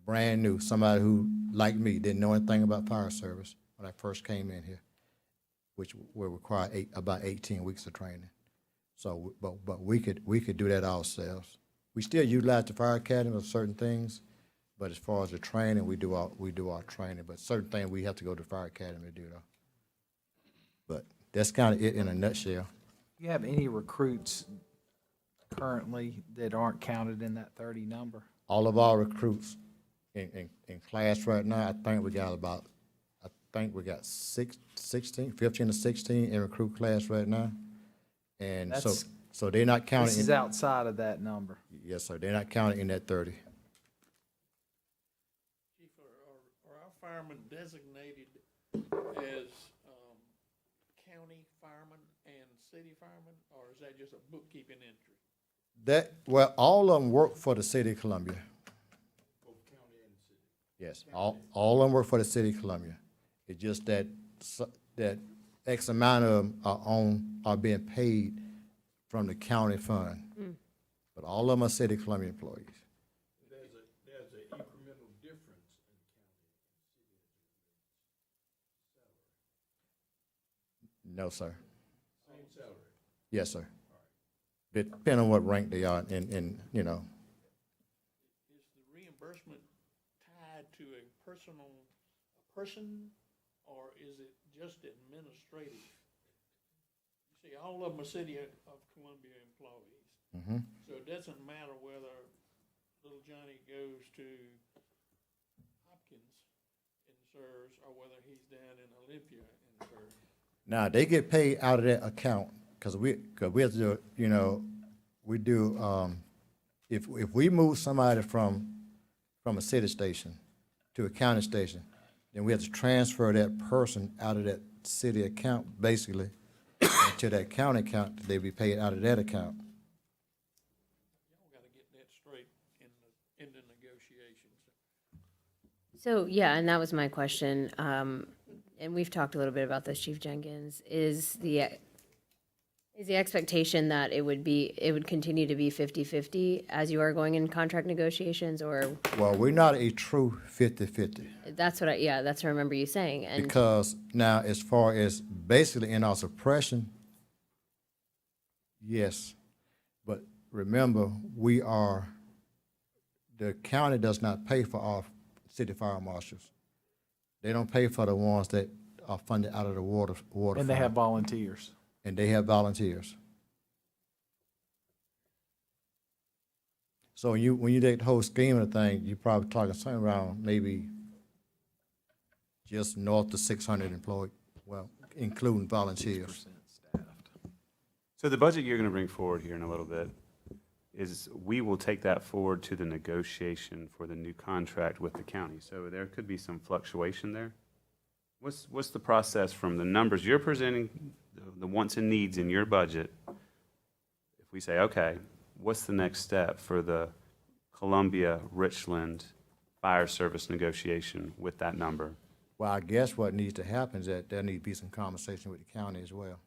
brand new, somebody who, like me, didn't know anything about fire service when I first came in here, which will require about 18 weeks of training. So, but we could do that ourselves. We still utilize the fire academy for certain things, but as far as the training, we do our training. But certain things we have to go to the fire academy to do though. But that's kind of it in a nutshell. You have any recruits currently that aren't counted in that 30 number? All of our recruits in class right now, I think we got 15 to 16 in recruit class right now. And so they're not counting. This is outside of that number. Yes, sir. They're not counting in that 30. Chief, are our firemen designated as county firemen and city firemen, or is that just a bookkeeping entry? Well, all of them work for the city of Columbia. Yes, all of them work for the city of Columbia. It's just that, that X amount of them are being paid from the county fund. But all of them are city of Columbia employees. There's an incremental difference in No, sir. same salary. Yes, sir. Depending on what rank they are in, you know. Is the reimbursement tied to a person, or is it just administrative? You see, all of them are City of Columbia employees. Mhm. So it doesn't matter whether little Johnny goes to Hopkins and serves, or whether he's down in Olympia and serves. Now, they get paid out of that account, cause we have to do, you know, we do, if we move somebody from a city station to a county station, then we have to transfer that person out of that city account, basically, to that county account, that they be paid out of that account. Y'all gotta get that straight in the negotiations. So, yeah, and that was my question. And we've talked a little bit about this, Chief Jenkins. Is the expectation that it would continue to be 50-50 as you are going in contract negotiations, or? Well, we're not a true 50-50. That's what that's what I remember you saying. And Because now, as far as basically in our suppression, yes, but remember, the county does not pay for our city fire marshals. They don't pay for the ones that are funded out of the water And they fund. have volunteers. And they have volunteers. So when you take the whole scheme of the thing, you're probably talking something around maybe just north of 600 employed, well, including volunteers. So the budget you're going to bring forward here in a little bit is, we will take that forward to the negotiation for the new contract with the county. So there could be some fluctuation there. What's the process from the numbers you're presenting, the wants and needs in your budget? If we say, okay, what's the next step for the Columbia-Richland Fire Service negotiation with that number? Well, I guess what needs to happen is that there needs to be some conversation with the county as well,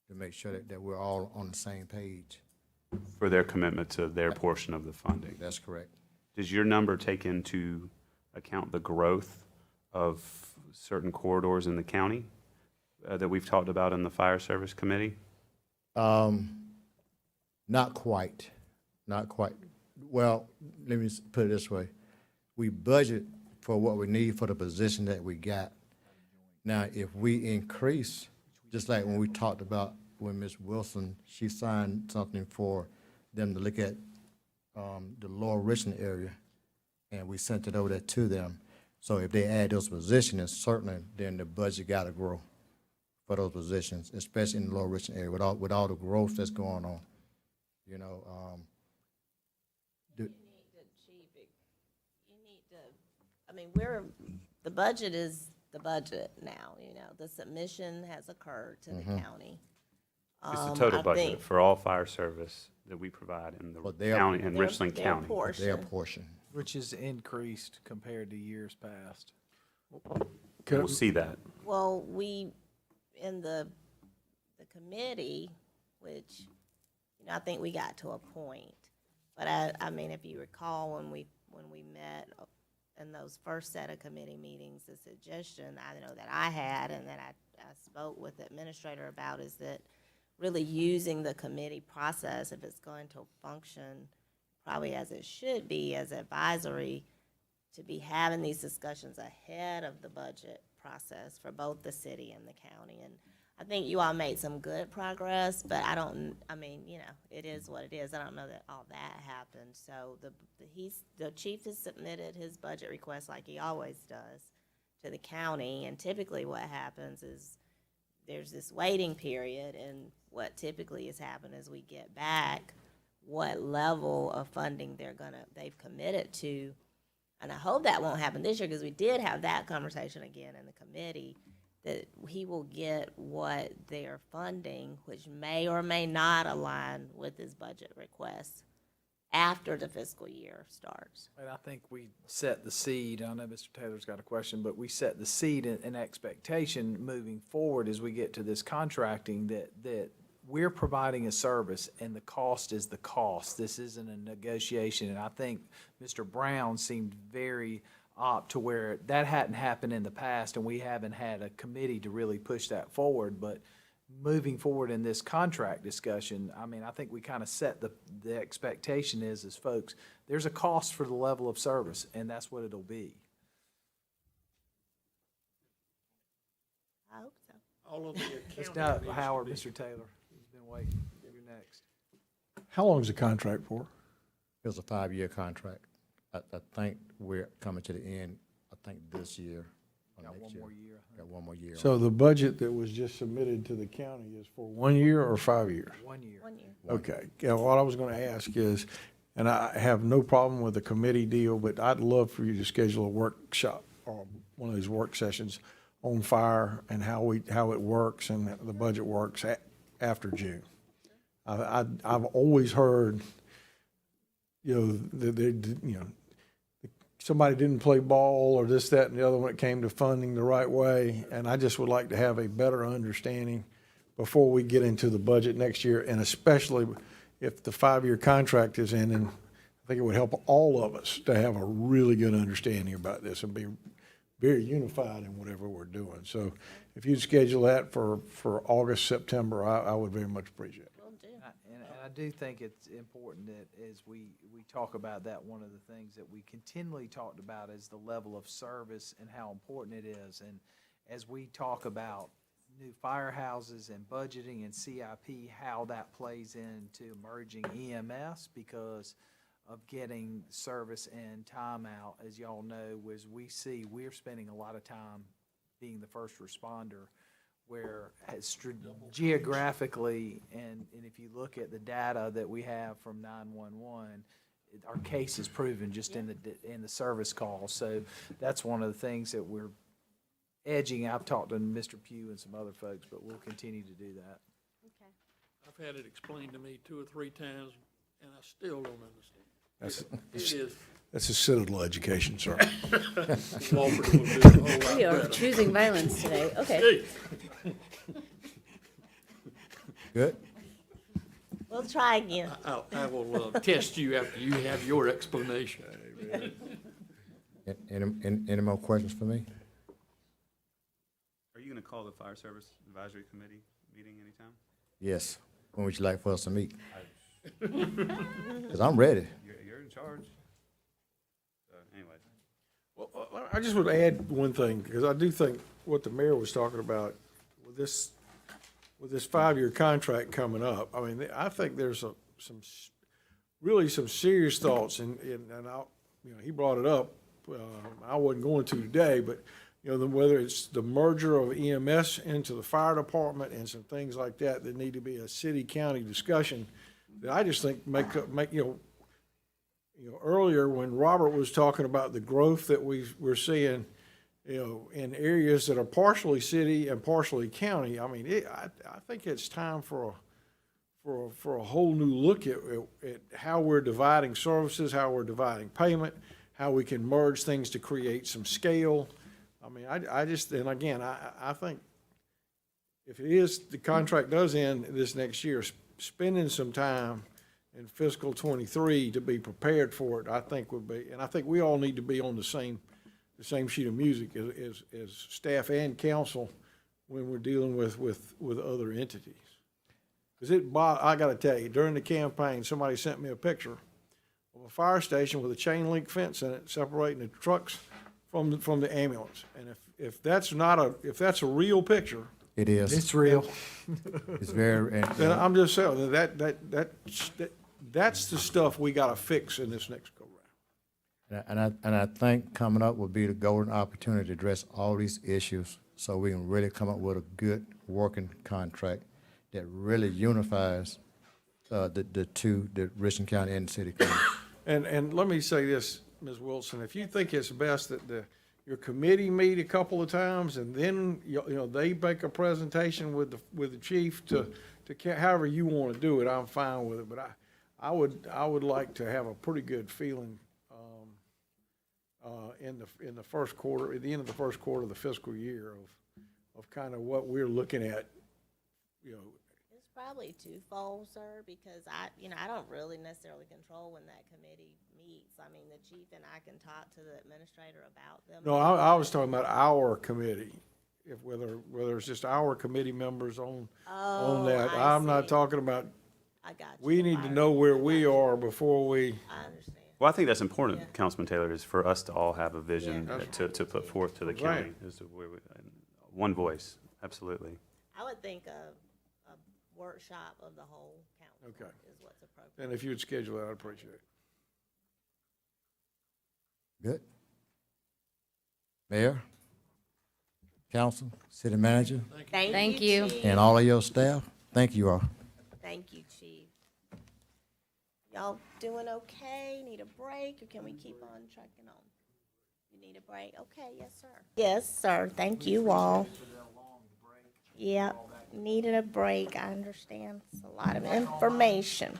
to make sure that we're all on the same page. For their commitment to their portion of the funding. That's correct. Does your number take into account the growth of certain corridors in the county that we've talked about in the Fire Service Committee? Not quite. Well, let me put it this way. We budget for what we need for the position that we got. Now, if we increase, just like when we talked about when Ms. Wilson, she signed something for them to look at the Lower Richland area, and we sent it over there to them. So if they add those positions, certainly then the budget got to grow for those positions, especially in the Lower Richland area with all the growth that's going on. You know, the budget is the budget now, you know, the submission has occurred to the county. It's the total I budget think for all fire service that we provide in the For their- county, in their- Richland their County. portion. their portion. Which is increased compared to years past. We'll see that. Well, we, in the committee, which, you know, I think we got to a point. But I mean, if you recall, when we met in those first set of committee meetings, the suggestion I know that I had and that I spoke with the administrator about is that really using the committee process, if it's going to function probably as it should be, as advisory, to be having these discussions ahead of the budget process for both the city and the county. And I think you all made some good progress, but I mean, you know, it is what it is. I don't know that all that happened. So the chief has submitted his budget request like he always does to the county. And typically what happens is there's this waiting period, and what typically has happened is we get back what level of funding they've committed to. And I hope that won't happen this year, because we did have that conversation again in the committee, that he will get what they're funding, which may or may not align with his budget request after the fiscal year starts. And I think we set the seed, I know Mr. Taylor's got a question, but we set the seed in expectation moving forward as we get to this contracting that we're providing a service and the cost is the cost. This isn't a negotiation, and I think Mr. Brown seemed very opt to where that hadn't happened in the past and we haven't had a committee to really push that forward, but moving forward in this contract discussion, I mean, I think we kind of set the expectation is as folks, there's a cost for the level of service, and that's what it'll be. I hope so. All of the It's accounting not needs to Howard, be- Mr. Taylor. He's been waiting. You're next. How long is the contract for? It was a 5-year contract. I think we're coming to the end, I think this year or Got next one year. more year. Got one more year. on So the budget that was just submitted to the county is for 1 year or 5 years? 1 year. 1 year. Okay, yeah, what I was gonna ask is, and I have no problem with the committee deal, but I'd love for you to schedule a workshop or one of these work sessions on fire and how it works and the budget works after June. I've always heard, somebody didn't play ball or this, that, and the other when it came to funding the right way, and I just would like to have a better understanding before we get into the budget next year, and especially if the 5-year contract is in, and I think it would help all of us to have a really good understanding about this and be very unified in whatever we're doing. So if you'd schedule that for August, September, I would very much appreciate it. Will do. And I do think it's important that as we talk about that, one of the things that we continually talked about is the level of service and how important it is. And as we talk about new firehouses and budgeting and CIP, how that plays into emerging EMS because of getting service and time out, as y'all know, as we see, we're spending a lot of time being the first responder where geographically, and if you look at the data that we have from 911, our case is proven just in the service calls. So that's one of the things that we're edging. I've talked to Mr. Pugh and some other folks, but we'll continue to do that. Okay. I've had it explained to me 2 or 3 times, and I still don't understand. That's, It is. that's a Citadel education, sir. Walford will do a whole lot We are better. choosing violence today. Okay. Good? We'll try again. I will test you after you have your explanation. Any more questions for me? Are you going to call the Fire Service Advisory Committee meeting anytime? Yes. When would you like for us to meet? Because I'm ready. You're in charge. Anyway. Well, I just would add one thing, because I do think what the mayor was talking about with this 5-year contract coming up, I mean, I think there's some serious thoughts, and I'll, he brought it up. I wasn't going to today, but whether it's the merger of EMS into the fire department and some things like that need to be a city-county discussion that I just think make earlier when Robert was talking about the growth that we're seeing, in areas that are partially city and partially county. I mean, I think it's time for a whole new look at how we're dividing services, how we're dividing payment, how we can merge things to create some scale. I mean, and again, I think if it is, the contract does end this next year, spending some time in fiscal '23 to be prepared for it, I think would be, and I think we all need to be on the same sheet of music as staff and council when we're dealing with other entities. Because I gotta tell you, during the campaign, somebody sent me a picture of a fire station with a chain link fence in it separating the trucks from the ambulance. And if that's a real picture, It is. It's real. It's very, then I'm just saying that's the stuff we gotta fix in this next go-round. and I think coming up will be the golden opportunity to address all these issues so we can really come up with a good working contract that really unifies the two, the Richland County and the city council. And let me say this, Ms. Wilson, if you think it's best that your committee meet a couple of times and then, they make a presentation with the chief to however you want to do it, I'm fine with it. But I would like to have a pretty good feeling, in the first quarter, at the end of the first quarter of the fiscal year of kind of what we're looking at, you know. It's probably twofold, sir, because I don't really necessarily control when that committee meets. I mean, the chief and I can talk to the administrator about them. No, I was talking about our committee, if whether it's just our committee members on that. I I'm not see. talking about, I got you. we need to know where we are before we, I understand. Well, I think that's important, Councilman Taylor, is for us to all have a vision to put forth to the Right. county, is to where one voice, absolutely. I would think a workshop of the whole council Okay. is what's appropriate. and if you'd schedule that, I'd appreciate it. Good. Mayor, council, city manager, Thank you. Chief. and all of your staff, thank you all. Thank you, chief. Y'all doing okay? Need a break, or can we keep on trucking on? You need a break? Okay, yes, sir. Yes, sir. Thank you all. Yeah, needed a break. I understand. It's a lot of information.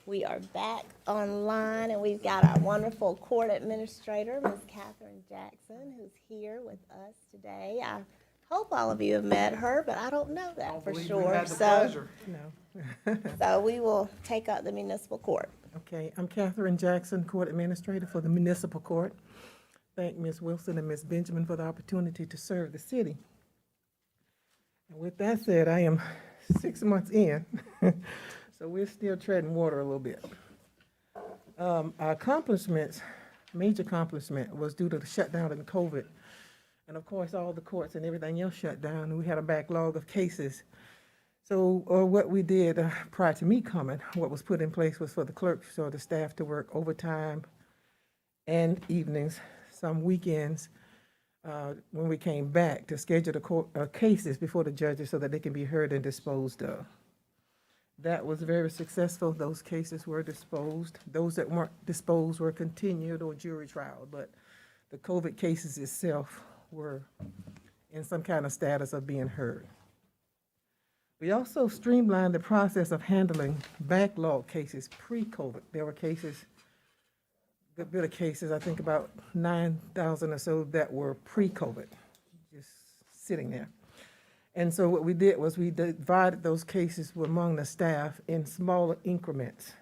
We are back online, and we've got our wonderful court administrator, Ms. Catherine Jackson, who's here with us today. I hope all of you have met her, but I don't know that for sure. So we will take up the municipal court. Okay, I'm Catherine Jackson, Court Administrator for the Municipal Court. Thank Ms. Wilson and Ms. Benjamin for the opportunity to serve the city. And with that said, I am 6 months in, so we're still treading water a little bit. Our accomplishments, major accomplishment, was due to the shutdown and COVID. And of course, all the courts and everything else shut down, and we had a backlog of cases. So, what we did prior to me coming, what was put in place was for the clerks or the staff to work overtime and evenings, some weekends, when we came back to schedule the cases before the judges so that they can be heard and disposed of. That was very successful. Those cases were disposed. Those that weren't disposed were continued or jury trial, but the COVID cases itself were in some kind of status of being heard. We also streamlined the process of handling backlog cases pre-COVID. There were cases, a good bit of cases, I think about 9,000 or so that were pre-COVID, just sitting there. And so what we did was we divided those cases among the staff in smaller increments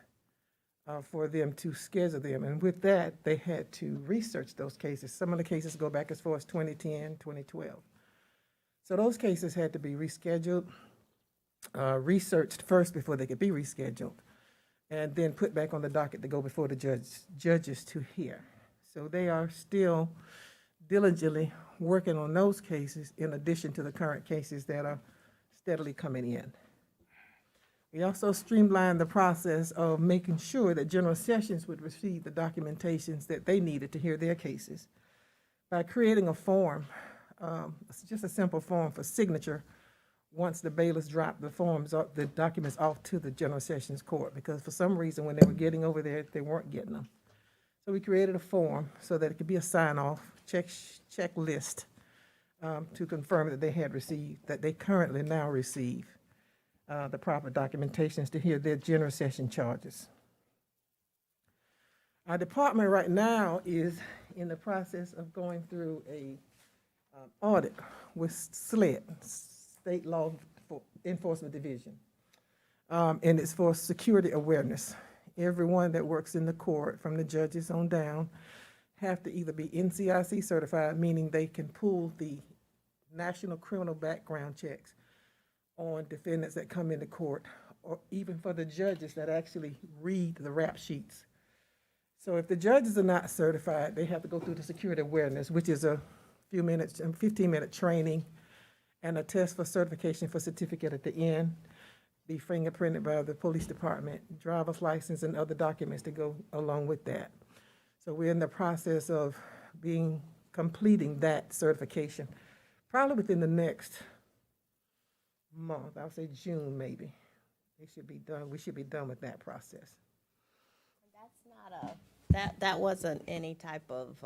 for them to schedule them. And with that, they had to research those cases. Some of the cases go back as far as 2010, 2012. So those cases had to be rescheduled, researched first before they could be rescheduled, and then put back on the docket to go before the judges to hear. So they are still diligently working on those cases in addition to the current cases that are steadily coming in. We also streamlined the process of making sure that general sessions would receive the documentations that they needed to hear their cases by creating a form, just a simple form for signature. Once the bailiffs dropped the documents off to the general sessions court, because for some reason when they were getting over there, they weren't getting them. So we created a form so that it could be a sign-off checklist to confirm that they had received, that they currently now receive the proper documentations to hear their general session charges. Our department right now is in the process of going through a audit with SLED, State Law Enforcement Division. And it's for security awareness. Everyone that works in the court, from the judges on down, have to either be NCIC certified, meaning they can pull the national criminal background checks on defendants that come into court, or even for the judges that actually read the rap sheets. So if the judges are not certified, they have to go through the security awareness, which is a 15-minute training and a test for certification for certificate at the end, be fingerprinted by the police department, driver's license, and other documents to go along with that. So we're in the process of completing that certification, probably within the next month. I would say June, maybe. It should be done. We should be done with that process. That's not that wasn't any type of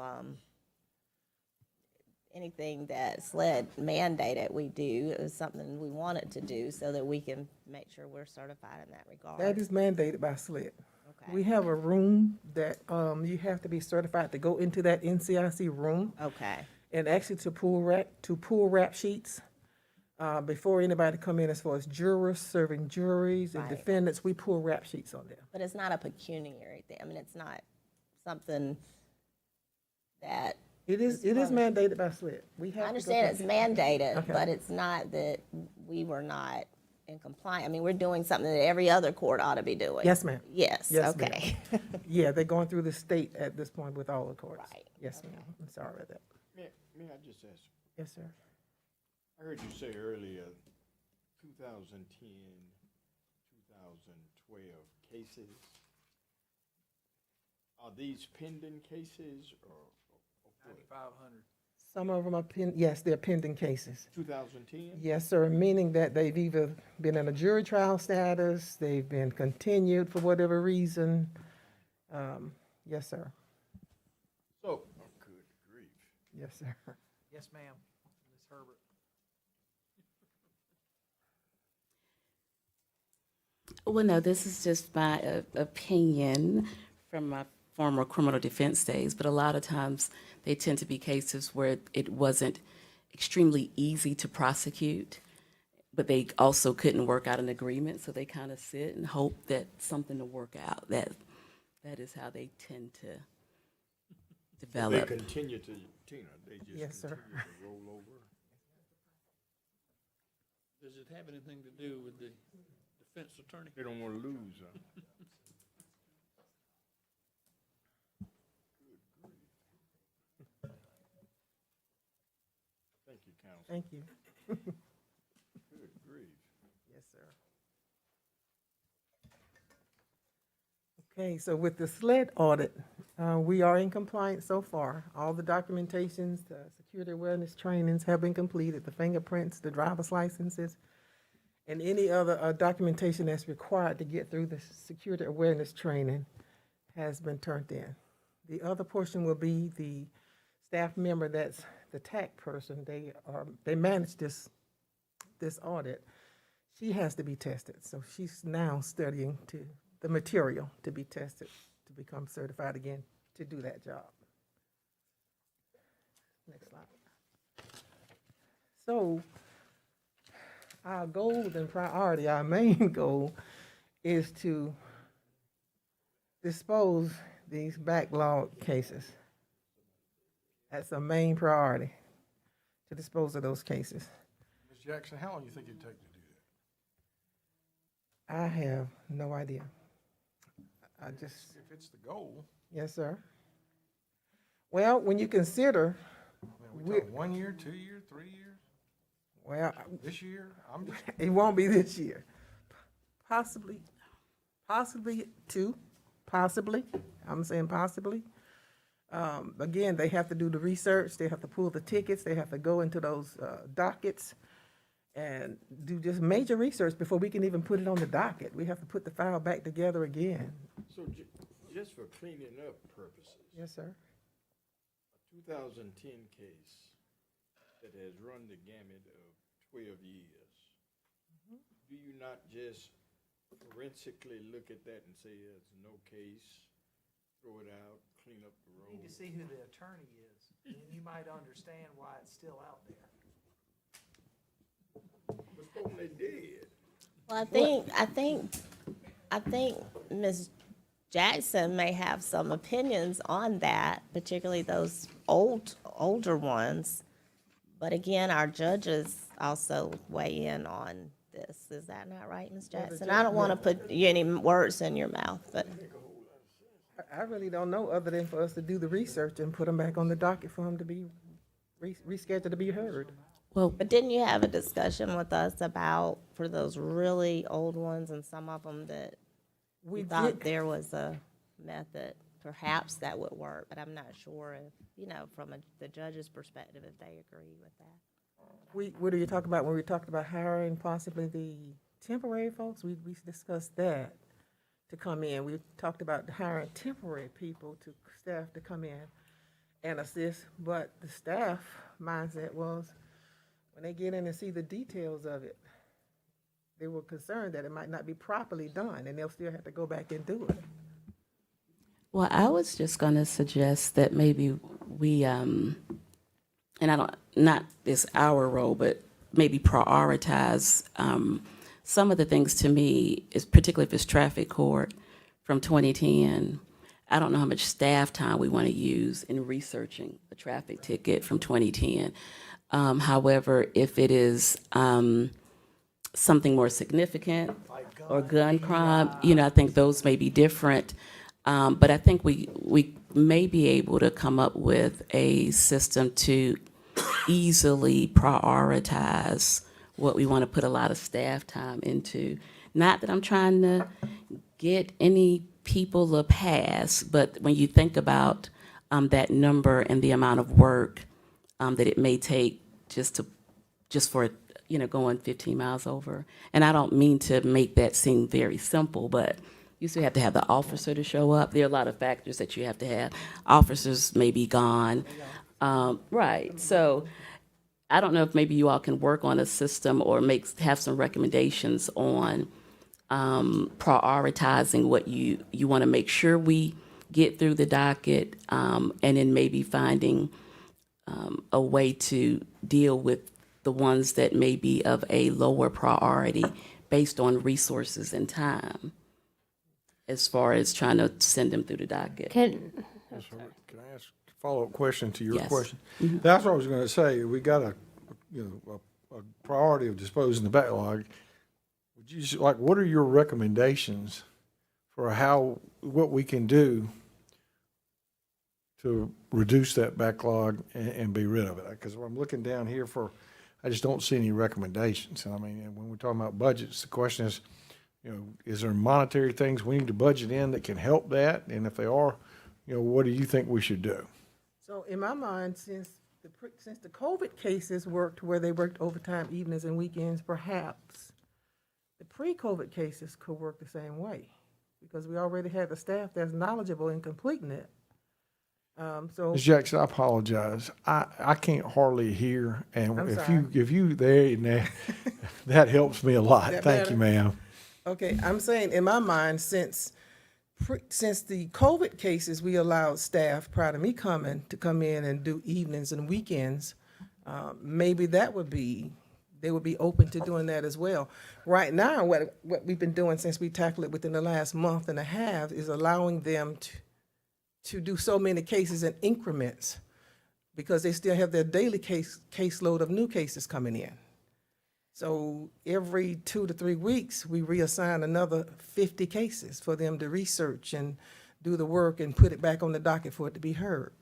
anything that SLED mandated we do. It was something we wanted to do so that we can make sure we're certified in that regard. That is mandated by SLED. Okay. We have a room that, you have to be certified to go into that NCIC room. Okay. And actually to pull rap sheets, before anybody come in as far as jurors, serving juries and Right. defendants, we pull rap sheets on them. But it's not a pecuniary thing. I mean, it's not something that, It is mandated by SLED. We have to I go understand it's through- mandated, Okay. but it's not that we were not in compliance. I mean, we're doing something that every other court ought to be doing. Yes, ma'am. Yes, Yes, ma'am. okay. Yeah, they're going through the state at this point with all the courts. Right, Yes, ma'am. I'm sorry about that. May I just ask, Yes, sir. I heard you say earlier, 2010, 2012 cases. Are these pending cases or what? 9,500. Some of them are yes, they're pending cases. 2010? Yes, sir, meaning that they've either been in a jury trial status, they've been continued for whatever reason. Yes, sir. So, oh, good grief. Yes, sir. Yes, ma'am. Ms. Herbert. Well, no, this is just my opinion from my former criminal defense days, but a lot of times they tend to be cases where it wasn't extremely easy to prosecute, but they also couldn't work out an agreement, so they kind of sit and hope that something will work out. That is how they tend to They develop. continue to, Tina, they just Yes, sir. continue to roll over? Does it have anything to do with the defense attorney? They don't want to lose, huh? Thank you, counsel. Thank you. Good grief. Yes, sir. Okay, so with the SLED audit, we are in compliance so far. All the documentations, the security awareness trainings have been completed, the fingerprints, the driver's licenses, and any other documentation that's required to get through the security awareness training has been turned in. The other portion will be the staff member that's the TAC person. They manage this audit. She has to be tested, so she's now studying the material to be tested, to become certified again, to do that job. Next slide. So, our goal and priority, our main goal, is to dispose these backlog cases. That's a main priority, to dispose of those cases. Ms. Jackson, how long do you think it'd take to do that? I have no idea. I just, If it's the goal, yes, sir. Well, when you consider, I mean, we talking 1 year, 2 years, 3 years, well, this year? I'm just, it won't be this year. Possibly 2, possibly. I'm saying possibly. Again, they have to do the research, they have to pull the tickets, they have to go into those dockets and do just major research before we can even put it on the docket. We have to put the file back together again. So just for cleaning up purposes, Yes, sir. a 2010 case that has run the gamut of 12 years, do you not just forensically look at that and say there's no case, throw it out, clean up the You road? need to see who the attorney is, and you might understand why it's still out there. But folks, they did. Well, I think Ms. Jackson may have some opinions on that, particularly those older ones. But again, our judges also weigh in on this. Is that not right, Ms. Jackson? I don't want to put any words in your mouth, but I really don't know, other than for us to do the research and put them back on the docket for them to be rescheduled to be heard. Well, but didn't you have a discussion with us about, for those really old ones and some of them that we thought there was a method perhaps that would work, but I'm not sure if, from the judge's perspective, if they agree with that. What are you talking about when we talked about hiring possibly the temporary folks? We discussed that to come in. We talked about hiring temporary people to staff to come in and assist, but the staff mindset was, when they get in and see the details of it, they were concerned that it might not be properly done, and they'll still have to go back and do it. Well, I was just going to suggest that maybe we, and I don't, not this our role, but maybe prioritize some of the things to me, is particularly if it's traffic court from 2010. I don't know how much staff time we want to use in researching a traffic ticket from 2010. However, if it is something more significant or gun crime, I think those may be different. But I think we may be able to come up with a system to easily prioritize what we want to put a lot of staff time into. Not that I'm trying to get any people a pass, but when you think about that number and the amount of work that it may take just for going 15 miles over. And I don't mean to make that seem very simple, but you still have to have the officer to show up. There are a lot of factors that you have to have. Officers may be gone. Right. So I don't know if maybe you all can work on a system or have some recommendations on prioritizing what you want to make sure we get through the docket, and then maybe finding a way to deal with the ones that may be of a lower priority based on resources and time, as far as trying to send them through the docket. Can I ask a follow-up question to your Yes. question? That's what I was going to say. We got a priority of disposing the backlog. Would you, what are your recommendations for what we can do to reduce that backlog and be rid of it? Because I'm looking down here I just don't see any recommendations. And I mean, when we're talking about budgets, the question is, is there monetary things we need to budget in that can help that? And if they are, what do you think we should do? So in my mind, since the COVID cases worked where they worked overtime, evenings and weekends, perhaps the pre-COVID cases could work the same way, because we already had the staff that's knowledgeable in completing it. So Ms. Jackson, I apologize. I can't hardly hear, and I'm if sorry. you there, that helps me a lot. That Thank better? you, ma'am. Okay, I'm saying in my mind, since the COVID cases, we allowed staff prior to me coming to come in and do evenings and weekends, maybe they would be open to doing that as well. Right now, what we've been doing since we tackled it within the last month and a half is allowing them to do so many cases in increments, because they still have their daily caseload of new cases coming in. So every 2 to 3 weeks, we reassign another 50 cases for them to research and do the work and put it back on the docket for it to be heard.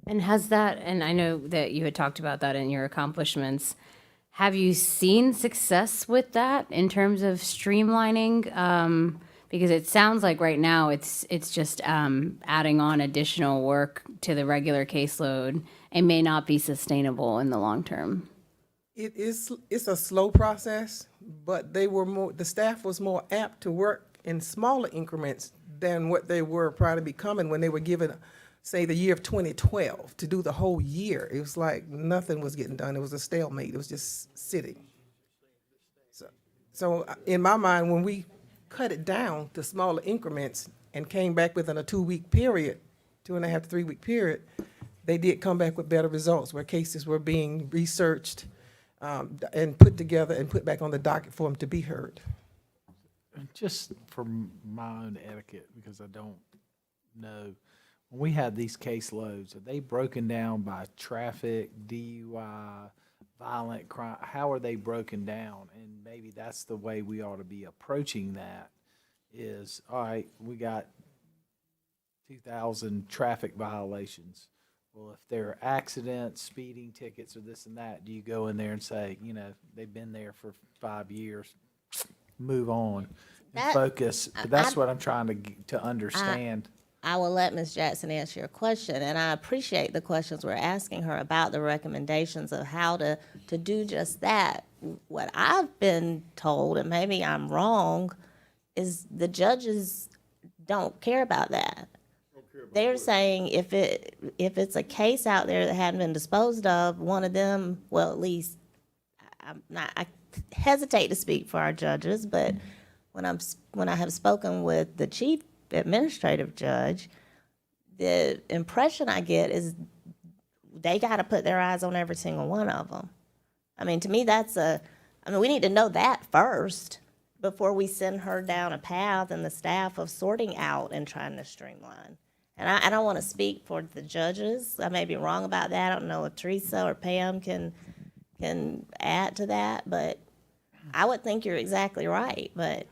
And and I know that you had talked about that in your accomplishments. Have you seen success with that in terms of streamlining? Because it sounds like right now it's just adding on additional work to the regular caseload and may not be sustainable in the long term. It's a slow process, but the staff was more apt to work in smaller increments than what they were prior to becoming when they were given, say, the year of 2012 to do the whole year. It was like nothing was getting done. It was a stalemate. It was just sitting. So in my mind, when we cut it down to smaller increments and came back within a 2-week period, 2.5 to 3 week period, they did come back with better results where cases were being researched and put together and put back on the docket for them to be heard. Just for my own etiquette, because I don't know, when we have these caseloads, are they broken down by traffic, DUI, violent crime? How are they broken down? And maybe that's the way we ought to be approaching that is, all right, we got 2,000 traffic violations. Well, if there are accidents, speeding tickets, or this and that, do you go in there and say, they've been there for 5 years, move on and focus? But that's what I'm trying to understand. I will let Ms. Jackson answer your question, and I appreciate the questions we're asking her about the recommendations of how to do just that. What I've been told, and maybe I'm wrong, is the judges don't care about that. Don't care They're saying if it's a case out there that hadn't been disposed of, one of them, well, at least, I hesitate to speak for our judges, but when I have spoken with the chief administrative judge, the impression I get is they gotta put their eyes on every single one of them. I mean, to me, we need to know that first before we send her down a path and the staff of sorting out and trying to streamline. And I don't want to speak for the judges. I may be wrong about that. I don't know if Teresa or Pam can add to that, but I would think you're exactly right, but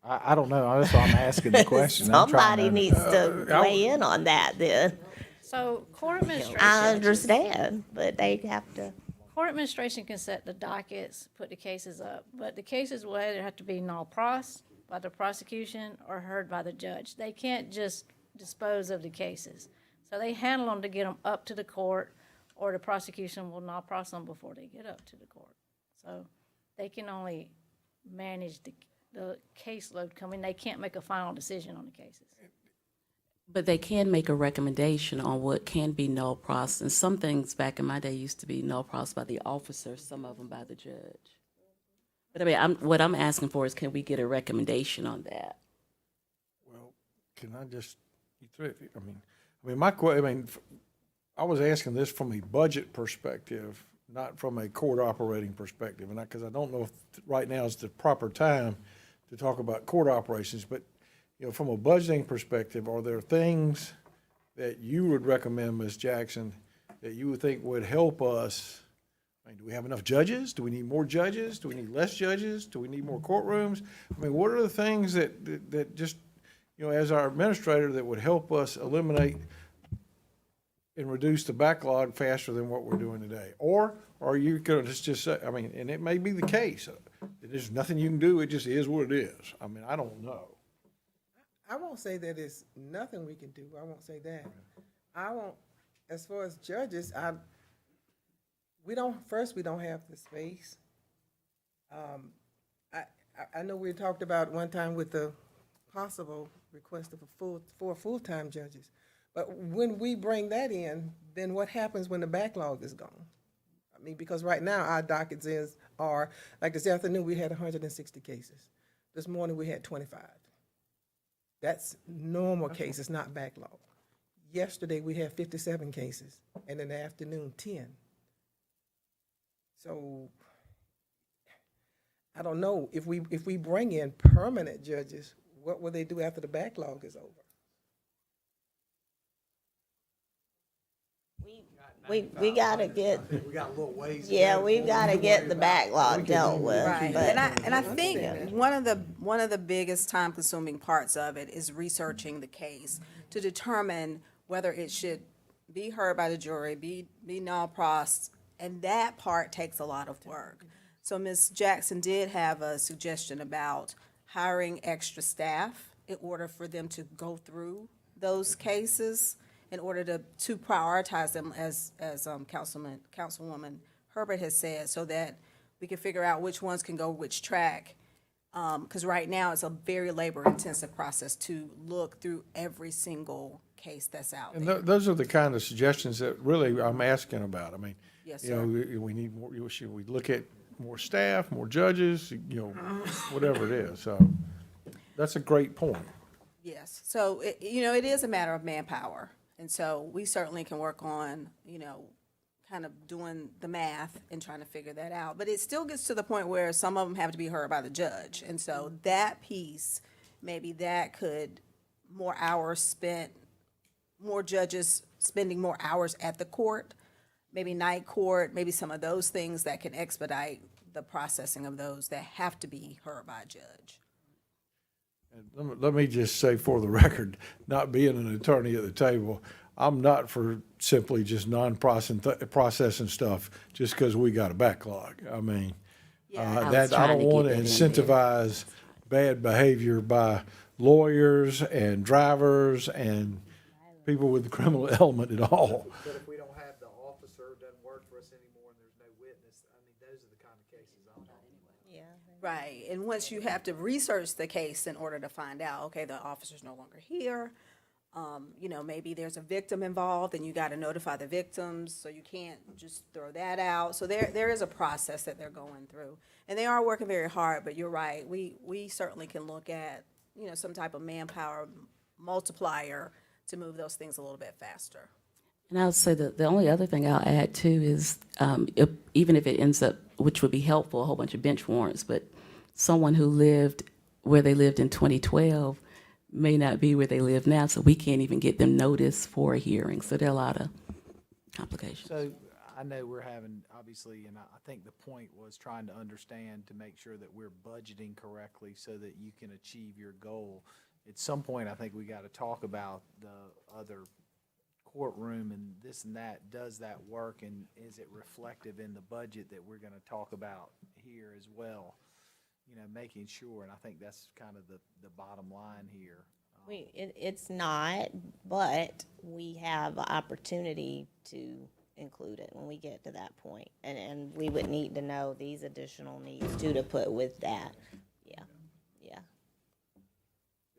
I don't know, that's why I'm asking the question. I'm trying somebody needs to weigh in on that then. So court administration. I understand, but they have to. Court administration can set the dockets, put the cases up, but the cases will either have to be null pros by the prosecution or heard by the judge. They can't just dispose of the cases. So they handle them to get them up to the court, or the prosecution will null pros them before they get up to the court. So they can only manage the caseload coming. They can't make a final decision on the cases. But they can make a recommendation on what can be null pros, and some things back in my day used to be null pros by the officer, some of them by the judge. But I mean, what I'm asking for is, can we get a recommendation on that? Well, can I just, I was asking this from a budget perspective, not from a court operating perspective, and because I don't know if right now is the proper time to talk about court operations, but from a budgeting perspective, are there things that you would recommend, Ms. Jackson, that you would think would help us? I mean, do we have enough judges? Do we need more judges? Do we need less judges? Do we need more courtrooms? I mean, what are the things that just, as our administrator, that would help us eliminate and reduce the backlog faster than what we're doing today? Or are you going to just say, and it may be the case, there's nothing you can do, it just is what it is. I don't know. I won't say that it's nothing we can do. I won't say that. As far as judges, we don't have the space. I know we talked about one time with the possible request of four full-time judges. But when we bring that in, then what happens when the backlog is gone? Because right now our dockets are, like this afternoon, we had 160 cases. This morning we had 25. That's normal cases, not backlog. Yesterday, we had 57 cases, and in the afternoon, 10. So I don't know, if we bring in permanent judges, what will they do after the backlog is over? We gotta get, We got a little ways. we've gotta get the backlog dealt with. Right, but- and I think one of the biggest time-consuming parts of it is researching the case to determine whether it should be heard by the jury, be null pros, and that part takes a lot of work. So Ms. Jackson did have a suggestion about hiring extra staff in order for them to go through those cases, in order to prioritize them, as Councilwoman Herbert has said, so that we can figure out which ones can go which track. Because right now, it's a very labor-intensive process to look through every single case that's out there. And those are the kind of suggestions that really I'm asking about. Yes, sir. We need more, should we look at more staff, more judges, whatever it is. So that's a great point. Yes, so, it is a matter of manpower. And so we certainly can work on, kind of doing the math and trying to figure that out. But it still gets to the point where some of them have to be heard by the judge. And so that piece, maybe that could, more hours spent, more judges spending more hours at the court, maybe night court, maybe some of those things that can expedite the processing of those that have to be heard by a judge. And let me just say for the record, not being an attorney at the table, I'm not for simply just non-processing stuff just because we got a backlog. I don't want to incentivize bad behavior by lawyers and drivers and people with the criminal element at all. But if we don't have the officer, it doesn't work for us anymore, and there's no witness, those are the kind of cases I'm talking about. Yeah. Right, and once you have to research the case in order to find out, okay, the officer's no longer here, You know, maybe there's a victim involved and you got to notify the victims, so you can't just throw that out. So there is a process that they're going through. And they are working very hard, but you're right. We certainly can look at, you know, some type of manpower multiplier to move those things a little bit faster. And I would say that the only other thing I'll add too is, even if it ends up, which would be helpful, a whole bunch of bench warrants, but someone who lived where they lived in 2012 may not be where they live now, so we can't even get them notice for a hearing. So there are a lot of complications. So I know we're having, obviously, and I think the point was trying to understand to make sure that we're budgeting correctly so that you can achieve your goal. At some point, I think we got to talk about the other courtroom and this and that. Does that work, and is it reflective in the budget that we're going to talk about here as well? You know, making sure, and I think that's kind of the bottom line here. It's not, but we have an opportunity to include it when we get to that point. And we would need to know these additional needs too to put with that. Yeah. Yeah,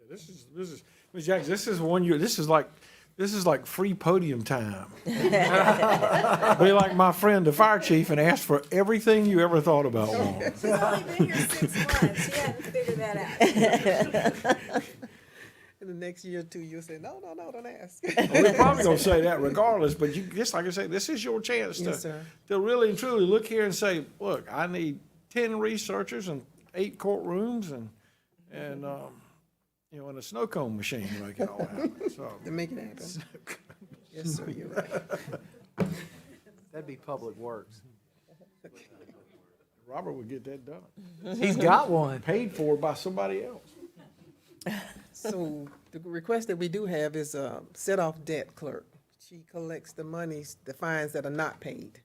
this is, Ms. Jackson, this is one year, this is like free podium time. Be like my friend, the fire chief, and ask for everything you ever thought about one. She's only been here 6 months. She hadn't figured that out. In the next year or two, you'll say, no, don't ask. Well, we're probably gonna say that regardless, but you, just like I say, this is your chance Yes, sir. to really and truly look here and say, look, I need 10 researchers and 8 courtrooms and you know, and a snow cone machine to make it all happen, so. To make it happen. Yes, sir, you're right. That'd be Public Works. Robert would get that done. He's got one. Paid for by somebody else. So the request that we do have is a set-off debt clerk. She collects the monies, the fines that are not paid.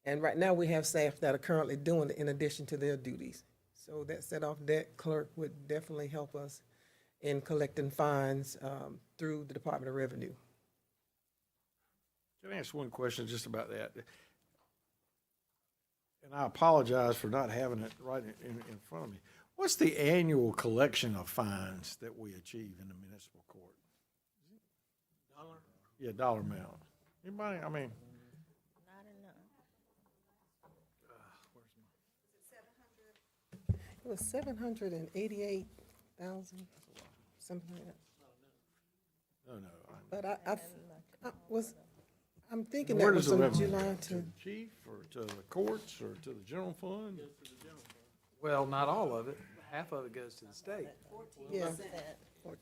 And right now, we have staff that are currently doing it in addition to their duties. So that set-off debt clerk would definitely help us in collecting fines through the Department of Revenue. Can I ask one question just about that? And I apologize for not having it right in front of me. What's the annual collection of fines that we achieve in the municipal court? Dollar? Yeah, dollar amount. Anybody, I mean. Not enough. It was 788,000, something like that. No. But I'm thinking Where that does was the from revenue July go? To the chief, or to the courts, or to the general fund? Well, not all of it. Half of it goes to the state. Yeah, 14%. 14% of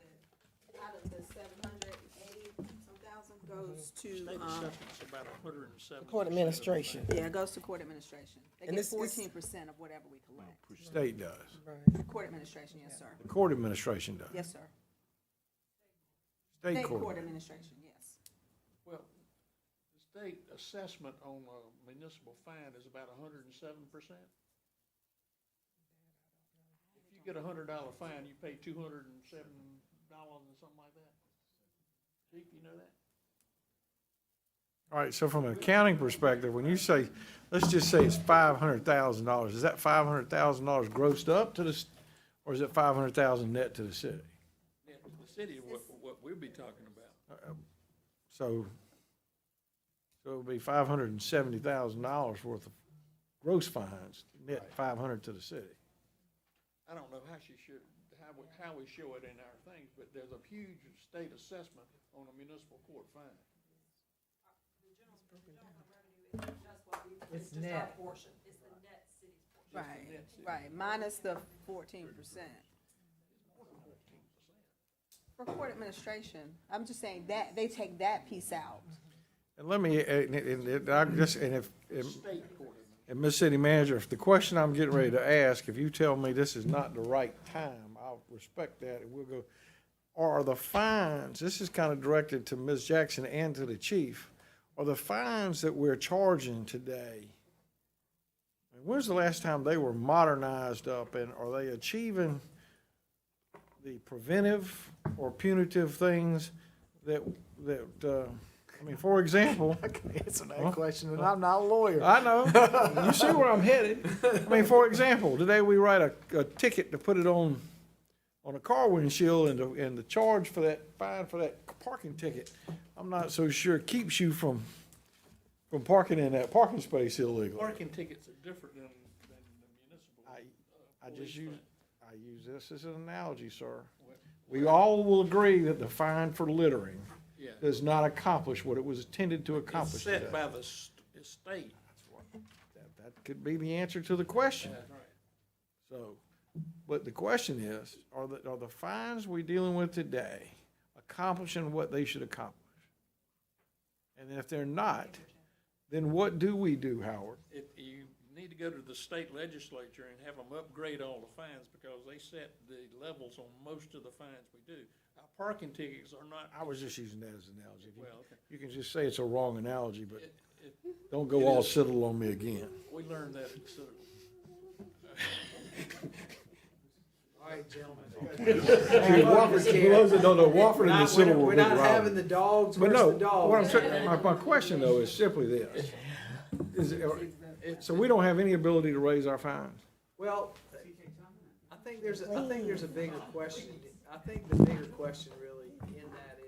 it, out of the 780-some thousand, goes to, About 107. Court administration. yeah, it goes to court administration. They And get this is- 14% of whatever we collect. State does. Right. Court administration, yes, sir. The court administration does. Yes, sir. State State court. court administration, yes. Well, the state assessment on a municipal fine is about 107%. If you get $100 fine, you pay $207 and something like that. Chief, you know that? All right, so from an accounting perspective, when you say, let's just say it's $500,000, is that $500,000 grossed up to the, or is it $500,000 net to the city? Yeah, the city, what we'll be talking about. So it would be $570,000 worth of gross fines, net 500 to the city. I don't know how how we show it in our things, but there's a huge state assessment on a municipal court fine. It's net. Right, minus the 14%. For court administration, I'm just saying that, they take that piece out. And let me, and Ms. City Manager, if the question I'm getting ready to ask, if you tell me this is not the right time, I'll respect that, and we'll go, are the fines, this is kind of directed to Ms. Jackson and to the chief, are the fines that we're charging today, when's the last time they were modernized up, and are they achieving the preventive or punitive things that I mean, for example. I can answer that question, and I'm not a lawyer. I know. You see where I'm headed. I mean, for example, today we write a ticket to put it on on a car windshield and the charge for that, fine for that parking ticket, I'm not so sure keeps you from parking in that parking space illegally. Parking tickets are different than the municipal. I use this as an analogy, sir. We all will agree that the fine for littering does not accomplish what it was intended to accomplish. It's set today. by the state. That could be the answer to the question. That's right. So, but the question is, are the fines we're dealing with today accomplishing what they should accomplish? And if they're not, then what do we do, Howard? You need to go to the state legislature and have them upgrade all the fines because they set the levels on most of the fines we do. Our parking tickets are not. I was just using that as an analogy. Well, okay. You can just say it's a wrong analogy, but It- don't go all civil on me again. We learned that, so. All right, gentlemen. Wofford and the civil were We're big not rivals. having the dogs But versus no, the dogs. what I'm saying, my question though is simply this. So we don't have any ability to raise our fines? Well, I think there's a bigger question. I think the bigger question really in that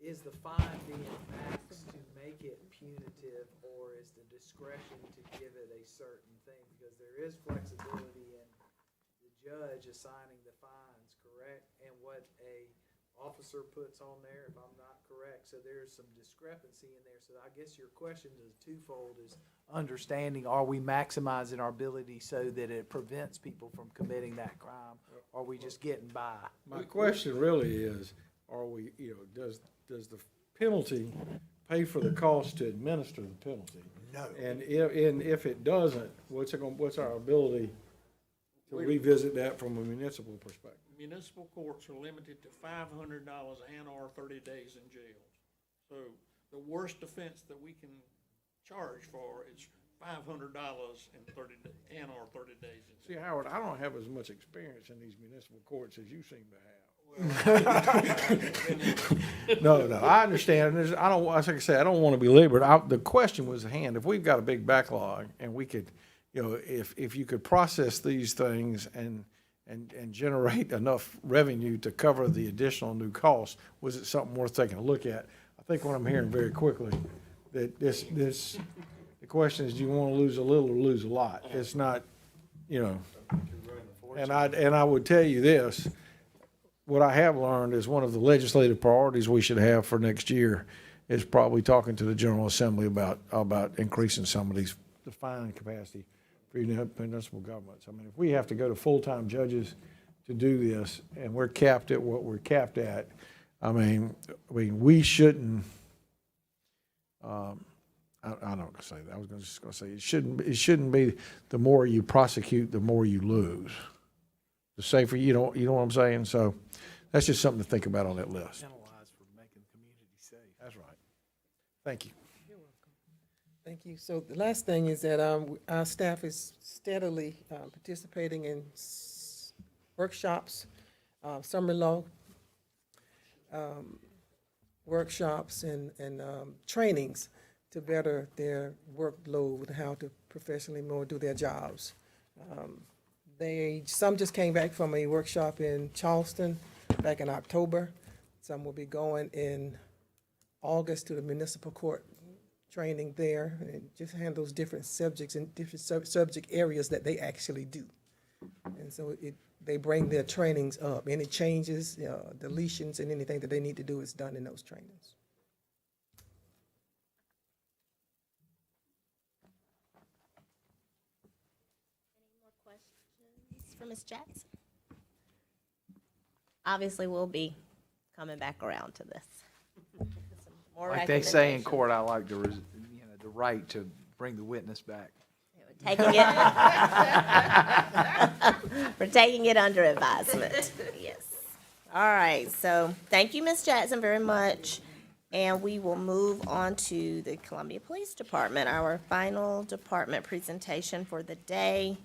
is the fine being maxed to make it punitive, or is the discretion to give it a certain thing? Because there is flexibility in the judge assigning the fines, correct? And what a officer puts on there, if I'm not correct. So there's some discrepancy in there. So I guess your question is twofold, is understanding, are we maximizing our ability so that it prevents people from committing that crime? Or are we just getting by? My question really is, are we, does the penalty pay for the cost to administer the penalty? No. And if it doesn't, what's our ability to revisit that from a municipal perspective? Municipal courts are limited to $500 and/or 30 days in jail. So the worst offense that we can charge for is $500 and 30 and/or 30 days in jail. See, Howard, I don't have as much experience in these municipal courts as you seem to have. No, I understand. Like I say, I don't want to be labored. The question was at hand. If we've got a big backlog and we could, if you could process these things and generate enough revenue to cover the additional new costs, was it something worth taking a look at? I think what I'm hearing very quickly, that the question is, do you want to lose a little or lose a lot? It's not, and I would tell you this, what I have learned is one of the legislative priorities we should have for next year is probably talking to the General Assembly about increasing some of the fine capacity for municipal governments. I mean, if we have to go to full-time judges to do this, and we're capped at what we're capped at, I mean, we shouldn't. I don't want to say that. I was just going to say it shouldn't be the more you prosecute, the more you lose. The safer you know what I'm saying. So that's just something to think about on that list. Penalize for making the community safe. That's right. Thank you. Thank you. So the last thing is that our staff is steadily participating in workshops, summer law workshops and trainings to better their workload, how to professionally more do their jobs. Some just came back from a workshop in Charleston back in October. Some will be going in August to the Municipal Court training there, and just handles different subjects and different subject areas that they actually do. And so they bring their trainings up. Any changes, deletions, and anything that they need to do is done in those trainings. For Ms. Jackson? Obviously, we'll be coming back around to this. Some more Like they say in recommendations. court, I like the right to bring the witness back. Taking it, we're taking it under advisement, yes. All right, so thank you, Ms. Jackson, very much. And we will move on to the Columbia Police Department, our final department presentation for the day.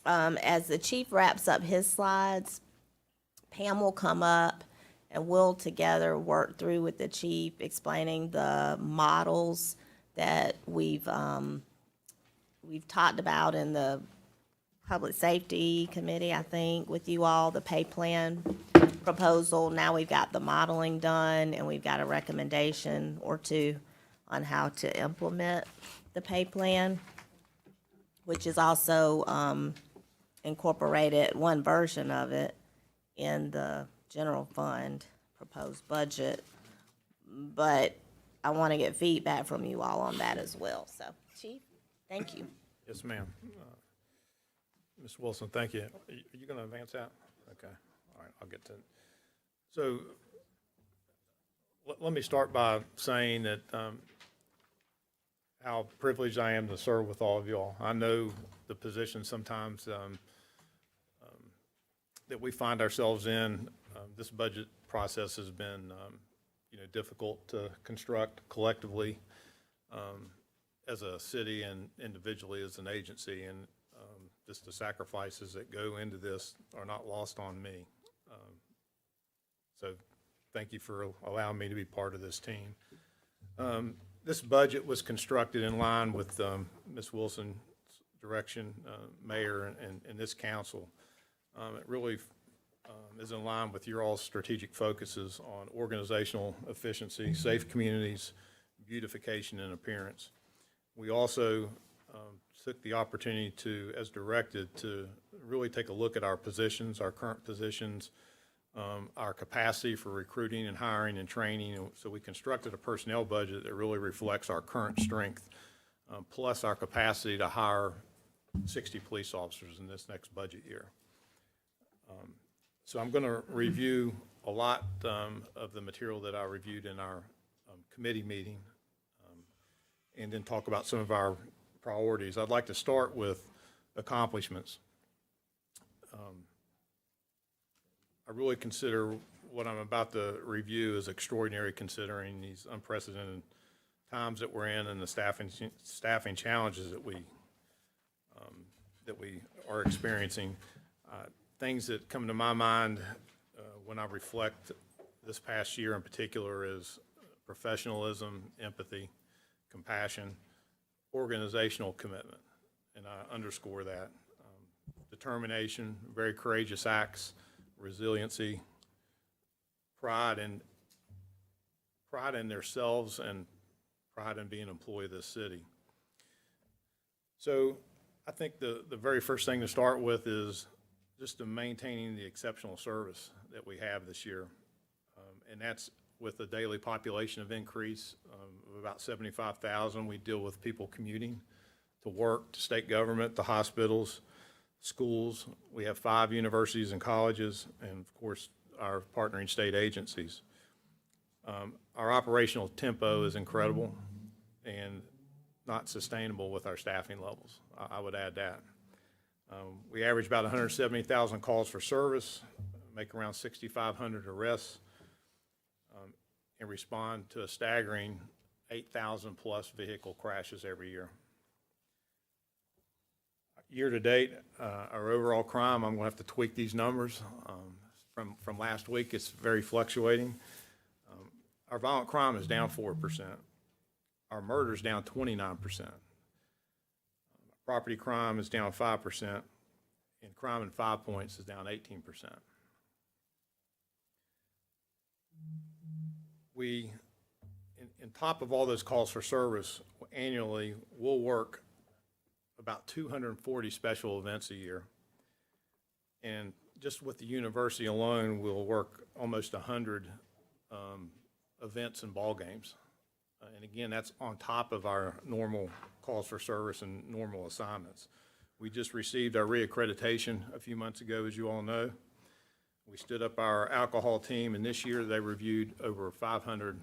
As the chief wraps up his slides, Pam will come up and we'll together work through with the chief, explaining the models that we've talked about in the Public Safety Committee, I think, with you all, the pay plan proposal. Now we've got the modeling done, and we've got a recommendation or two on how to implement the pay plan, which is also incorporated, one version of it, in the general fund proposed budget. But I want to get feedback from you all on that as well. So, Chief, thank you. Yes, ma'am. Ms. Wilson, thank you. Are you going to advance that? Okay, all right, I'll get to it. So let me start by saying that how privileged I am to serve with all of y'all. I know the position sometimes that we find ourselves in. This budget process has been, difficult to construct collectively as a city and individually as an agency, and just the sacrifices that go into this are not lost on me. So thank you for allowing me to be part of this team. This budget was constructed in line with Ms. Wilson's direction, Mayor, and this council. It really is in line with your all's strategic focuses on organizational efficiency, safe communities, beautification, and appearance. We also took the opportunity to, as directed, to really take a look at our positions, our current positions, our capacity for recruiting and hiring and training. And so we constructed a personnel budget that really reflects our current strength, plus our capacity to hire 60 police officers in this next budget year. So I'm going to review a lot of the material that I reviewed in our committee meeting, and then talk about some of our priorities. I'd like to start with accomplishments. I really consider what I'm about to review as extraordinary, considering these unprecedented times that we're in and the staffing challenges that we are experiencing. Things that come to my mind when I reflect this past year in particular is professionalism, empathy, compassion, organizational commitment, and I underscore that. Determination, very courageous acts, resiliency, pride in themselves, and pride in being an employee of this city. So I think the very first thing to start with is just maintaining the exceptional service that we have this year. And that's with a daily population of increase of about 75,000. We deal with people commuting to work, to state government, to hospitals, schools. We have 5 universities and colleges, and of course, our partnering state agencies. Our operational tempo is incredible and not sustainable with our staffing levels. I would add that. We average about 170,000 calls for service, make around 6,500 arrests, and respond to a staggering 8,000 plus vehicle crashes every year. Year to date, our overall crime, I'm going to have to tweak these numbers from last week. It's very fluctuating. Our violent crime is down 4%. Our murder is down 29%. Property crime is down 5%, and crime in 5 points is down 18%. We, in top of all those calls for service, annually, we'll work about 240 special events a year. And just with the university alone, we'll work almost 100 events and ball games. And again, that's on top of our normal calls for service and normal assignments. We just received our reaccreditation a few months ago, as you all know. We stood up our alcohol team, and this year they reviewed over 500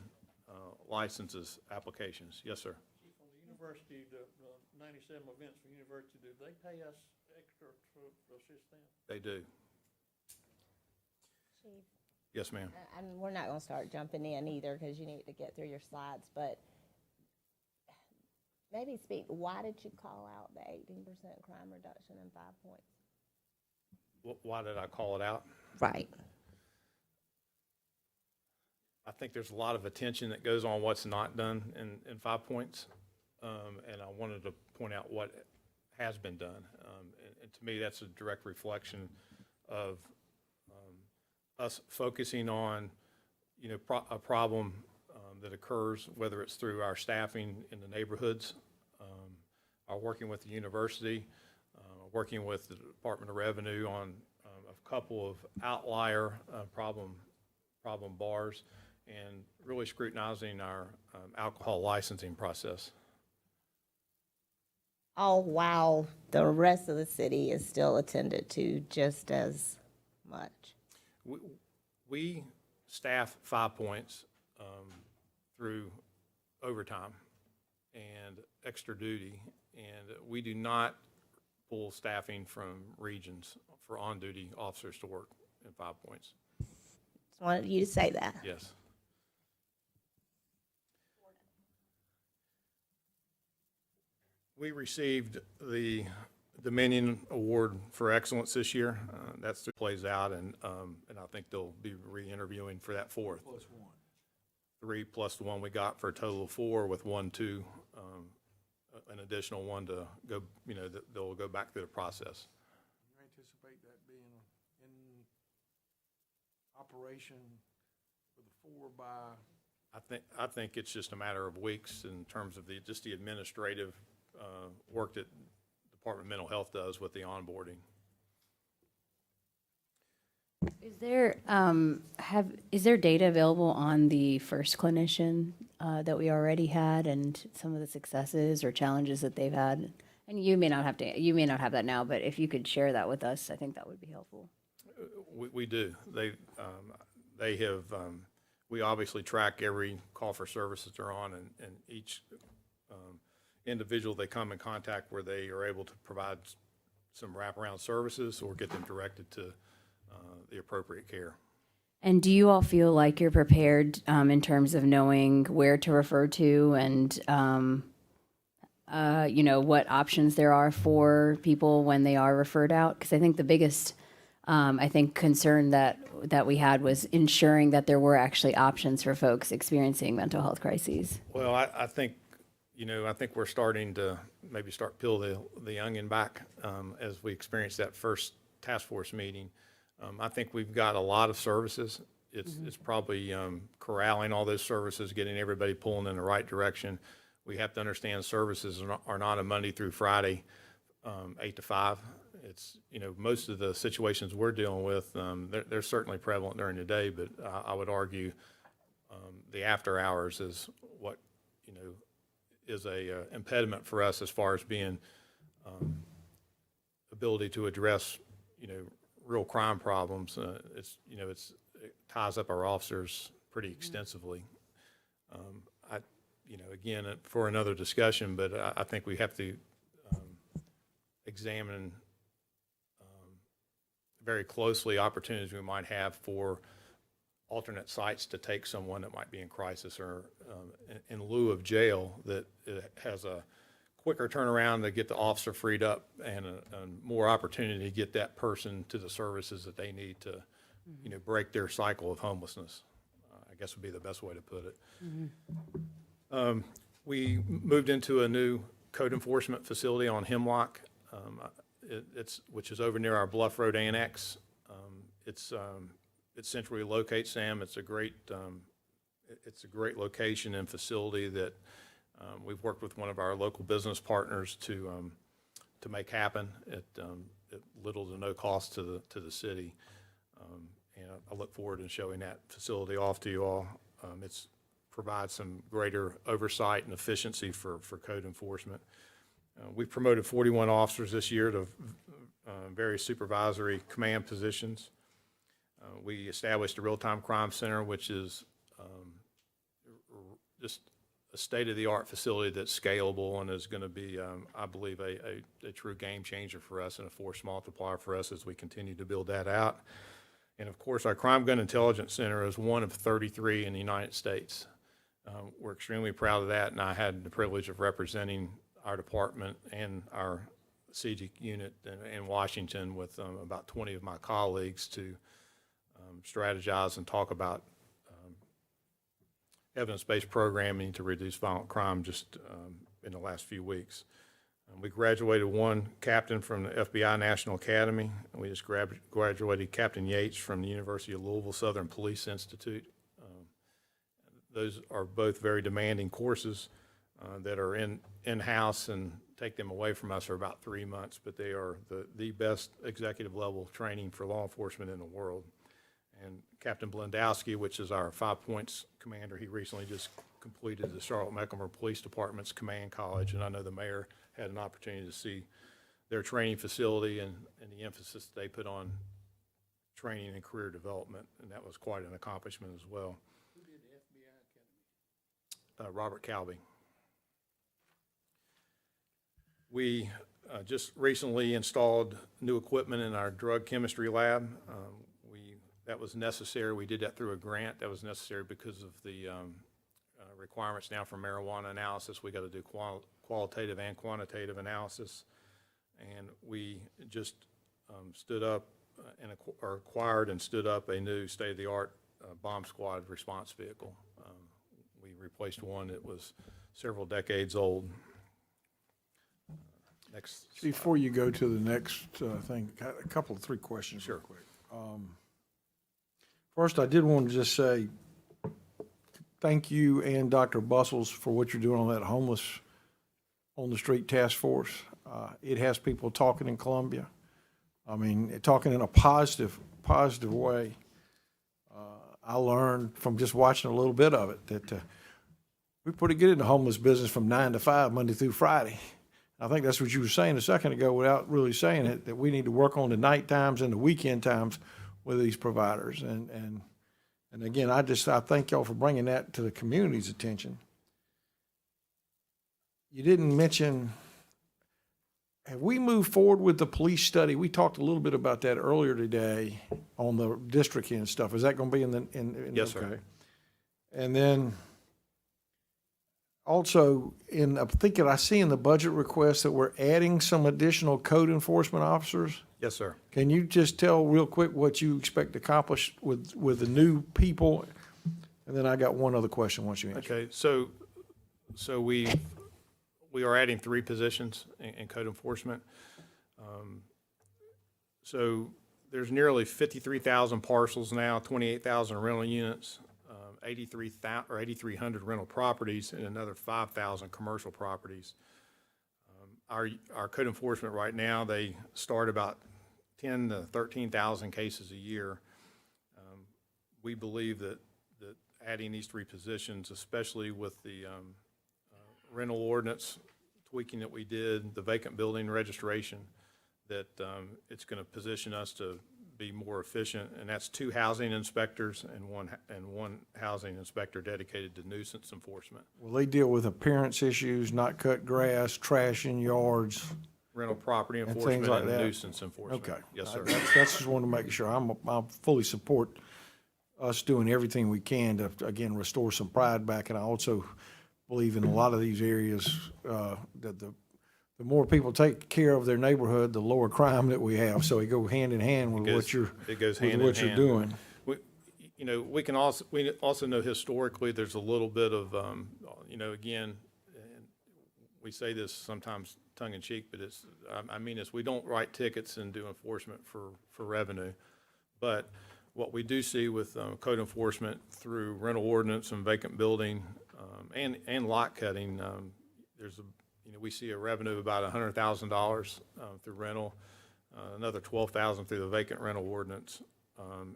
licenses applications. Yes, sir. Chief, on the university, the 97 events for university, do they pay us extra to assist them? They do. Chief. Yes, ma'am. And we're not going to start jumping in either because you need to get through your slides, but maybe speak, why did you call out the 18% crime reduction in 5 points? Why did I call it out? Right. I think there's a lot of attention that goes on what's not done in 5 points. And I wanted to point out has been done. And to me, that's a direct reflection of us focusing on, you know, a problem that occurs, whether it's through our staffing in the neighborhoods, our working with the university, working with the Department of Revenue on a couple of outlier problem bars, and really scrutinizing our alcohol licensing process. All while the rest of the city is still attended to just as much. We staff 5 Points through overtime and extra duty, and we do not pull staffing from regions for on-duty officers to work in 5 Points. Just wanted you to say that. Yes. We received the Dominion Award for Excellence this year. That's plays out, and I think they'll be re-interviewing for that fourth. Plus one. 3 plus the one we got for a total of 4, with 1, 2, an additional one to go, you know, that they'll go back through the process. You anticipate that being in operation with a 4 by? I think it's just a matter of weeks in terms of just the administrative work that Department of Mental Health does with the onboarding. Is there data available on the first clinician that we already had and some of the successes or challenges that they've had? And you may not have that now, but if you could share that with us, I think that would be helpful. We do. They have, we obviously track every call for services they're on, and each individual they come in contact where they are able to provide some wraparound services or get them directed to the appropriate care. And do you all feel like you're prepared in terms of knowing where to refer to and, you know, what options there are for people when they are referred out? Because I think the biggest, concern that we had was ensuring that there were actually options for folks experiencing mental health crises. Well, I think, you know, I think we're starting to maybe peel the onion back as we experience that first task force meeting. I think we've got a lot of services. It's probably corralling all those services, getting everybody pulling in the right direction. We have to understand services are not a Monday through Friday, 8 to 5. It's, you know, most of the situations we're dealing with, they're certainly prevalent during the day, but I would argue the after hours is what, you know, is a impediment for us as far as being ability to address, you know, real crime problems. It's, you know, it ties up our officers pretty extensively. You know, again, for another discussion, but I think we have to examine very closely opportunities we might have for alternate sites to take someone that might be in crisis or in lieu of jail, that it has a quicker turnaround to get the officer freed up and more opportunity to get that person to the services that they need to, you know, break their cycle of homelessness, I guess would be the best way to put it. We moved into a new code enforcement facility on Hemlock, which is over near our Bluff Road Annex. It's centrally located, Sam. It's a great location and facility that we've worked with one of our local business partners to make happen at little to no cost to the city. And I look forward to showing that facility off to you all. It's provides some greater oversight and efficiency for code enforcement. We've promoted 41 officers this year to various supervisory command positions. We established a real-time crime center, which is just a state-of-the-art facility that's scalable and is going to be, I believe, a true game changer for us and a force multiplier for us as we continue to build that out. And of course, our Crime Gun Intelligence Center is one of 33 in the United States. We're extremely proud of that, and I had the privilege of representing our department and our CG unit in Washington with about 20 of my colleagues to strategize and talk about evidence-based programming to reduce violent crime just in the last few weeks. We graduated one captain from the FBI National Academy, and we just graduated Captain Yates from the University of Louisville Southern Police Institute. Those are both very demanding courses that are in-house and take them away from us for about 3 months, but they are the best executive level training for law enforcement in the world. And Captain Blendowski, which is our 5 Points commander, he recently just completed the Charlotte-Mecklenburg Police Department's Command College, and I know the mayor had an opportunity to see their training facility and the emphasis they put on training and career development, and that was quite an accomplishment as well. Who did the FBI Academy? Robert Calby. We just recently installed new equipment in our drug chemistry lab. That was necessary. We did that through a grant. That was necessary because of the requirements now for marijuana analysis. We got to do qualitative and quantitative analysis. And we just stood up or acquired and stood up a new state-of-the-art bomb squad response vehicle. We replaced one that was several decades old. Next. Before you go to the next thing, a couple of 3 questions real quick. First, I did want to just say thank you and Dr. Bustles for what you're doing on that homeless on the street task force. It has people talking in Columbia. I mean, talking in a positive way. I learned from just watching a little bit of it that we're pretty good in the homeless business from 9 to 5, Monday through Friday. I think that's what you were saying a second ago without really saying it, that we need to work on the night times and the weekend times with these providers. And again, I thank y'all for bringing that to the community's attention. You didn't mention, have we moved forward with the police study? We talked a little bit about that earlier today on the district and stuff. Is that going to be in the? Yes, sir. Okay. And then also, I'm thinking I see in the budget request that we're adding some additional code enforcement officers. Yes, sir. Can you just tell real quick what you expect to accomplish with the new people? And then I got one other question once you answer. Okay, so we are adding 3 positions in code enforcement. So there's nearly 53,000 parcels now, 28,000 rental units, 8,300 rental properties, and another 5,000 commercial properties. Our code enforcement right now, they start about 10 to 13,000 cases a year. We believe that adding these 3 positions, especially with the rental ordinance tweaking that we did, the vacant building registration, that it's going to position us to be more efficient, and that's 2 housing inspectors and one housing inspector dedicated to nuisance enforcement. Will they deal with appearance issues, not cut grass, trash in yards? Rental property And enforcement things like and that? nuisance enforcement. Okay. Yes, sir. That's just want to make sure. I fully support us doing everything we can to, again, restore some pride back. And I also believe in a lot of these areas that the more people take care of their neighborhood, the lower crime that we have. So it goes hand in hand with It goes hand in what you're hand. doing. We also know historically there's a little bit of, again, and we say this sometimes tongue in cheek, but I mean this, we don't write tickets and do enforcement for revenue. But what we do see with code enforcement through rental ordinance and vacant building and lot cutting, we see a revenue of about $100,000 through rental, another $12,000 through the vacant rental ordinance,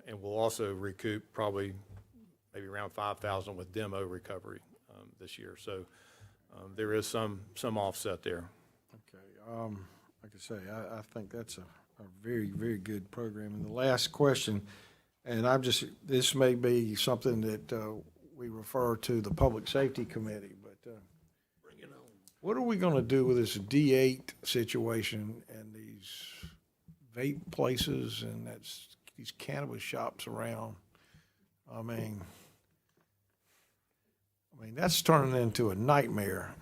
and we'll also recoup probably maybe around $5,000 with demo recovery this year. So there is some offset there. Okay. Like I say, I think that's a very, very good program. And the last question, and this may be something that we refer to the Public Safety Committee, but what are we going to do with this D8 situation and these vape places and these cannabis shops around? I mean, that's turning into a nightmare.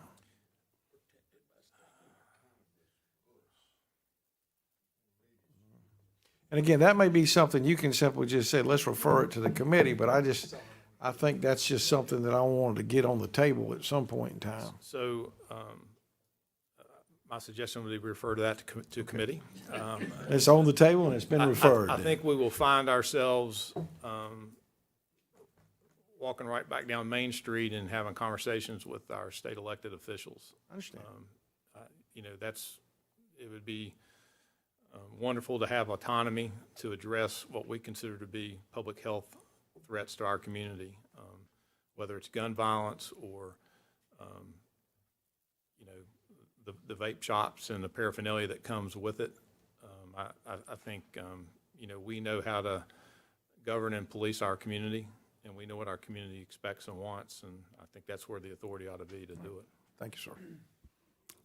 And again, that may be something you can simply just say, let's refer it to the committee, but I think that's just something that I wanted to get on the table at some point in time. So My suggestion would be refer to that to committee. It's on the table and it's been referred. I think we will find ourselves walking right back down Main Street and having conversations with our state elected officials. I understand. You know, it would be wonderful to have autonomy to address what we consider to be public health threats to our community, whether it's gun violence or, you know, the vape shops and the paraphernalia that comes with it. I think, you know, we know how to govern and police our community, and we know what our community expects and wants, and I think that's where the authority ought to be to do it. Thank you, sir.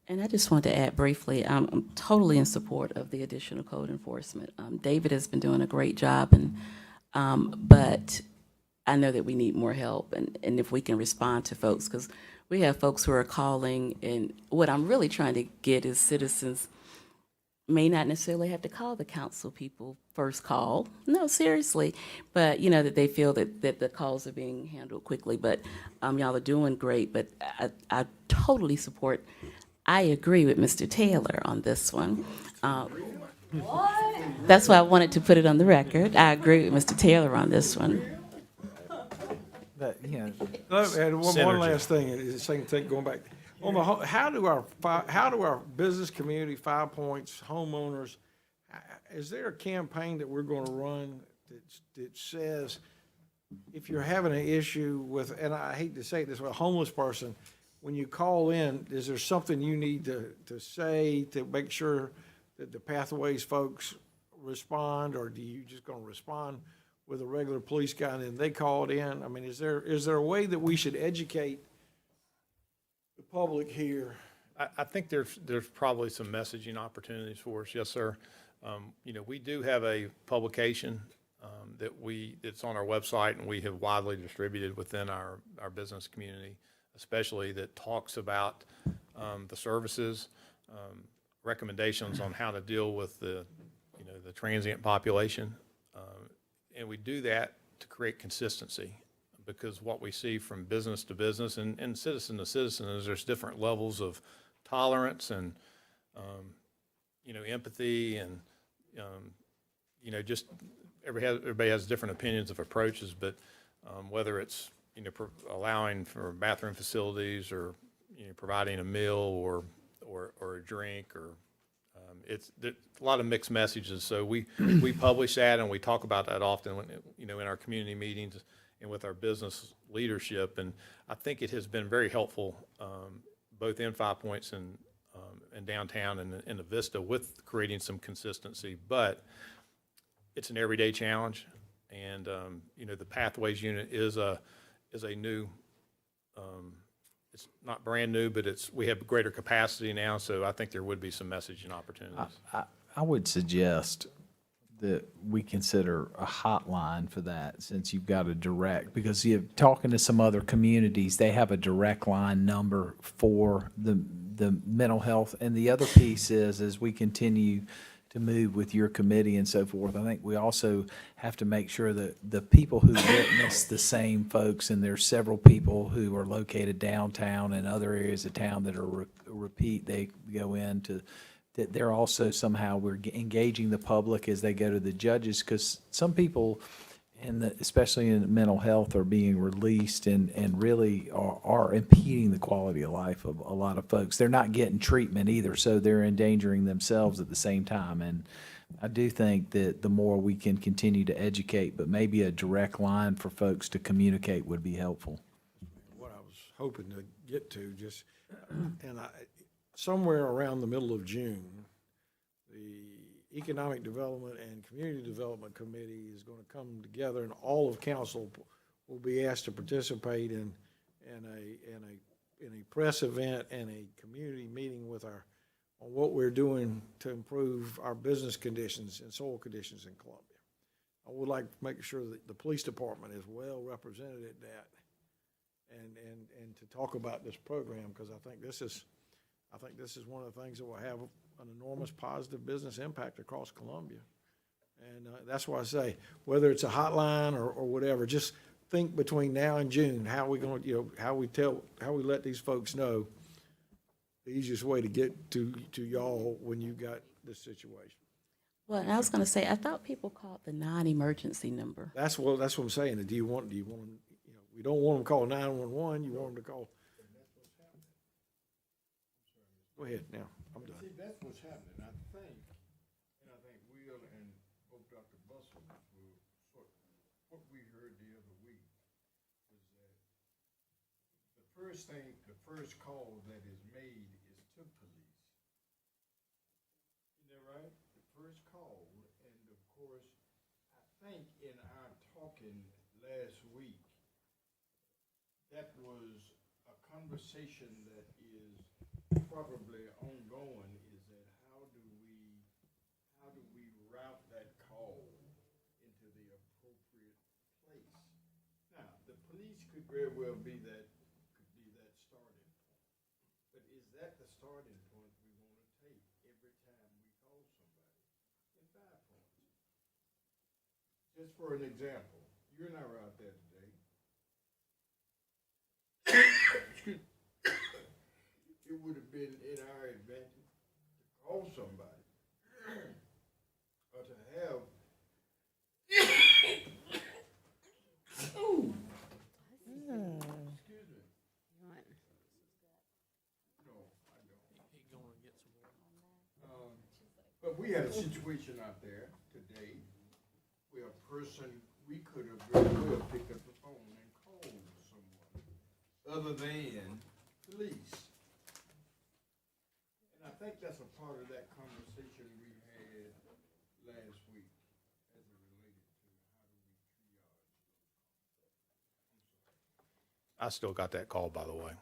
And I just wanted to add briefly, I'm totally in support of the additional code enforcement. David has been doing a great job, and but I know that we need more help, and if we can respond to folks, because we have folks who are calling, and what I'm really trying to get is citizens may not necessarily have to call the council people first call. No, seriously. But, you know, that they feel that the calls are being handled quickly. But y'all are doing great. But I totally support, I agree with Mr. Taylor on this one. That's why I wanted to put it on the record. I agree with Mr. Taylor on this one. But, you know, And one Synergy. last thing, is the same thing going back. On the, how do our business community, 5 Points, homeowners, is there a campaign that we're gonna run that says, if you're having an issue with, and I hate to say it this way, a homeless person, when you call in, is there something you need to say to make sure that the Pathways folks respond, or do you just gonna respond with a regular police guy and then they call it in? I mean, is there a way that we should educate the public here? I think there's probably some messaging opportunities for us, yes, sir. You know, we do have a publication that's on our website, and we have widely distributed within our business community, especially that talks about the services, recommendations on how to deal with the transient population. And we do that to create consistency, because what we see from business to business and citizen to citizen is there's different levels of tolerance and, empathy and, just everybody has different opinions of approaches, but whether it's, allowing for bathroom facilities or, providing a meal or a drink, or there's a lot of mixed messages. So we publish that, and we talk about that often when, in our community meetings and with our business leadership. And I think it has been very helpful, both in 5 Points and downtown and in the Vista, with creating some consistency. But it's an everyday challenge, and the Pathways unit is a new. It's not brand new, but we have greater capacity now, so I think there would be some messaging opportunities. I would suggest that we consider a hotline for that, since you've got a direct, because you're talking to some other communities, they have a direct line number for the mental health. And the other piece is, as we continue to move with your committee and so forth, I think we also have to make sure that the people who witness the same folks, and there's several people who are located downtown and other areas of town that are repeat, they go into, that they're also somehow, we're engaging the public as they go to the judges, because some people, especially in mental health, are being released and really are impeding the quality of life of a lot of folks. They're not getting treatment either, so they're endangering themselves at the same time. And I do think that the more we can continue to educate, but maybe a direct line for folks to communicate would be helpful. What I was hoping to get to, somewhere around the middle of June, the Economic Development and Community Development Committee is going to come together, and all of council will be asked to participate in a press event and a community meeting on what we're doing to improve our business conditions and soil conditions in Columbia. I would like to make sure that the police department is well represented at that, and to talk about this program, because I think this is one of the things that will have an enormous positive business impact across Columbia. And that's why I say, whether it's a hotline or whatever, just think between now and June, how we going to, how we let these folks know the easiest way to get to y'all when you got this situation. Well, and I was gonna say, I thought people called the non-emergency number. That's what I'm saying. Do you want them, we don't want them to call 911, you want them to call. Go ahead now, I'm done. See, that's what's happening, I think Will and both Dr. Bustle were, what we heard the other week was that the first call that is made is to police. Isn't that right? The first call, and of course, I think in our talking last week, that was a conversation that is probably ongoing, is that how do we route that call into the appropriate place? Now, the police could very well be that starting point. But is that the starting point we want to take every time we call somebody? In 5 points. Just for an example, you and I were out there today. Excuse me. It would have been in our advantage to call somebody or to have. Ooh. Excuse me. No, I don't. But we had a situation out there today where a person, we could have very well picked up the phone and called someone other than police. And I think that's a part of that conversation we had last week as it related to how do we triage. I still got that call, by the way.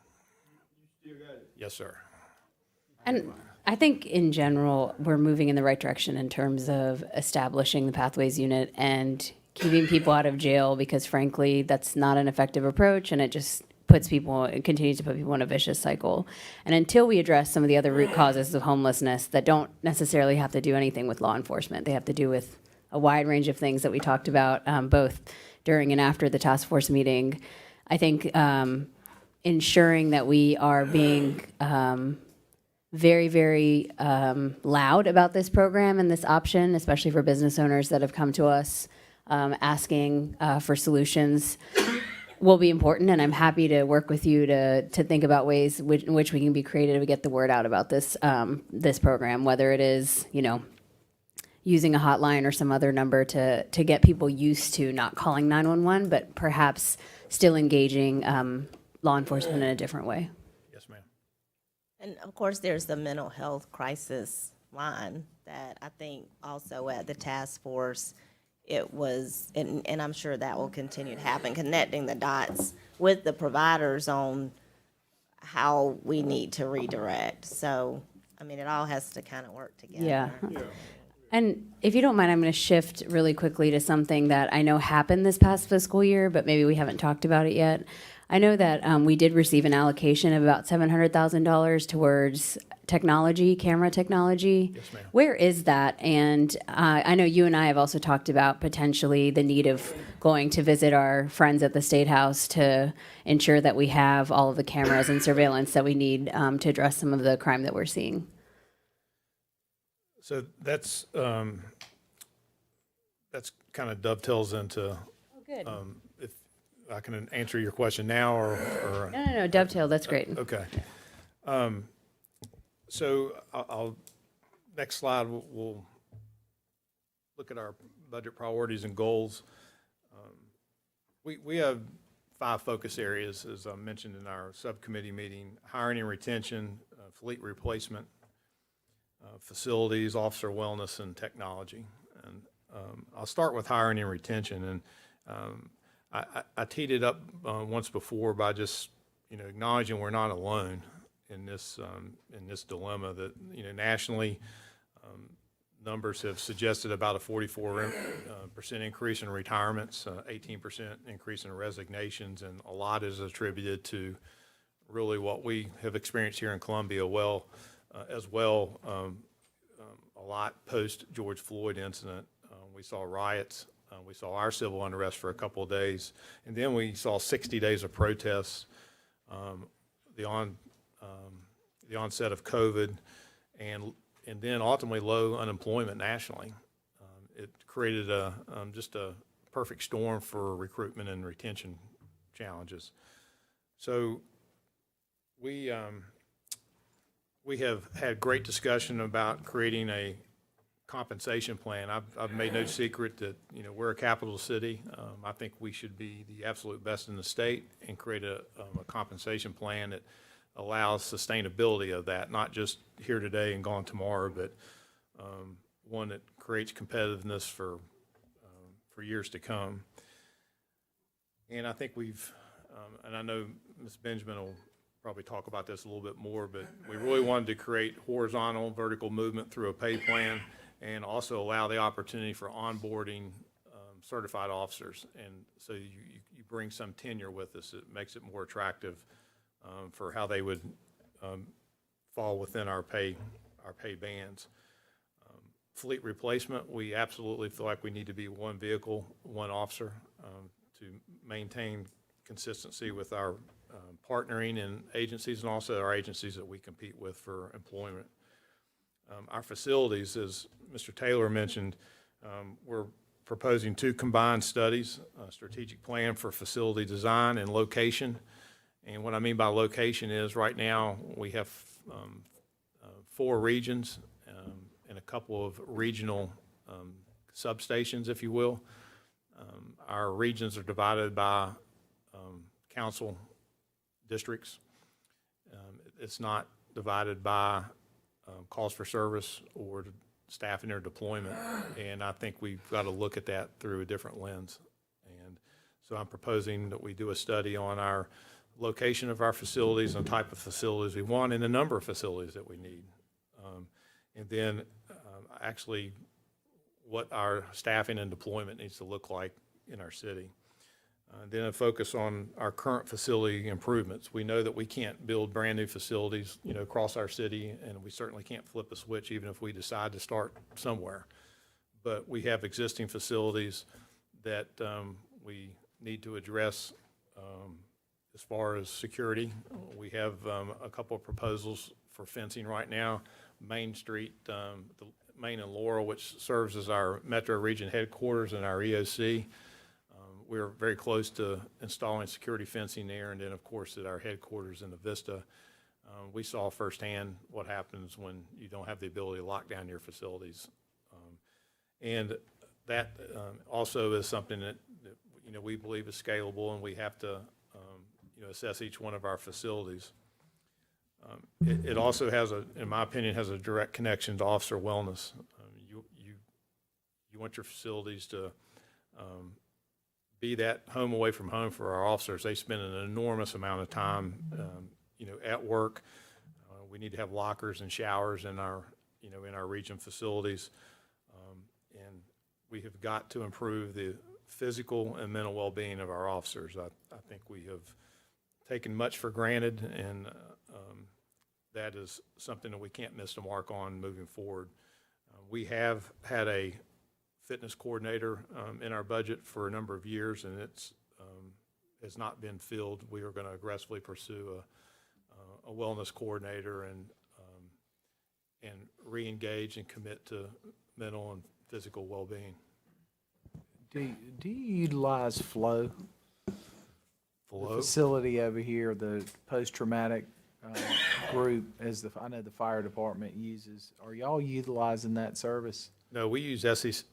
You still got it? Yes, sir. And I think in general, we're moving in the right direction in terms of establishing the Pathways Unit and keeping people out of jail, because frankly, that's not an effective approach, and it just it continues to put people in a vicious cycle. And until we address some of the other root causes of homelessness that don't necessarily have to do anything with law enforcement, they have to do with a wide range of things that we talked about, both during and after the task force meeting. I think ensuring that we are being very, very loud about this program and this option, especially for business owners that have come to us asking for solutions, will be important. And I'm happy to work with you to think about ways in which we can be creative to get the word out about this this program, whether it is, using a hotline or some other number to get people used to not calling 911, but perhaps still engaging law enforcement in a different way. Yes, ma'am. And of course, there's the mental health crisis line that I think also at the task force, it was, and I'm sure that will continue to happen, connecting the dots with the providers on how we need to redirect. So, I mean, it all has to kind of work together. Yeah. And if you don't mind, I'm going to shift really quickly to something that I know happened this past fiscal year, but maybe we haven't talked about it yet. I know that we did receive an allocation of about $700,000 towards technology, camera technology. Yes, ma'am. Where is that? And I know you and I have also talked about potentially the need of going to visit our friends at the State House to ensure that we have all of the cameras and surveillance that we need to address some of the crime that we're seeing. So that's kind of dovetails into, Good. if I can answer your question now or. No, dovetail, that's great. Okay. So I'll next slide, we'll look at our budget priorities and goals. We have 5 focus areas, as I mentioned in our subcommittee meeting: hiring and retention, fleet replacement, facilities, officer wellness, and technology. And I'll start with hiring and retention. And I teed it up once before by just acknowledging we're not alone in this dilemma. That nationally, numbers have suggested about a 44% increase in retirements, 18% increase in resignations, and a lot is attributed to really what we have experienced here in Columbia as well. A lot post George Floyd incident. We saw riots. We saw our civil unrest for a couple of days, and then we saw 60 days of protests. The the onset of COVID and then ultimately low unemployment nationally. It created just a perfect storm for recruitment and retention challenges. So we have had great discussion about creating a compensation plan. I've made no secret that, you know, we're a capital city. I think we should be the absolute best in the state and create a compensation plan that allows sustainability of that, not just here today and gone tomorrow, but one that creates competitiveness for years to come. And I think we've, and I know Ms. Benjamin will probably talk about this a little bit more, but we really wanted to create horizontal, vertical movement through a pay plan and also allow the opportunity for onboarding certified officers. And so you bring some tenure with us. It makes it more attractive for how they would fall within our pay bands. Fleet replacement, we absolutely feel like we need to be one vehicle, one officer to maintain consistency with our partnering in agencies and also our agencies that we compete with for employment. Our facilities, as Mr. Taylor mentioned, we're proposing 2 combined studies, a strategic plan for facility design and location. And what I mean by location is right now we have 4 regions and a couple of regional substations, if you will. Our regions are divided by council districts. It's not divided by calls for service or staffing or deployment. And I think we've got to look at that through a different lens. And so I'm proposing that we do a study on our location of our facilities and type of facilities we want and the number of facilities that we need. And then actually what our staffing and deployment needs to look like in our city. Then a focus on our current facility improvements. We know that we can't build brand new facilities, you know, across our city, and we certainly can't flip a switch even if we decide to start somewhere. But we have existing facilities that we need to address as far as security. We have a couple of proposals for fencing right now. Main Street, Main and Laurel, which serves as our Metro Region headquarters and our EOC. We're very close to installing security fencing there, and then, of course, at our headquarters in the Vista. We saw firsthand what happens when you don't have the ability to lock down your facilities. And that also is something that, you know, we believe is scalable, and we have to, you know, assess each one of our facilities. It also has in my opinion, has a direct connection to officer wellness. You want your facilities to be that home away from home for our officers. They spend an enormous amount of time, you know, at work. We need to have lockers and showers in our, you know, in our region facilities. And we have got to improve the physical and mental well-being of our officers. I think we have taken much for granted, and that is something that we can't miss the mark on moving forward. We have had a fitness coordinator in our budget for a number of years, and it's has not been filled. We are going to aggressively pursue a wellness coordinator and re-engage and commit to mental and physical well-being. Do you utilize Flow? Flow? The facility over here, the post-traumatic group, as I know the fire department uses. Are y'all utilizing that service? No, we use SC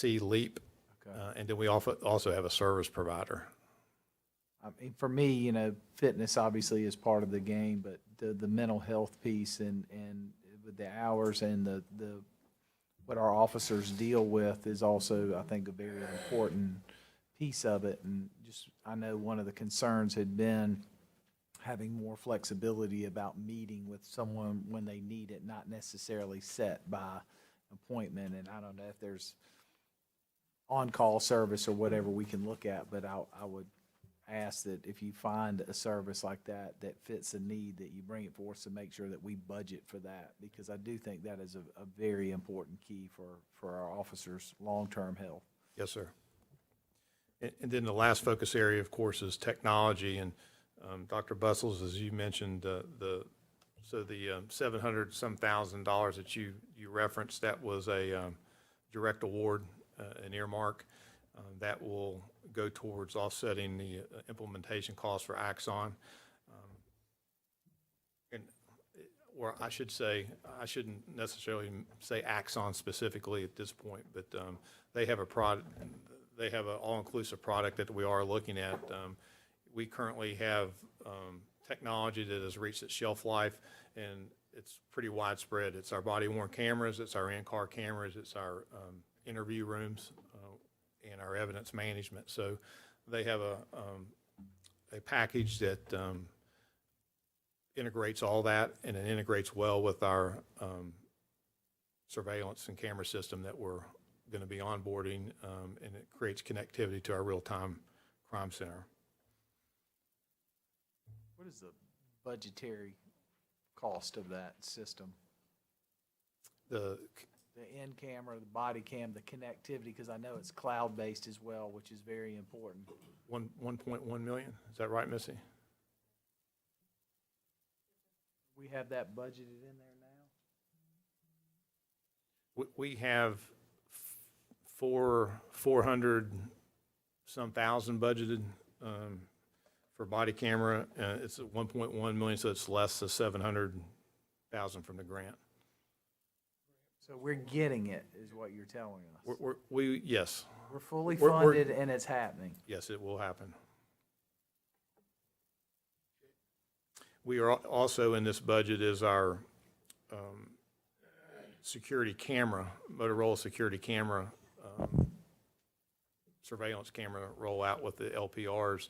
Leap, and then we also have a service provider. I mean, for me, you know, fitness obviously is part of the game, but the mental health piece and with the hours and the what our officers deal with is also, I think, a very important piece of it. And just, I know one of the concerns had been having more flexibility about meeting with someone when they need it, not necessarily set by appointment. And I don't know if there's on-call service or whatever we can look at, but I would ask that if you find a service like that that fits a need, that you bring it for us to make sure that we budget for that, because I do think that is a very important key for our officers' long-term health. Yes, sir. And then the last focus area, of course, is technology. And Dr. Bustles, as you mentioned, the So the $700-some thousand that you referenced, that was a direct award, an earmark. That will go towards offsetting the implementation costs for Axon. Or I should say, I shouldn't necessarily say Axon specifically at this point, but they have a product, they have an all-inclusive product that we are looking at. We currently have technology that has reached its shelf life, and it's pretty widespread. It's our body-worn cameras, it's our in-car cameras, it's our interview rooms, and our evidence management. So they have a package that integrates all that, and it integrates well with our surveillance and camera system that we're going to be onboarding, and it creates connectivity to our real-time crime center. What is the budgetary cost of that system? The in camera, the body cam, the connectivity, because I know it's cloud-based as well, which is very important. 1.1 million, is that right, Missy? We have that budgeted in there now? We have 400-some thousand budgeted for body camera. It's at 1.1 million, so it's less than 700,000 from the grant. So we're getting it, is what you're telling us? Yes. We're fully funded and it's happening. Yes, it will happen. We are also in this budget is our security camera, Motorola security camera, surveillance camera rollout with the LPRs.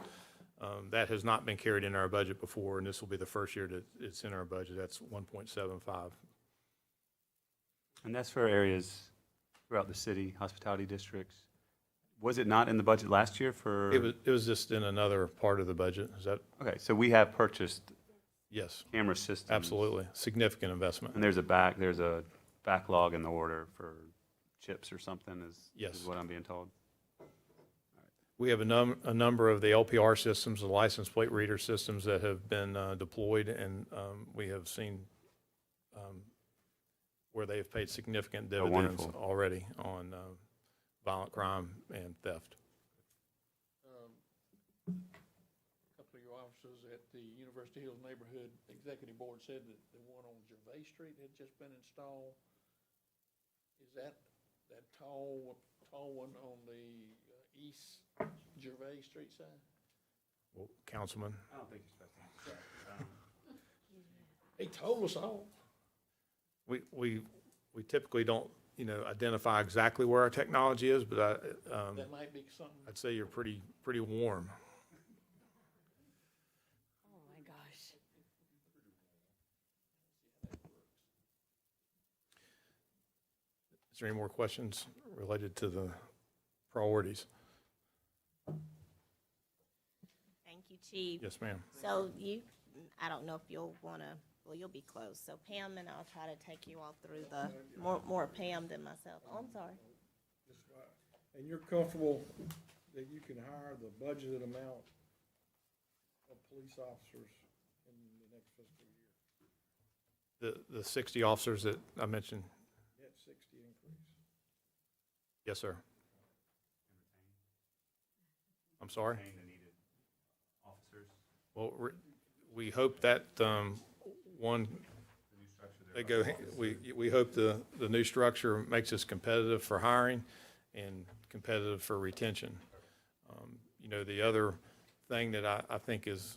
That has not been carried in our budget before, and this will be the first year that it's in our budget. That's 1.75. And that's for areas throughout the city, hospitality districts. Was it not in the budget last year for? It was just in another part of the budget. Is that? Okay, so we have purchased. Yes. Camera systems. Absolutely. Significant investment. And there's a backlog in the order for chips or something is what I'm being told. We have a number of the LPR systems, the license plate reader systems that have been deployed, and we have seen where they have paid significant dividends already on violent crime and theft. A couple of your officers at the University Hills Neighborhood Executive Board said that the one on Gervais Street had just been installed. Is that tall one on the east Gervais Street side? Well, Councilman? I don't think you're supposed to. He told us all. We typically don't, identify exactly where our technology is, but That might be something. I'd say you're pretty warm. Oh, my gosh. Is there any more questions related to the priorities? Thank you, Chief. Yes, ma'am. So I don't know if you'll you'll be close. So Pam and I'll try to take you all through the, more Pam than myself. Oh, I'm sorry. And you're comfortable that you can hire the budgeted amount of police officers in the next fiscal year? The 60 officers that I mentioned? Net 60 increase. Yes, sir. I'm sorry? Well, we hope that we hope the new structure makes us competitive for hiring and competitive for retention. The other thing that I think is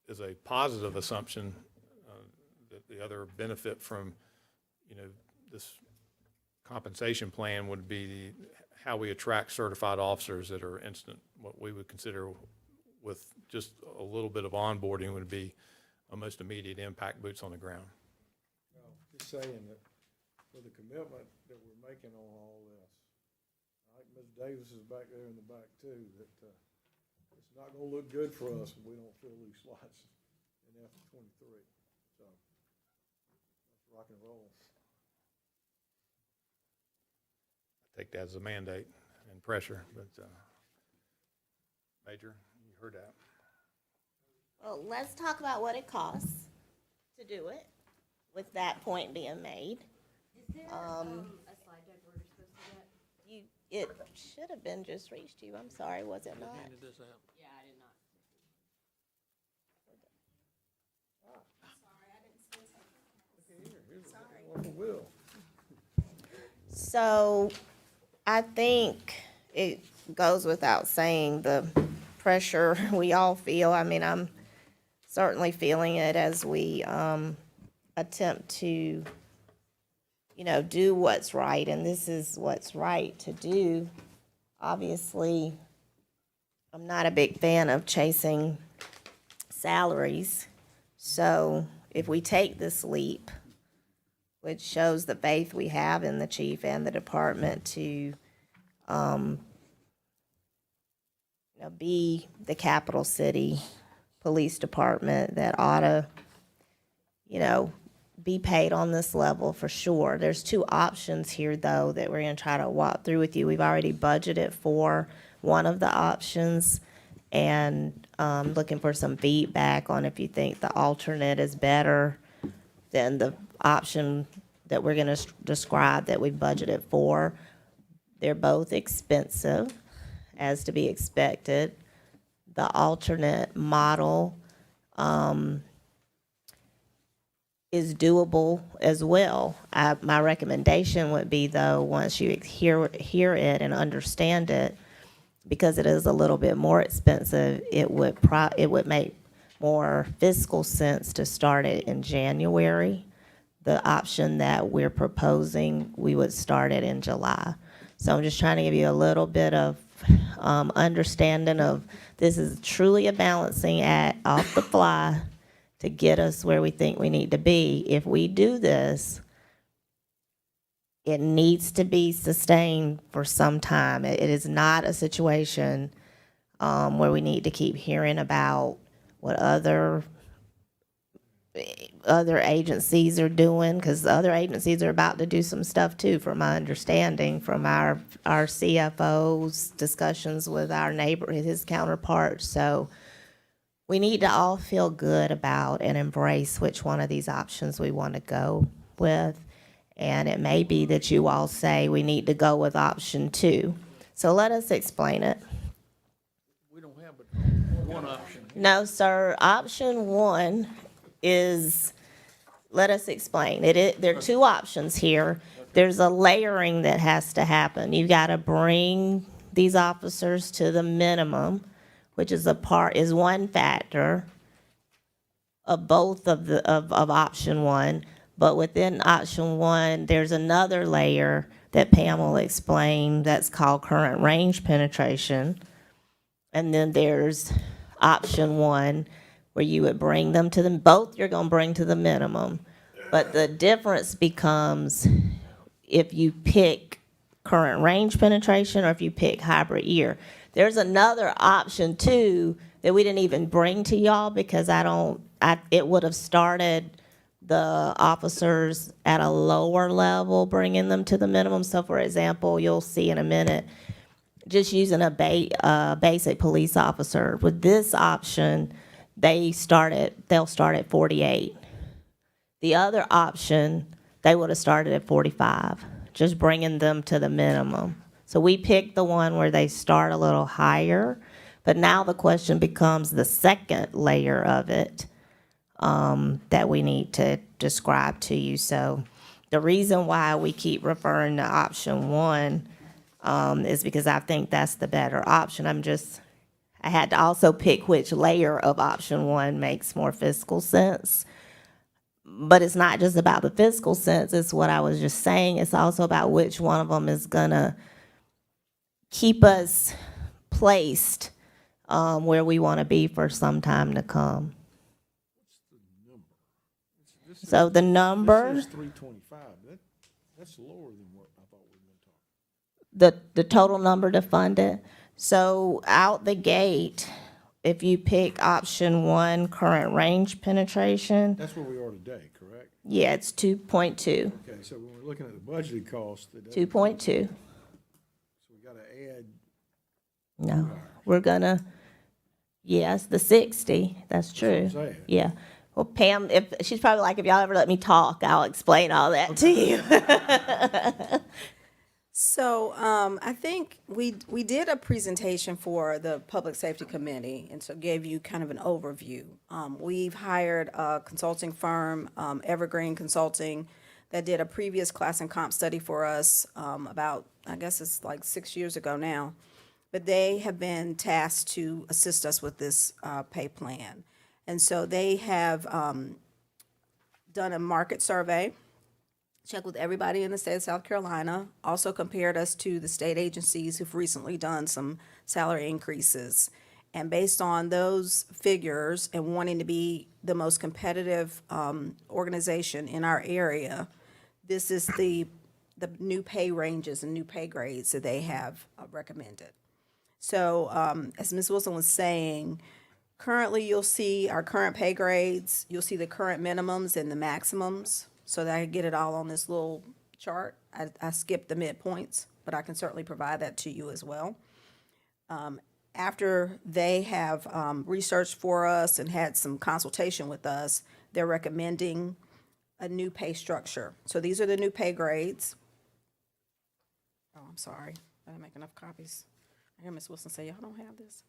a positive assumption, that the other benefit from, this compensation plan would be how we attract certified officers that are instant, what we would consider with just a little bit of onboarding would be almost immediate impact, boots on the ground. No, just saying that for the commitment that we're making on all this, I think Ms. Davis is back there in the back too, that it's not gonna look good for us if we don't fill these slots in F-23. So let's rock and roll. I take that as a mandate and pressure, but Major, you heard that. Well, let's talk about what it costs to do it. with that point being made. It should have been just reached you. I'm sorry, was it not? So I think it goes without saying the pressure we all feel. I mean, I'm certainly feeling it as we attempt to, do what's right, and this is what's right to do. Obviously, I'm not a big fan of chasing salaries. So if we take this leap, which shows the faith we have in the chief and the department to be the capital city police department that ought to, be paid on this level for sure. There's two options here, though, that we're going to try to walk through with you. We've already budgeted for one of the options, and looking for some feedback on if you think the alternate is better than the option that we're going to describe that we budgeted for. They're both expensive, as to be expected. The alternate model is doable as well. My recommendation would be, though, once you hear it and understand it, because it is a little bit more expensive, it would make more fiscal sense to start it in January. The option that we're proposing, we would start it in July. So I'm just trying to give you a little bit of understanding of this is truly a balancing act off the fly to get us where we think we need to be. If we do this, it needs to be sustained for some time. It is not a situation where we need to keep hearing about what other agencies are doing, because other agencies are about to do some stuff too, from my understanding, from our CFO's discussions with his counterparts. So we need to all feel good about and embrace which one of these options we want to go with. And it may be that you all say we need to go with option 2. So let us explain it. We don't have but one option. No, sir. Option 1 is, let us explain. There are two options here. There's a layering that has to happen. You got to bring these officers to the minimum, which is one factor of both of option 1. But within option 1, there's another layer that Pam will explain that's called current range penetration. And then there's option 1, where you would bring them to both you're going to bring to the minimum. But the difference becomes if you pick current range penetration or if you pick hybrid year. There's another option too that we didn't even bring to y'all because it would have started the officers at a lower level, bringing them to the minimum. So for example, you'll see in a minute, just using a basic police officer. With this option, they'll start at 48. The other option, they would have started at 45, just bringing them to the minimum. So we picked the one where they start a little higher, but now the question becomes the second layer of it that we need to describe to you. So the reason why we keep referring to option 1 is because I think that's the better option. I had to also pick which layer of option 1 makes more fiscal sense. But it's not just about the fiscal sense, it's what I was just saying. It's also about which one of them is gonna keep us placed where we want to be for some time to come. So the number. This is 325. That's lower than what I thought we were going to talk. The total number to fund it. So out the gate, if you pick option 1, current range penetration. That's where we are today, correct? Yeah, it's 2.2. Okay, so when we're looking at the budgeted cost. 2.2. So we got to add. No, we're gonna, yes, the 60, that's true. That's what I'm saying. Yeah, Well, Pam, if she's probably like, if y'all ever let me talk, I'll explain all that to you. So I think we did a presentation for the Public Safety Committee, and so gave you kind of an overview. We've hired a consulting firm, Evergreen Consulting, that did a previous class and comp study for us about, I guess it's like 6 years ago now. But they have been tasked to assist us with this pay plan. And so they have done a market survey, checked with everybody in the state of South Carolina, also compared us to the state agencies who've recently done some salary increases. And based on those figures and wanting to be the most competitive organization in our area, this is the new pay ranges and new pay grades that they have recommended. So as Ms. Wilson was saying, currently you'll see our current pay grades, you'll see the current minimums and the maximums, so that I can get it all on this little chart. I skipped the midpoints, but I can certainly provide that to you as well. After they have researched for us and had some consultation with us, they're recommending a new pay structure. So these are the new pay grades. Oh, I'm sorry, I didn't make enough copies. I hear Ms. Wilson say, y'all don't have this.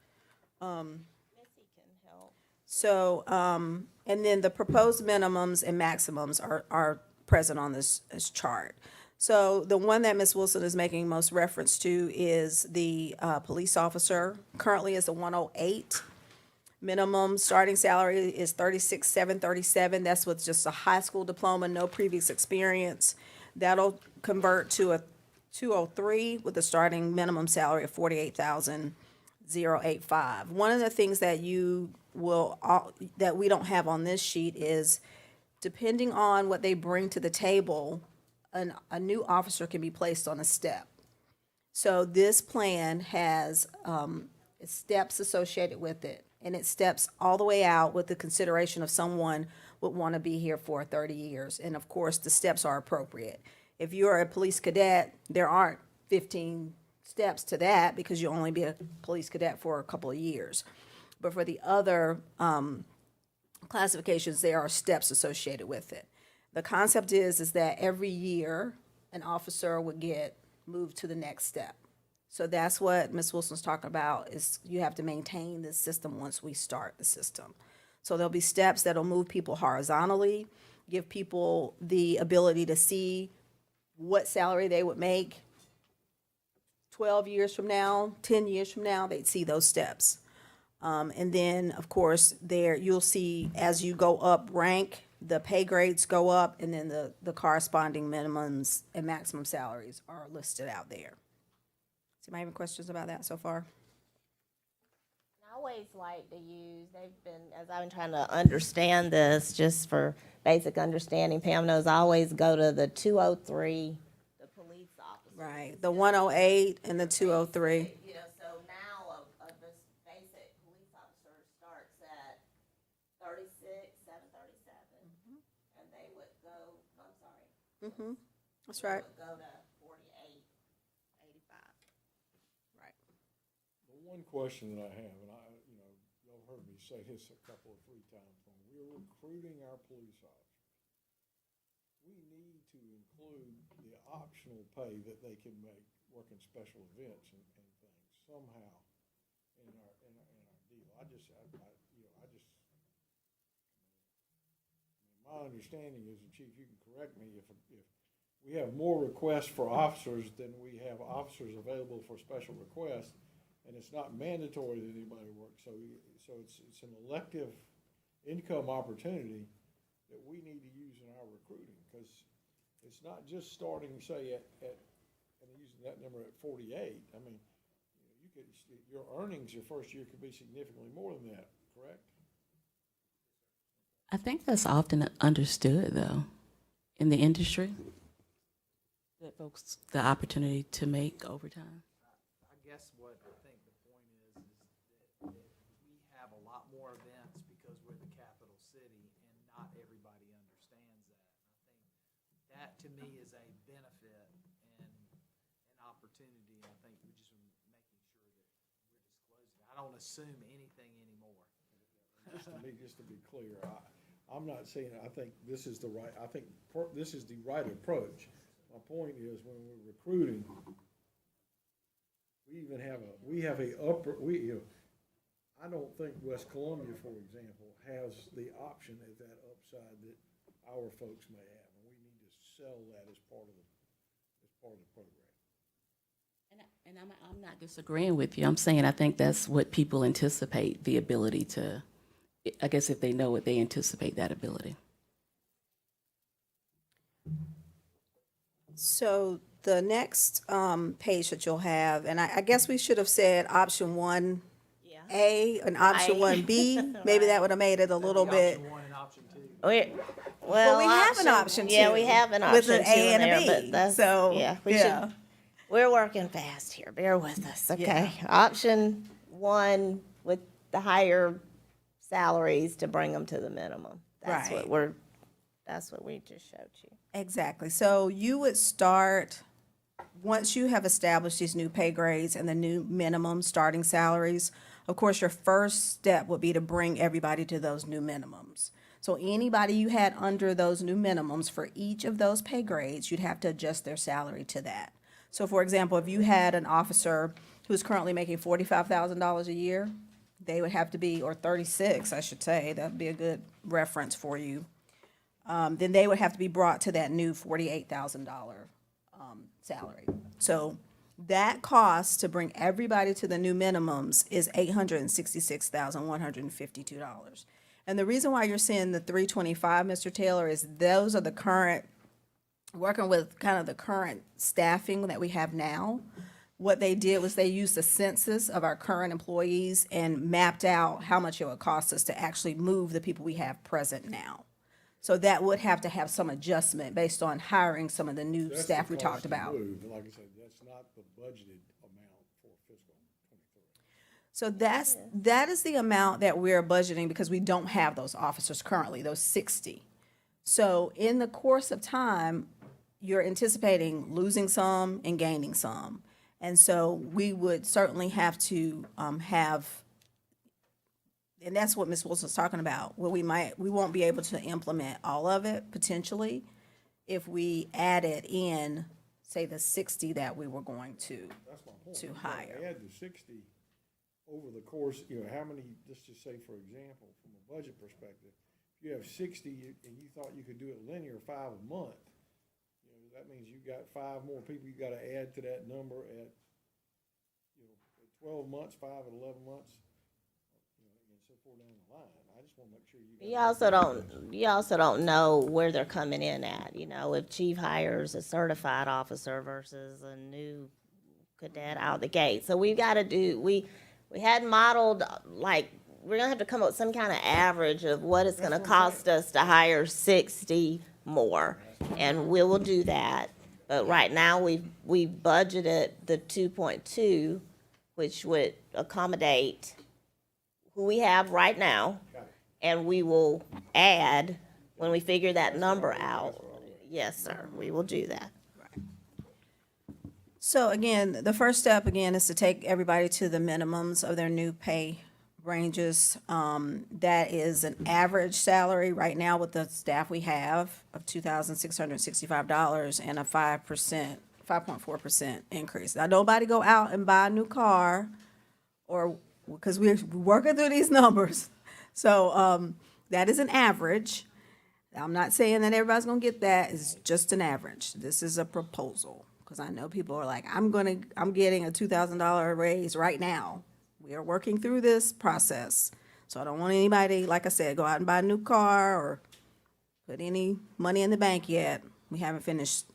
Missy can help. So, and then the proposed minimums and maximums are present on this chart. So the one that Ms. Wilson is making most reference to is the police officer. Currently is a 108. Minimum starting salary is $36,737. That's with just a high school diploma, no previous experience. That'll convert to a 203 with a starting minimum salary of $48,085. One of the things that that we don't have on this sheet is, depending on what they bring to the table, a new officer can be placed on a step. So this plan has steps associated with it, and it steps all the way out with the consideration of someone would want to be here for 30 years. And of course, the steps are appropriate. If you're a police cadet, there aren't 15 steps to that because you'll only be a police cadet for a couple of years. But for the other classifications, there are steps associated with it. The concept is that every year, an officer would get moved to the next step. So that's what Ms. Wilson's talking about, is you have to maintain this system once we start the system. So there'll be steps that'll move people horizontally, give people the ability to see what salary they would make 12 years from now, 10 years from now, they'd see those steps. And then, of course, there you'll see as you go up rank, the pay grades go up, and then the corresponding minimums and maximum salaries are listed out there. Does anybody have any questions about that so far? I always like to use, as I've been trying to understand this, just for basic understanding, Pam knows I always go to the 203, the police officer. Right, the 108 and the 203. You know, so now a basic police officer starts at 36,737, and they would go, I'm sorry. Mm-hmm, that's right. Would go to 48,85. Right. The one question that I have, and y'all heard me say this a couple of 3 times, when we're recruiting our police officers, we need to include the optional pay that they can make working special events and things somehow in our deal. My understanding is, and Chief, you can correct me, if we have more requests for officers than we have officers available for special requests, and it's not mandatory that anybody work, so it's an elective income opportunity that we need to use in our recruiting, because it's not just starting, say, at and using that number at 48. I mean, your earnings your first year could be significantly more than that, correct? I think that's often understood, though, in the industry, that folks, the opportunity to make overtime. I guess what I think the point is that we have a lot more events because we're the capital city, and not everybody understands that. And I think that, to me, is a benefit and an opportunity. I think we're just making sure that we're disclosing. I don't assume anything anymore. Just to be clear, I'm not saying, I think this is the right, I think this is the right approach. My point is, when we're recruiting, we have a upper, I don't think West Columbia, for example, has the option at that upside that our folks may have, and we need to sell that as part of the program. And I'm not disagreeing with you. I'm saying I think that's what people anticipate, the ability to, I guess if they know it, they anticipate that ability. So the next page that you'll have, and I guess we should have said option 1A and option 1B. Maybe that would have made it a little bit. Well, we have an option Yeah, two we have an with option an two A in and a there, B. but that's, So, yeah, yeah. we're working fast here. Bear with us, okay? Option 1 with the higher salaries to bring them to the minimum. That's Right. that's what we just showed you. Exactly. So you would start, once you have established these new pay grades and the new minimum starting salaries, of course, your first step would be to bring everybody to those new minimums. So anybody you had under those new minimums for each of those pay grades, you'd have to adjust their salary to that. So for example, if you had an officer who's currently making $45,000 a year, they would have to be, or 36, I should say, that'd be a good reference for you. Then they would have to be brought to that new $48,000 salary. So that cost to bring everybody to the new minimums is $866,152. And the reason why you're seeing the 325, Mr. Taylor, is those are the current, working with kind of the current staffing that we have now. What they did was they used the census of our current employees and mapped out how much it would cost us to actually move the people we have present now. So that would have to have some adjustment based on hiring some of the new That's staff the we cost talked to about. move, and like I said, that's not the budgeted amount for fiscal '23. So that is the amount that we're budgeting because we don't have those officers currently, those 60. So in the course of time, you're anticipating losing some and gaining some. And so we would certainly have to and that's what Ms. Wilson's talking about, where we won't be able to implement all of it potentially if we added in, say, the 60 that we were going to That's my point. to You gotta hire. Add the 60 over the course, how many, let's just say, for example, from a budget perspective, if you have 60 and you thought you could do it linear 5 a month, that means you got 5 more people you gotta add to that number at 12 months, 5 and 11 months, and so forth down the line. I just wanna make sure you. You also don't know where they're coming in at, if chief hires a certified officer versus a new cadet out the gate. So we've got to we had modeled, like, we're gonna have to come up with some kind of average of what it's gonna cost us to hire 60 more, and we will do that. But right now, we budgeted the 2.2, which would accommodate who we have right now, and we will add when we figure that number out. Yes, sir, we will do that. So again, the first step again is to take everybody to the minimums of their new pay ranges. That is an average salary right now with the staff we have of $2,665 and a 5.4% increase. Now, nobody go out and buy a new car or, because we're working through these numbers. So that is an average. I'm not saying that everybody's gonna get that. It's just an average. This is a proposal. Because I know people are like, I'm getting a $2,000 raise right now. We are working through this process. So I don't want anybody, like I said, go out and buy a new car or put any money in the bank yet. We haven't finished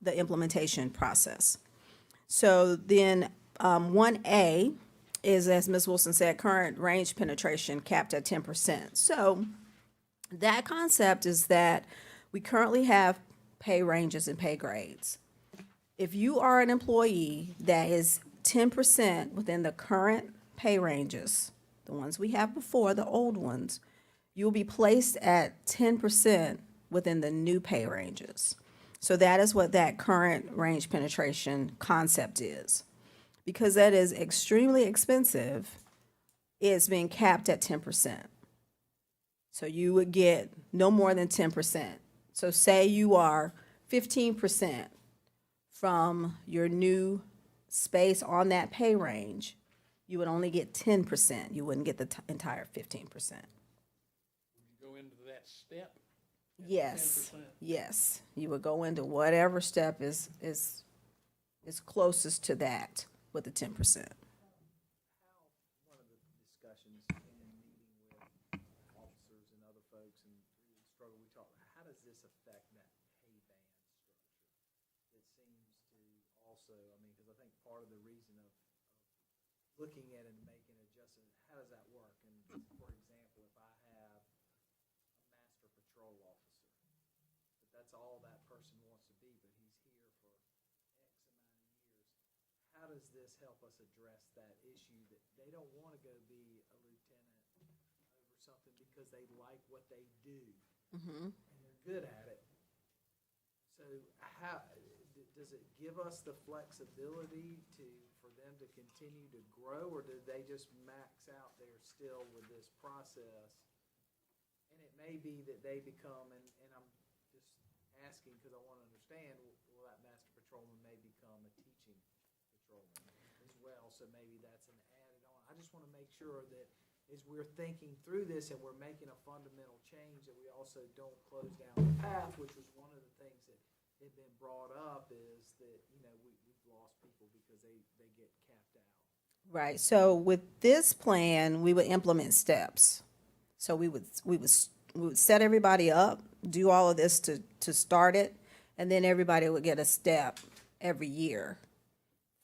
the implementation process. So then 1A is, as Ms. Wilson said, current range penetration capped at 10%. So that concept is that we currently have pay ranges and pay grades. If you are an employee that is 10% within the current pay ranges, the ones we have before, the old ones, you'll be placed at 10% within the new pay ranges. So that is what that current range penetration concept is. Because that is extremely expensive, it's being capped at 10%. So you would get no more than 10%. So say you are 15% from your new space on that pay range, you would only get 10%. You wouldn't get the entire 15%. Go into that step? Yes, yes. You would go into whatever step is closest to that with the 10%. One of the discussions in meeting with officers and other folks and struggle, we talk, how does this affect that pay band structure? It seems to also, I mean, because I think part of the reason of looking at it and making adjustments, how does that work? And for example, if I have a master patrol officer, but that's all that person wants to be, but he's here for X amount of years, how does this help us address that issue that they don't want to go be a lieutenant over something because they like what they do and they're good at it? So how, does it give us the flexibility for them to continue to grow, or do they just max out there still with this process? And it may be that they become, and I'm just asking because I want to understand, will that master patrolman may become a teaching patrolman as well, so maybe that's an added on. I just want to make sure that as we're thinking through this and we're making a fundamental change, that we also don't close down the path, which was one of the things that had been brought up, is that, you know, we've lost people because they get capped out. Right, so with this plan, we would implement steps. So we would set everybody up, do all of this to start it, and then everybody would get a step every year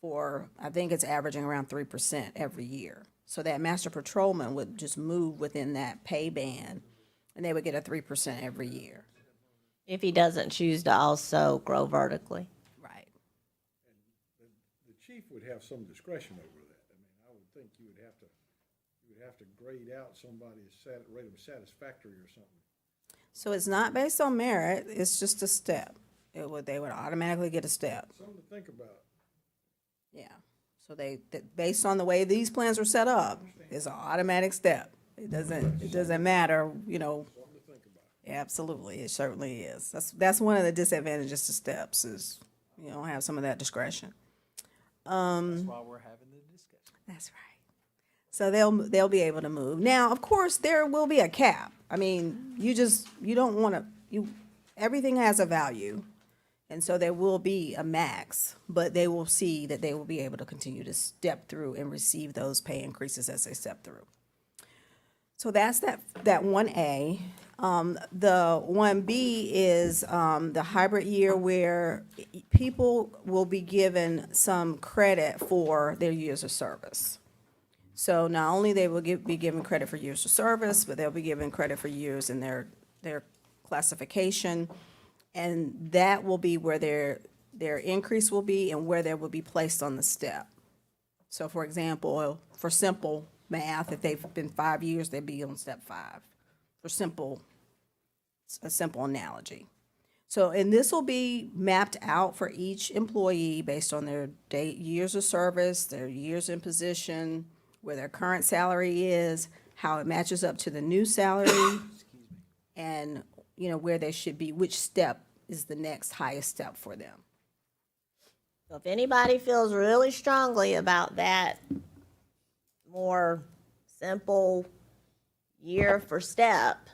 for, I think it's averaging around 3% every year. So that master patrolman would just move within that pay band, and they would get a 3% every year. If he doesn't choose to also grow vertically. Right. The chief would have some discretion over that. I mean, I would think you would have to grade out somebody rate them satisfactory or something. So it's not based on merit, it's just a step. They would automatically get a step. Something to think about. Yeah. So based on the way these plans are set up, it's an automatic step. It doesn't matter, you know. Something to think about. Absolutely, it certainly is. That's one of the disadvantages to steps, is you don't have some of that discretion. That's why we're having the discussion. That's right. So they'll be able to move. Now, of course, there will be a cap. I mean, you don't want to, everything has a value. And so there will be a max, but they will see that they will be able to continue to step through and receive those pay increases as they step through. So that's that 1A. The 1B is the hybrid year, where people will be given some credit for their years of service. So not only they will be given credit for years of service, but they'll be given credit for years in their classification. And that will be where their increase will be and where they will be placed on the step. So for example, for simple math, if they've been 5 years, they'd be on step 5, for a simple analogy. So, and this will be mapped out for each employee based on their years of service, their years in position, where their current salary is, how it matches up to the new salary, and, you know, where they should be, which step is the next highest step for them. So if anybody feels really strongly about that more simple year for step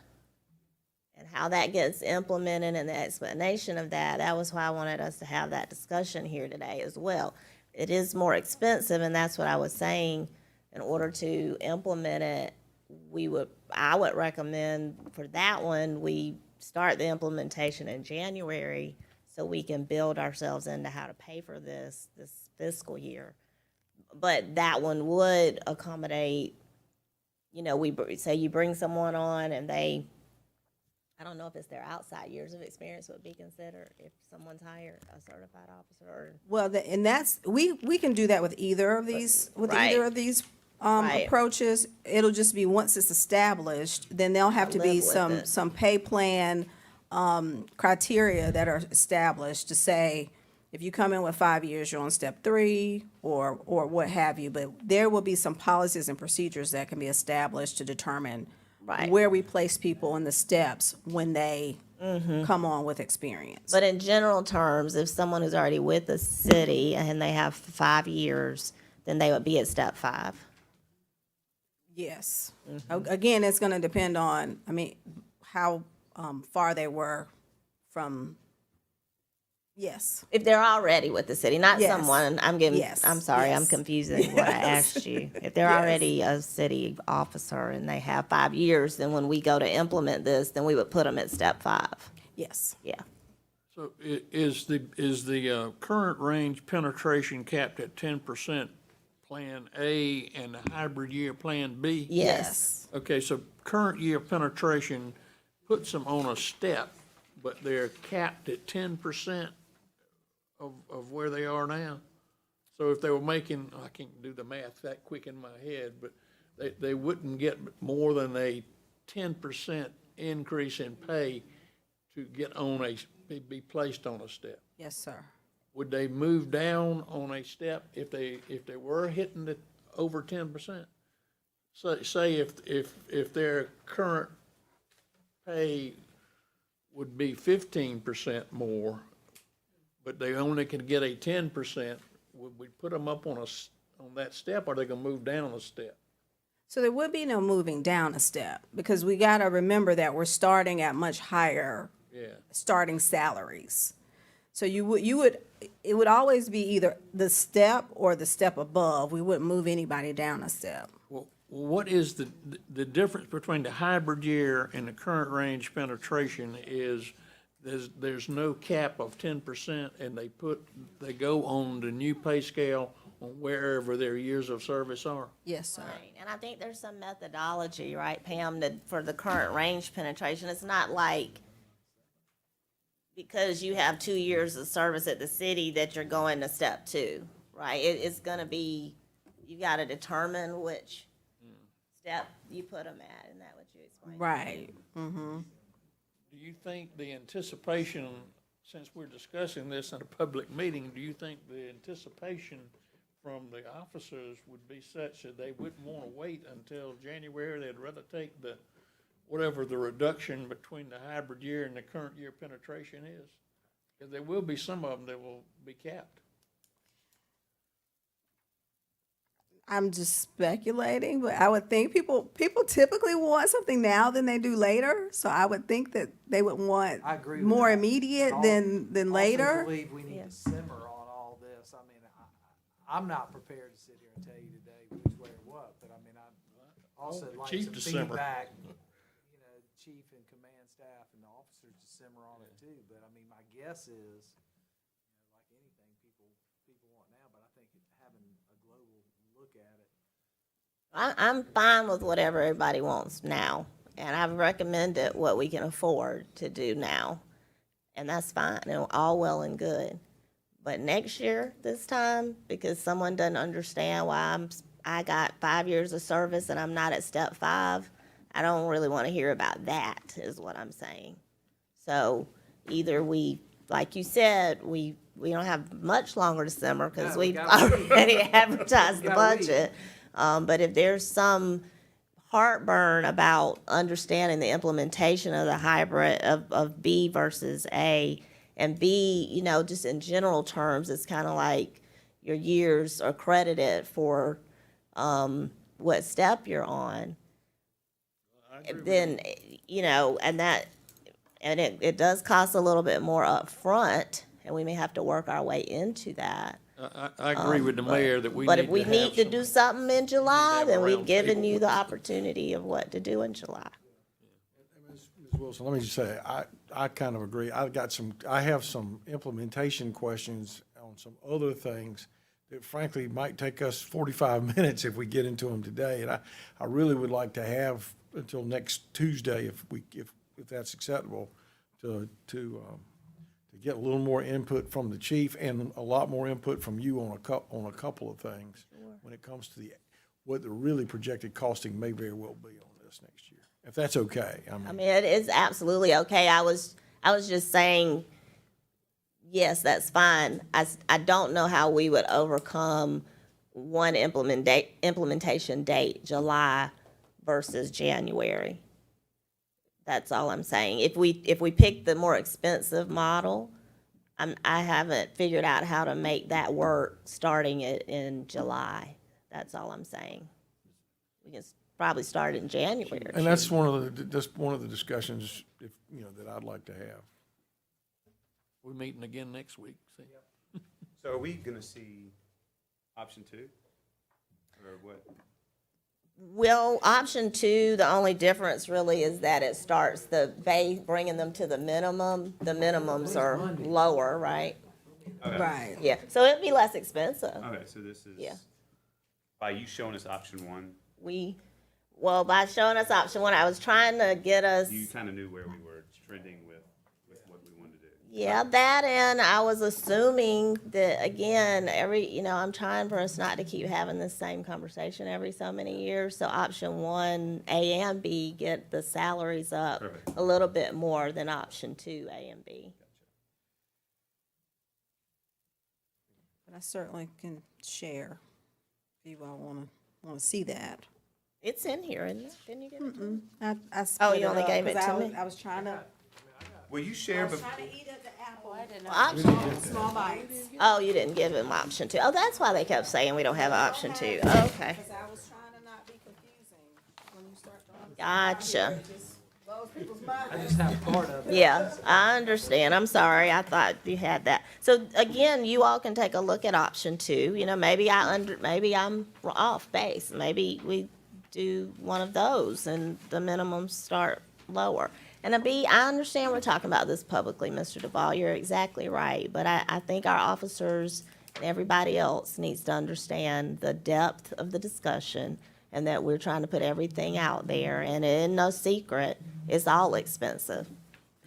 and how that gets implemented and the explanation of that, that was why I wanted us to have that discussion here today as well. It is more expensive, and that's what I was saying. In order to implement it, I would recommend for that one, we start the implementation in January so we can build ourselves into how to pay for this fiscal year. But that one would accommodate, you know, say you bring someone on and I don't know if it's their outside years of experience would be considered if someone's hired a certified officer. Or, well, and that's, we can do that with either of these, approaches. It'll just be, once it's established, then there'll have to be some pay plan criteria that are established to say, if you come in with 5 years, you're on step 3 or what have you. But there will be some policies and procedures that can be established to determine Right. where we place people in the steps when they come on with experience. But in general terms, if someone who's already with the city and they have 5 years, then they would be at step 5. Yes. Again, it's going to depend on, how far they were from, yes. If they're already with the city, not Yes. someone, Yes. I'm sorry, I'm Yes. confusing what I Yes. asked you. If they're Yes. already a city officer and they have 5 years, then when we go to implement this, then we would put them at step 5. Yes. Yeah. So is the current range penetration capped at 10% Plan A and the hybrid year Plan B? Yes. Okay, so current year penetration puts them on a step, but they're capped at 10% of where they are now. So if they were making, I can't do the math that quick in my head, but they wouldn't get more than a 10% increase in pay to get on be placed on a step. Yes, sir. Would they move down on a step if they were hitting it over 10%? So say if their current pay would be 15% more, but they only can get a 10%, would we put them up on that step, or are they gonna move down a step? So there would be no moving down a step, because we got to remember that we're starting at much higher Yeah. starting salaries. So it would always be either the step or the step above. We wouldn't move anybody down a step. Well, what is the difference between the hybrid year and the current range penetration is there's no cap of 10%, and they go on the new pay scale on wherever their years of service are. Yes, sir. Right. And I think there's some methodology, right, Pam, that for the current range penetration, it's not like because you have 2 years of service at the city that you're going to step 2, right? It's gonna be, you gotta determine which step you put them at, and that what you explained. Right. Mm-hmm. Do you think the anticipation, since we're discussing this in a public meeting, do you think the anticipation from the officers would be such that they wouldn't want to wait until January? They'd rather take whatever the reduction between the hybrid year and the current year penetration is? Because there will be some of them that will be capped. I'm just speculating, but I would think people typically want something now than they do later. So I would think that they would want I agree with more that. immediate than I later. also believe we need to simmer on all this. I mean, I'm not prepared to sit here and tell you today which way or what, but I mean, I also the like chief some to simmer. feedback, chief and command staff and the officers to simmer on it too. But I mean, my guess is, like anything, people want now, but I think having a global look at it. I'm fine with whatever everybody wants now, and I've recommended what we can afford to do now, and that's fine, and all well and good. But next year, this time, because someone doesn't understand why I got 5 years of service and I'm not at step 5, I don't really want to hear about that, is what I'm saying. So either we, like you said, we don't have much longer to simmer because we've already advertised the budget. But if there's some heartburn about understanding the implementation of the hybrid of B versus A, and B, just in general terms, it's kind of like your years are credited for what step you're on. Then, and it does cost a little bit more upfront, and we may have to work our way into that. I agree with the mayor that we need But to if we have need to some- do something in July, have a then we've round given table. you the opportunity of what to do in July. Ms. Wilson, let me just say, I kind of agree. I have some implementation questions on some other things that frankly might take us 45 minutes if we get into them today. And I really would like to have until next Tuesday, if that's acceptable, to get a little more input from the chief and a lot more input from you on a couple of things when it comes to what the really projected costing may very well be on this next year, if that's okay. I mean, it is absolutely okay. I was just saying, yes, that's fine. I don't know how we would overcome one implementation date, July versus January. That's all I'm saying. If we pick the more expensive model, I haven't figured out how to make that work starting it in July. That's all I'm saying. We can probably start in January. And that's one of the discussions, if, you know, that I'd like to have. We're meeting again next week, see? So are we gonna see option 2? Or what? Well, option 2, the only difference really is that it starts bringing them to the minimum. The minimums are lower, right? Okay. Right. Yeah, so it'd be less expensive. Okay, so this is, Yeah. by you showing us option 1, Well, by showing us option 1, I was trying to get us. you kind of knew where we were trending with what we wanted to do. Yeah, that, and I was assuming that, again, I'm trying for us not to keep having the same conversation every so many years. So option 1, A and B, get the salaries up Perfect. a little bit more than option 2, A and B. But I certainly can share if you all want to see that. It's in here, isn't it? Didn't you give it to me? I Oh, split you only up gave it 'cause to I was- me? I was trying to. Will you share trying before? to eat at the apple. Option, Small bites. oh, you didn't give him option 2. Oh, that's why they kept saying we don't have option 2. Oh, okay. Because I was trying to not be confusing when you start throwing. Gotcha. It just blows people's minds. I just have part of it. Yeah, I understand. I'm sorry. I thought you had that. So again, you all can take a look at option 2. You know, maybe I'm off base. Maybe we do one of those and the minimums start lower. And a B, I understand we're talking about this publicly, Mr. Duvall. You're exactly right. But I think our officers and everybody else needs to understand the depth of the discussion and that we're trying to put everything out there. And it ain't no secret, it's all expensive.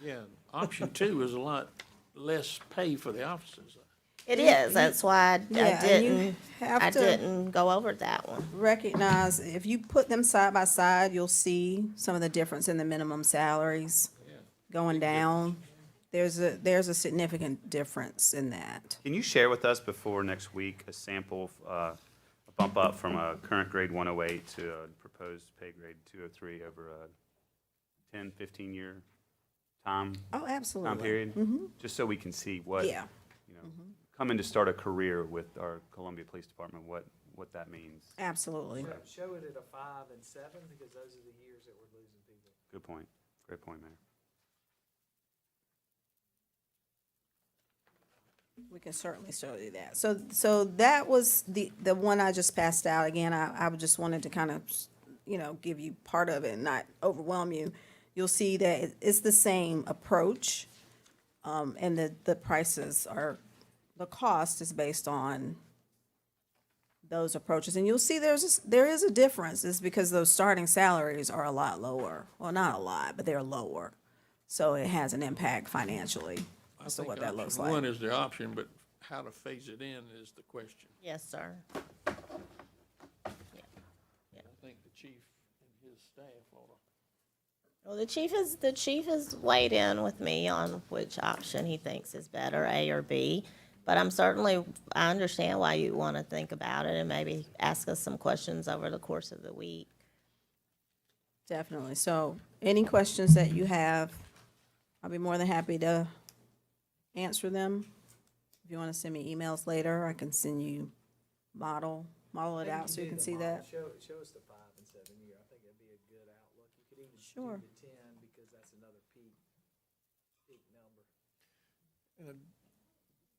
Yeah, option 2 is a lot less pay for the officers. It is. That's why Yeah, and you have I to- didn't go over that one. Recognize, if you put them side by side, you'll see some of the difference in the minimum salaries going down. There's a significant difference in that. Can you share with us before next week a sample, a bump up from a current grade 108 to a proposed pay grade 203 over a 10, 15-year time Absolutely. period? Just so we can see what, Yeah. coming to start a career with our Columbia Police Department, what that means. Absolutely. Show it at a 5 and 7, because those are the years that we're losing people. Good point. Great point, Mayor. We can certainly show you that. So that was the one I just passed out. Again, I just wanted to kind of, give you part of it and not overwhelm you. You'll see that it's the same approach, and the prices are, the cost is based on those approaches. And you'll see there is a difference. It's because those starting salaries are a lot lower. Well, not a lot, but they're lower. So it has an impact financially as to what that looks like. One is the option, but how to phase it in is the question. Yes, sir. I think the chief and his staff ought to. Well, the chief has weighed in with me on which option he thinks is better, A or B. But I understand why you want to think about it and maybe ask us some questions over the course of the week. Definitely. So any questions that you have, I'll be more than happy to answer them. If you want to send me emails later, I can send you model it out so you can see that. Show us the 5 and 7 year. I think that'd be a good outlook. You could even Sure. do the 10, because that's another peak number. And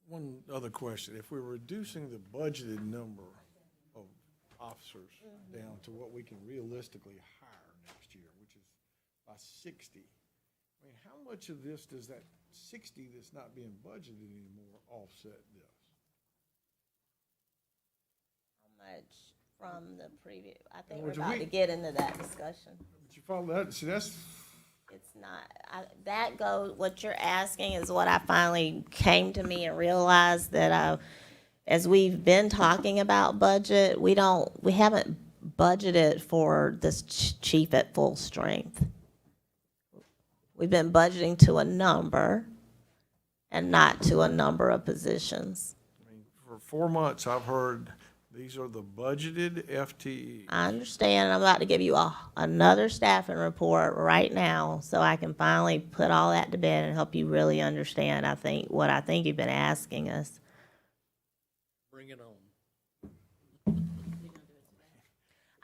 one other question, if we're reducing the budgeted number of officers down to what we can realistically hire next year, which is by 60, I mean, how much of this does that 60 that's not being budgeted anymore offset this? How much from the previous, I think Well, we're do about we- to get into that discussion. But you follow that, see, that's, It's not, what you're asking is what I finally came to me and realized that as we've been talking about budget, we haven't budgeted for this chief at full strength. We've been budgeting to a number and not to a number of positions. I mean, for 4 months, I've heard These are the budgeted FTE. I understand. I'm about to give you another staffing report right now so I can finally put all that to bed and help you really understand, I think, what I think you've been asking us. Bring it on.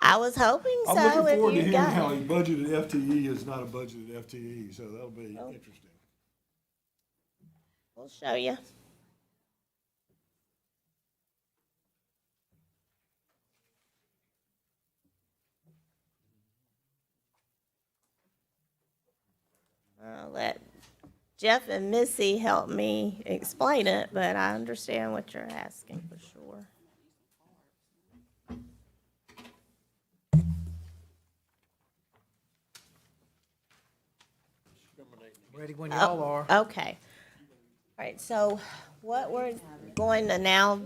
I was hoping so. I'm looking forward to if you hearing got how a it. budgeted FTE is not a budgeted FTE, so that'll be interesting. We'll show you. I'll let Jeff and Missy help me explain it, but I understand what you're asking for sure. Ready when y'all are. Okay. All right, so what we're going to now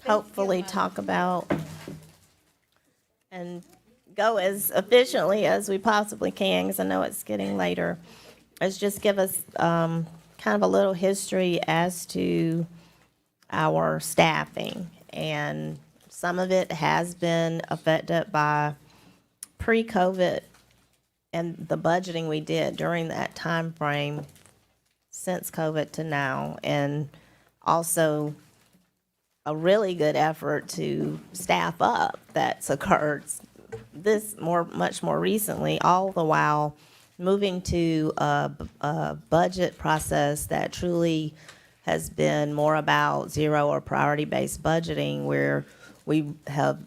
hopefully talk about and go as efficiently as we possibly can, because I know it's getting later, is just give us kind of a little history as to our staffing. And some of it has been affected by pre-COVID and the budgeting we did during that time frame since COVID to now, and also a really good effort to staff up that's occurred much more recently, all the while moving to a budget process that truly has been more about zero or priority-based budgeting, where we have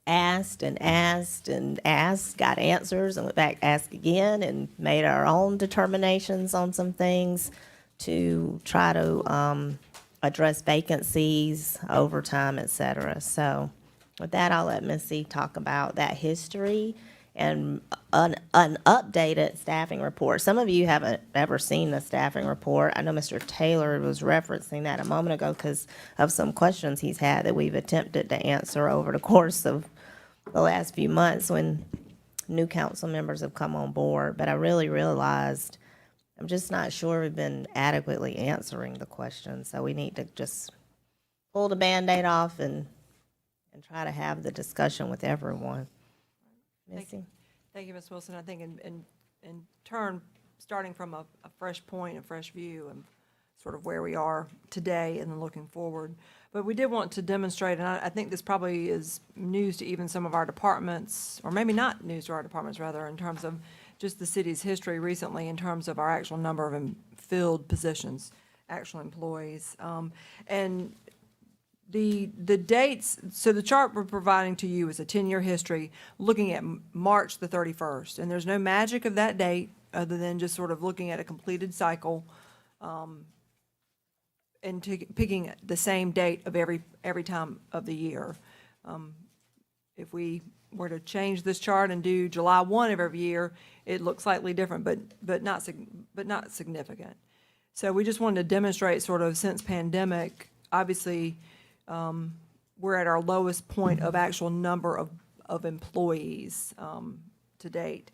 asked and asked and asked, got answers, and went back, asked again, and made our own determinations on some things to try to address vacancies, overtime, et cetera. So with that, I'll let Missy talk about that history and an updated staffing report. Some of you haven't ever seen the staffing report. I know Mr. Taylor was referencing that a moment ago because of some questions he's had that we've attempted to answer over the course of the last few months when new council members have come on board. But I really realized I'm just not sure we've been adequately answering the questions. So we need to just pull the Band-Aid off and try to have the discussion with everyone. Missy? Thank you, Ms. Wilson. I think in turn, starting from a fresh point, a fresh view, and sort of where we are today and then looking forward. But we did want to demonstrate, and I think this probably is news to even some of our departments, or maybe not news to our departments, rather, in terms of just the city's history recently in terms of our actual number of filled positions, actual employees. And the dates, so the chart we're providing to you is a 10-year history looking at March the 31st. And there's no magic of that date other than just sort of looking at a completed cycle and picking the same date of every time of the year. If we were to change this chart and do July 1 of every year, it looks slightly different, but not significant. So we just wanted to demonstrate sort of since pandemic, obviously, we're at our lowest point of actual number of employees to date.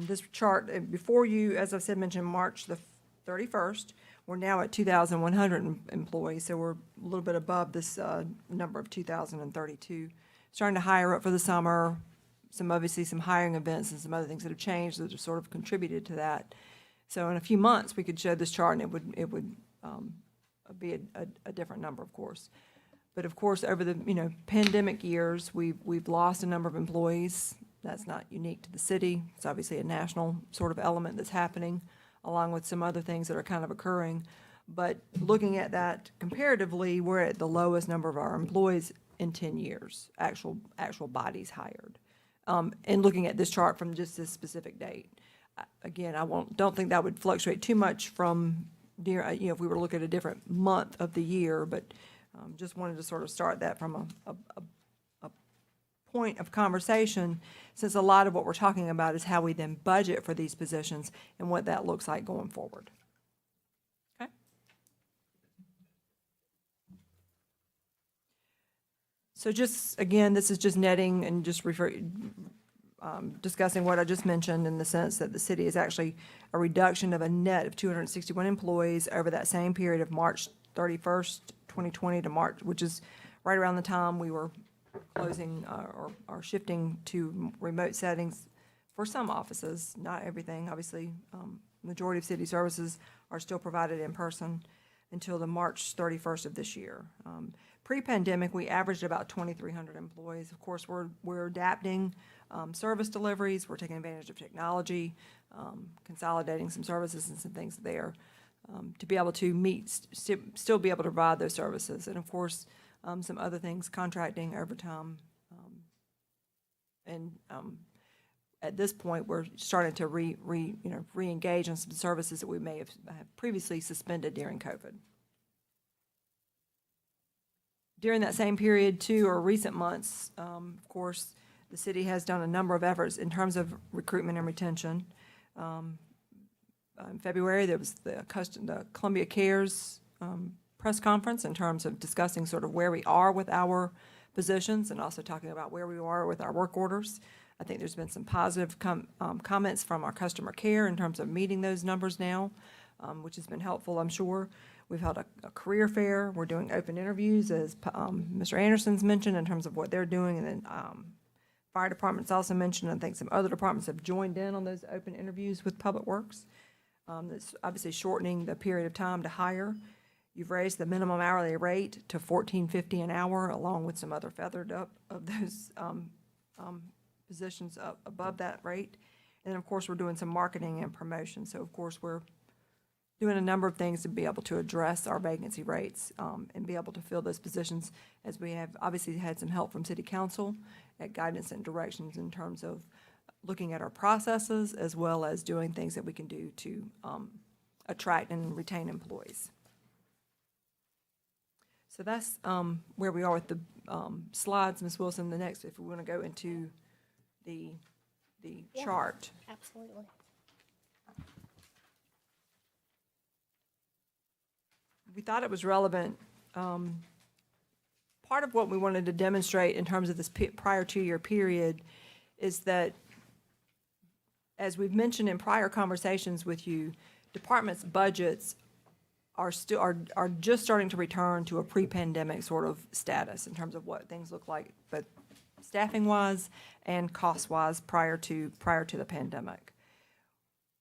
This chart before you, as I said, mentioned March the 31st. We're now at 2,100 employees, so we're a little bit above this number of 2,032. Starting to hire up for the summer, obviously some hiring events and some other things that have changed that have sort of contributed to that. So in a few months, we could show this chart and it would be a different number, of course. But of course, over the pandemic years, we've lost a number of employees. That's not unique to the city. It's obviously a national sort of element that's happening, along with some other things that are kind of occurring. But looking at that comparatively, we're at the lowest number of our employees in 10 years, actual bodies hired. And looking at this chart from just this specific date. Again, don't think that would fluctuate too much from, if we were to look at a different month of the year, but just wanted to sort of start that from a point of conversation, since a lot of what we're talking about is how we then budget for these positions and what that looks like going forward. Okay? So just, again, this is just netting and just discussing what I just mentioned in the sense that the city is actually a reduction of a net of 261 employees over that same period of March 31st, 2020 to March, which is right around the time we were closing or shifting to remote settings for some offices, not everything. Obviously, majority of city services are still provided in person until the March 31st of this year. Pre-pandemic, we averaged about 2,300 employees. Of course, we're adapting service deliveries. We're taking advantage of technology, consolidating some services and some things there to be able to still be able to provide those services. And of course, some other things, contracting, overtime, and at this point, we're starting to re-engage in some services that we may have previously suspended during COVID. During that same period, too, or recent months, of course, the city has done a number of efforts in terms of recruitment and retention. In February, there was the Columbia Cares press conference in terms of discussing sort of where we are with our positions and also talking about where we are with our work orders. I think there's been some positive comments from our customer care in terms of meeting those numbers now, which has been helpful, I'm sure. We've held a career fair. We're doing open interviews, as Mr. Anderson's mentioned, in terms of what they're doing. And then fire department's also mentioned. I think some other departments have joined in on those open interviews with Public Works. That's obviously shortening the period of time to hire. You've raised the minimum hourly rate to $14.50 an hour, along with some other feathered up of those positions up above that rate. And then, of course, we're doing some marketing and promotion. So, of course, we're doing a number of things to be able to address our vacancy rates and be able to fill those positions, as we have obviously had some help from City Council at guidance and directions in terms of looking at our processes, as well as doing things that we can do to attract and retain employees. So that's where we are with the slides, Ms. Wilson. The next, if we want to go into the chart. Absolutely. We thought it was relevant. Part of what we wanted to demonstrate in terms of this prior 2-year period is that, as we've mentioned in prior conversations with you, departments' budgets are just starting to return to a pre-pandemic sort of status in terms of what things look like, but staffing-wise and cost-wise prior to the pandemic.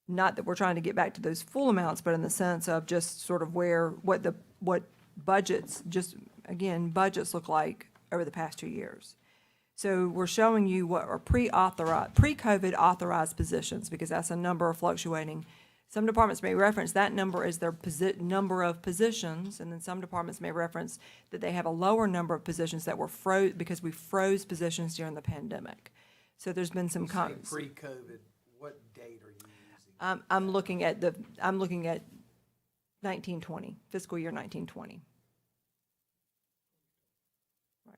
Not that we're trying to get back to those full amounts, but in the sense of just sort of what budgets, just again, budgets look like over the past 2 years. So we're showing you what are pre-COVID authorized positions, because that's a number fluctuating. Some departments may reference that number as their number of positions, and then some departments may reference that they have a lower number of positions that were froze because we froze positions during the pandemic. So there's been some pre-COVID, what date are you using? I'm looking at 1920, fiscal year 1920. Right.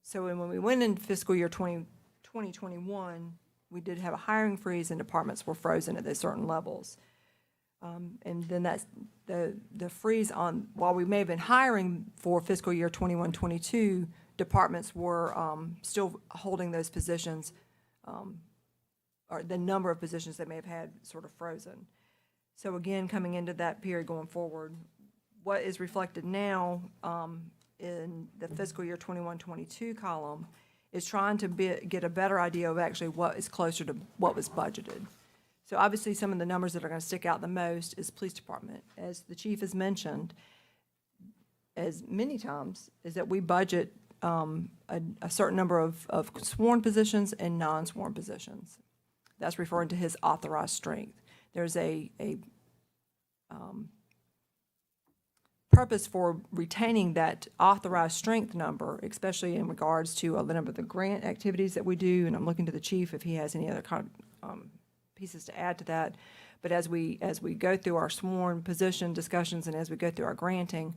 So when we went in fiscal year 2021, we did have a hiring freeze and departments were frozen at those certain levels. And then that's the freeze on, while we may have been hiring for fiscal year 21-22, departments were still holding those positions, or the number of positions they may have had sort of frozen. So again, coming into that period going forward, what is reflected now in the fiscal year 21-22 column is trying to get a better idea of actually what is closer to what was budgeted. So obviously, some of the numbers that are going to stick out the most is police department. As the chief has mentioned, as many times, is that we budget a certain number of sworn positions and non-sworn positions. That's referring to his authorized strength. There's a purpose for retaining that authorized strength number, especially in regards to a number of the grant activities that we do, and I'm looking to the chief if he has any other pieces to add to that. But as we go through our sworn position discussions and as we go through our granting,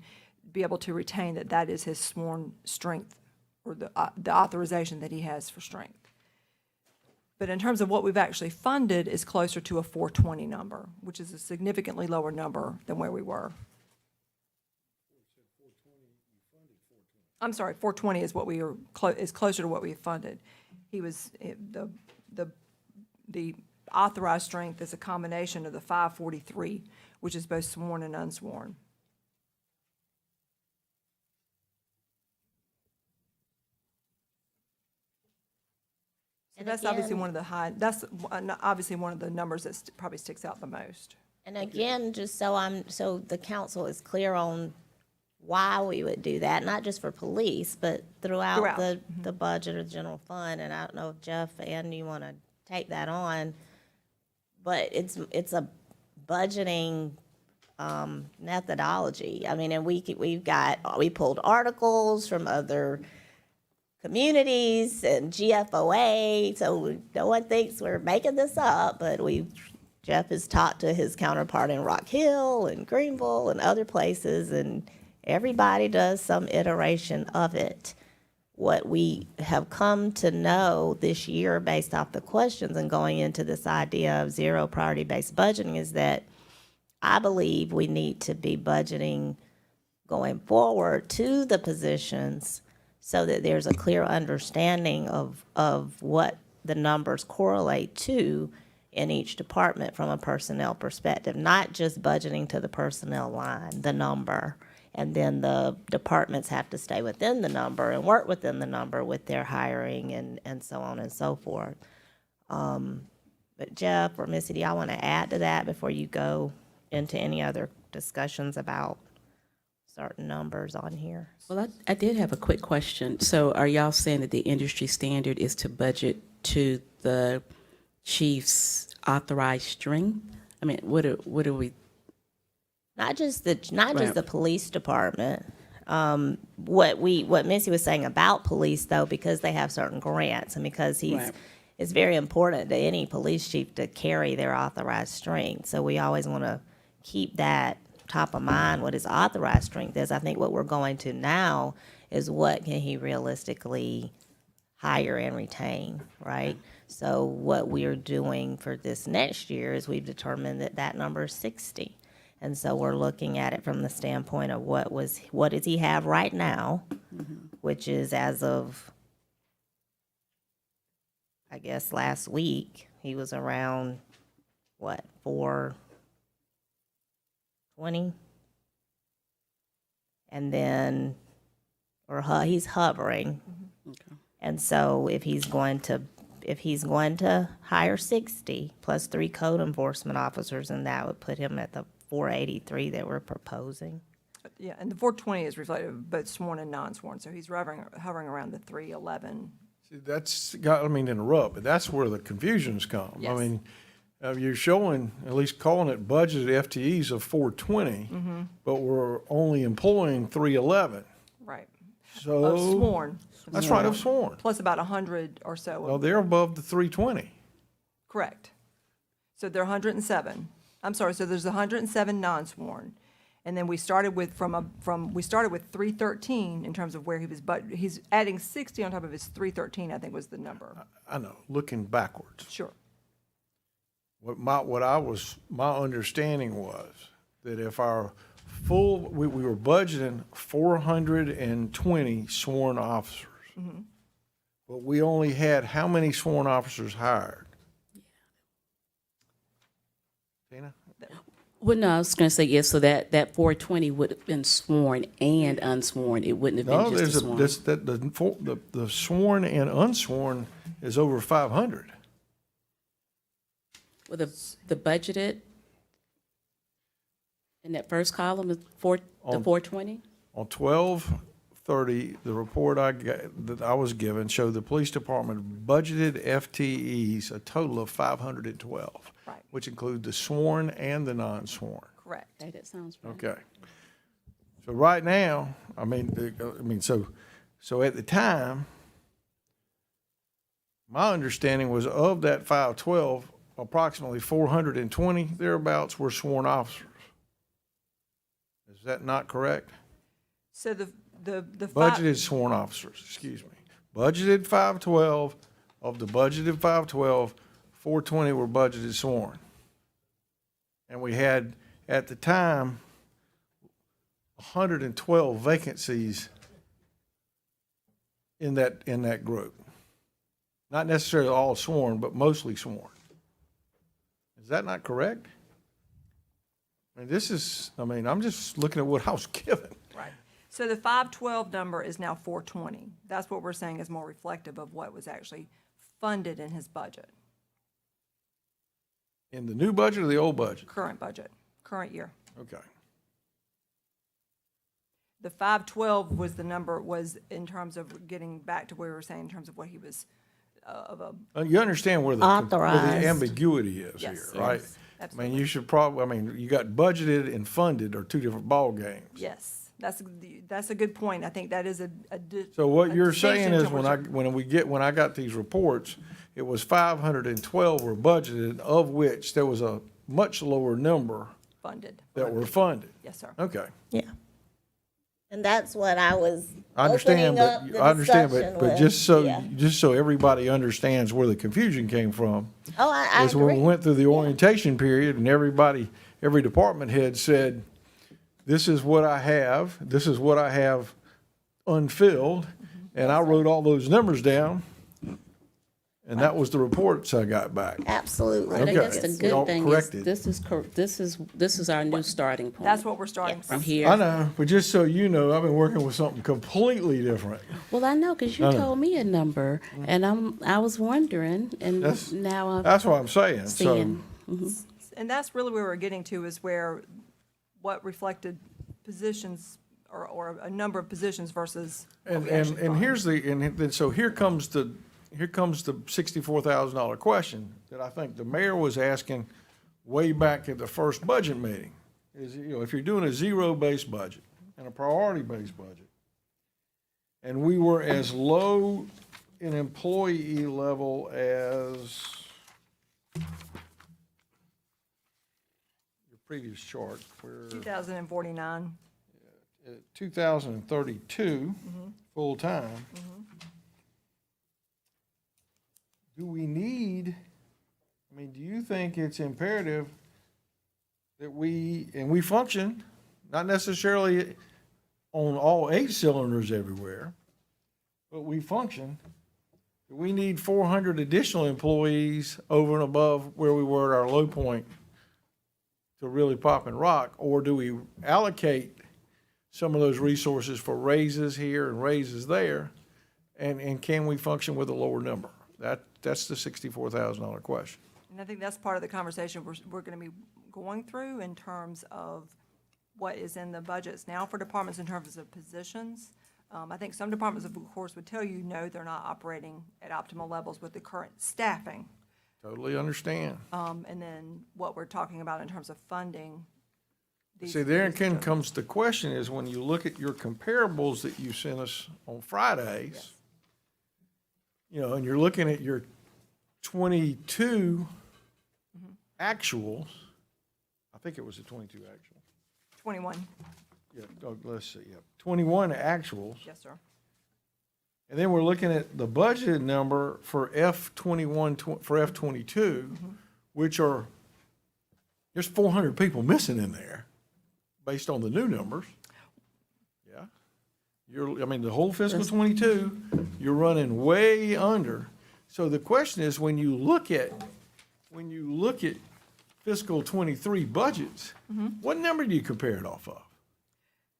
be able to retain that is his sworn strength, or the authorization that he has for strength. But in terms of what we've actually funded is closer to a 420 number, which is a significantly lower number than where we were. I'm sorry, 420 is what we are is closer to what we funded. He was the authorized strength is a combination of the 543, which is both sworn and unsworn. And That's obviously again- one of the that's obviously one of the numbers that probably sticks out the most. And again, just so the council is clear on why we would do that, not just for police, but throughout the budget or the general fund. And I don't know if Jeff and you want to take that on, but it's a budgeting methodology. I mean, and we pulled articles from other communities and GFOA, so no one thinks we're making this up, but Jeff has talked to his counterpart in Rock Hill and Greenville and other places, and everybody does some iteration of it. What we have come to know this year based off the questions and going into this idea of zero priority-based budgeting is that I believe we need to be budgeting going forward to the positions so that there's a clear understanding of what the numbers correlate to in each department from a personnel perspective, not just budgeting to the personnel line, the number, and then the departments have to stay within the number and work within the number with their hiring and so on and so forth. But Jeff or Missy, do y'all want to add to that before you go into any other discussions about certain numbers on here? Well, I did have a quick question. So are y'all saying that the industry standard is to budget to the chief's authorized strength? I mean, what are we? Not just the police department. What Missy was saying about police though, because they have certain grants and because it's very important to any police chief to carry their authorized strength. So we always want to keep that top of mind, what his authorized strength is. I think what we're going to now is what can he realistically hire and retain, right? So what we're doing for this next year is we've determined that number is 60. And so we're looking at it from the standpoint of what does he have right now, which is as of, I guess, last week, he was around, 420? And then, he's hovering. Okay. And so if he's going to hire 60 plus 3 code enforcement officers, and that would put him at the 483 that we're proposing. Yeah, and the 420 is reflective of both sworn and non-sworn, so he's hovering around the 311. See, that's, I mean, interrupt, but that's where the confusions come. Yes. I mean, you're showing, at least calling it budgeted FTEs of 420, but we're only employing 311. Right. So. Of sworn. That's right, of sworn. Plus about 100 or so. Well, they're above the 320. Correct. So they're 107. I'm sorry, so there's 107 non-sworn. And then we started with, we started with 313 in terms of where he was, but he's adding 60 on top of his 313, I think was the number. I know, looking backwards. Sure. My understanding was that if our we were budgeting 420 sworn officers, but we only had how many sworn officers hired? Tina? Well, no, I was going to say, yes, so that 420 would have been sworn and unsworn. It wouldn't have been No, just a sworn. the sworn and unsworn is over 500. Well, the budgeted in that first column is the 420? On 12/30, the report that I was given showed the police department budgeted FTEs a total of 512, Right. which include the sworn and the non-sworn. Correct. Okay, that sounds right. Okay. So right now, so at the time, my understanding was of that 512, approximately 420 thereabouts were sworn officers. Is that not correct? So the Budgeted sworn officers, excuse me. Budgeted 512, of the budgeted 512, 420 were budgeted sworn. And we had, at the time, 112 vacancies in that group. Not necessarily all sworn, but mostly sworn. Is that not correct? I mean, I'm just looking at what I was given. Right. So the 512 number is now 420. That's what we're saying is more reflective of what was actually funded in his budget, In the new budget or the old budget? current budget, current year. Okay. The 512 was the number, was in terms of getting back to where we were saying, in terms of what he was, of a, You understand where the Authorized. ambiguity is Yes, here, right? yes, I mean, you should probably, you got budgeted and funded are two different ballgames. yes, that's a good point. I think that is a So what a you're saying distinction is to when I got these reports, it was 512 were budgeted, of which there was a much lower number funded. that were funded. Yes, sir. Okay. Yeah. And that's what I was I understand, opening up but, the I understand, discussion but with. just so everybody understands where the confusion came from, Oh, I is when we agree. went through the orientation period and every department head said, this is what I have unfilled, and I wrote all those numbers down, and that was the reports I got back. Absolutely. I think Okay. that's the Y'all good thing corrected. is, this is our new starting point. That's what we're starting From from. here. I know, but just so you know, I've been working with something completely different. Well, I know, because you I know. told me a number, and I was wondering, and That's- now I'm That's what I'm saying, so. seeing. Mhm. And that's really where we're getting to, is where, what reflected positions, or a number of positions versus what And, we actually and fund. here comes the $64,000 question that I think the mayor was asking way back at the first budget meeting. Is, if you're doing a zero-based budget and a priority-based budget, and we were as low in employee level as your previous chart, where 2049. 2032, full-time. Do we need, do you think it's imperative that we function, not necessarily on all 8 cylinders everywhere, but we function, do we need 400 additional employees over and above where we were at our low point to really pop and rock? Or do we allocate some of those resources for raises here and raises there? And can we function with a lower number? That's the $64,000 question. And I think that's part of the conversation we're going to be going through in terms of what is in the budgets now for departments in terms of positions. I think some departments, of course, would tell you, no, they're not operating at optimal levels with the current staffing. Totally understand. And then what we're talking about in terms of funding. See, there again comes the question is, when you look at your comparables that you sent us on Fridays, and you're looking at your 22 actuals, I think it was a 22 actual. 21. Yeah, let's see, 21 actuals. Yes, sir. And then we're looking at the budgeted number for F21, for F22, which there's 400 people missing in there based on the new numbers. Yeah. The whole fiscal 22, you're running way under. So the question is, when you look at fiscal 23 budgets, what number do you compare it off of?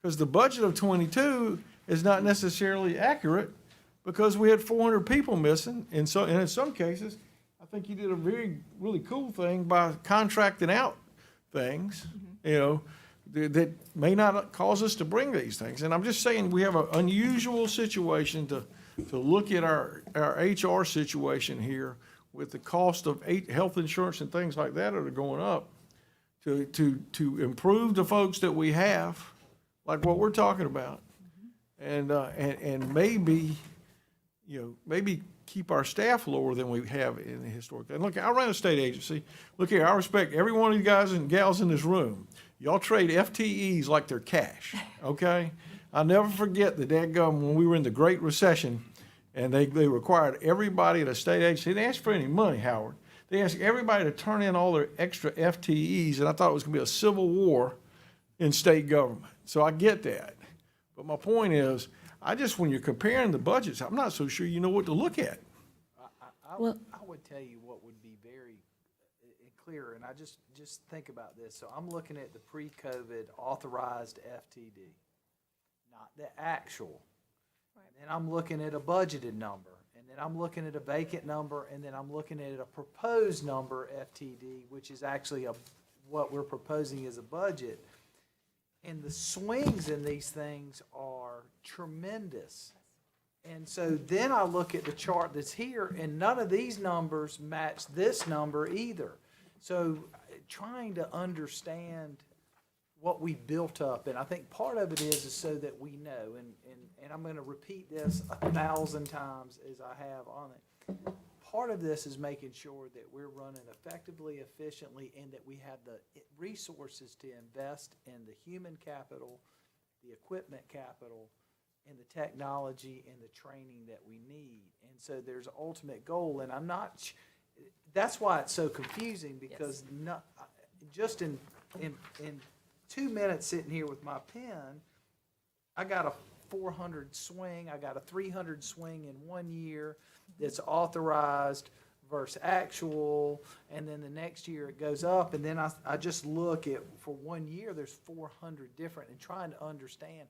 Because the budget of 22 is not necessarily accurate, because we had 400 people missing. And in some cases, I think you did a really cool thing by contracting out things, that may not cause us to bring these things. And I'm just saying, we have an unusual situation to look at our HR situation here with the cost of health insurance and things like that are going up, to improve the folks that we have, like what we're talking about, and maybe keep our staff lower than we have in the historic. And look, I run a state agency. Look here, I respect every one of you guys and gals in this room. Y'all trade FTEs like they're cash, okay? I'll never forget the dadgum when we were in the Great Recession, and they required everybody at a state agency. They didn't ask for any money, Howard. They asked everybody to turn in all their extra FTEs, and I thought it was going to be a civil war in state government. So I get that. But my point is, when you're comparing the budgets, I'm not so sure you know what to look at. I would tell you what would be very clear, and I just think about this. So I'm looking at the pre-COVID authorized FTD, not the actual. And I'm looking at a budgeted number, and then I'm looking at a vacant number, and then I'm looking at a proposed number, FTD, which is actually what we're proposing as a budget. And the swings in these things are tremendous. And so then I look at the chart that's here, and none of these numbers match this number either. So trying to understand what we built up, and I think part of it is so that we know, and I'm gonna repeat this 1,000 times as I have on it. Part of this is making sure that we're running effectively, efficiently, and that we have the resources to invest in the human capital, the equipment capital, and the technology and the training that we need. And so there's an ultimate goal, and I'm not, that's why it's so confusing, because not, just in 2 minutes sitting here with my pen, I got a 400 swing, I got a 300 swing in 1 year that's authorized versus actual, and then the next year it goes up, and then I just look at, for 1 year, there's 400 different, and trying to understand,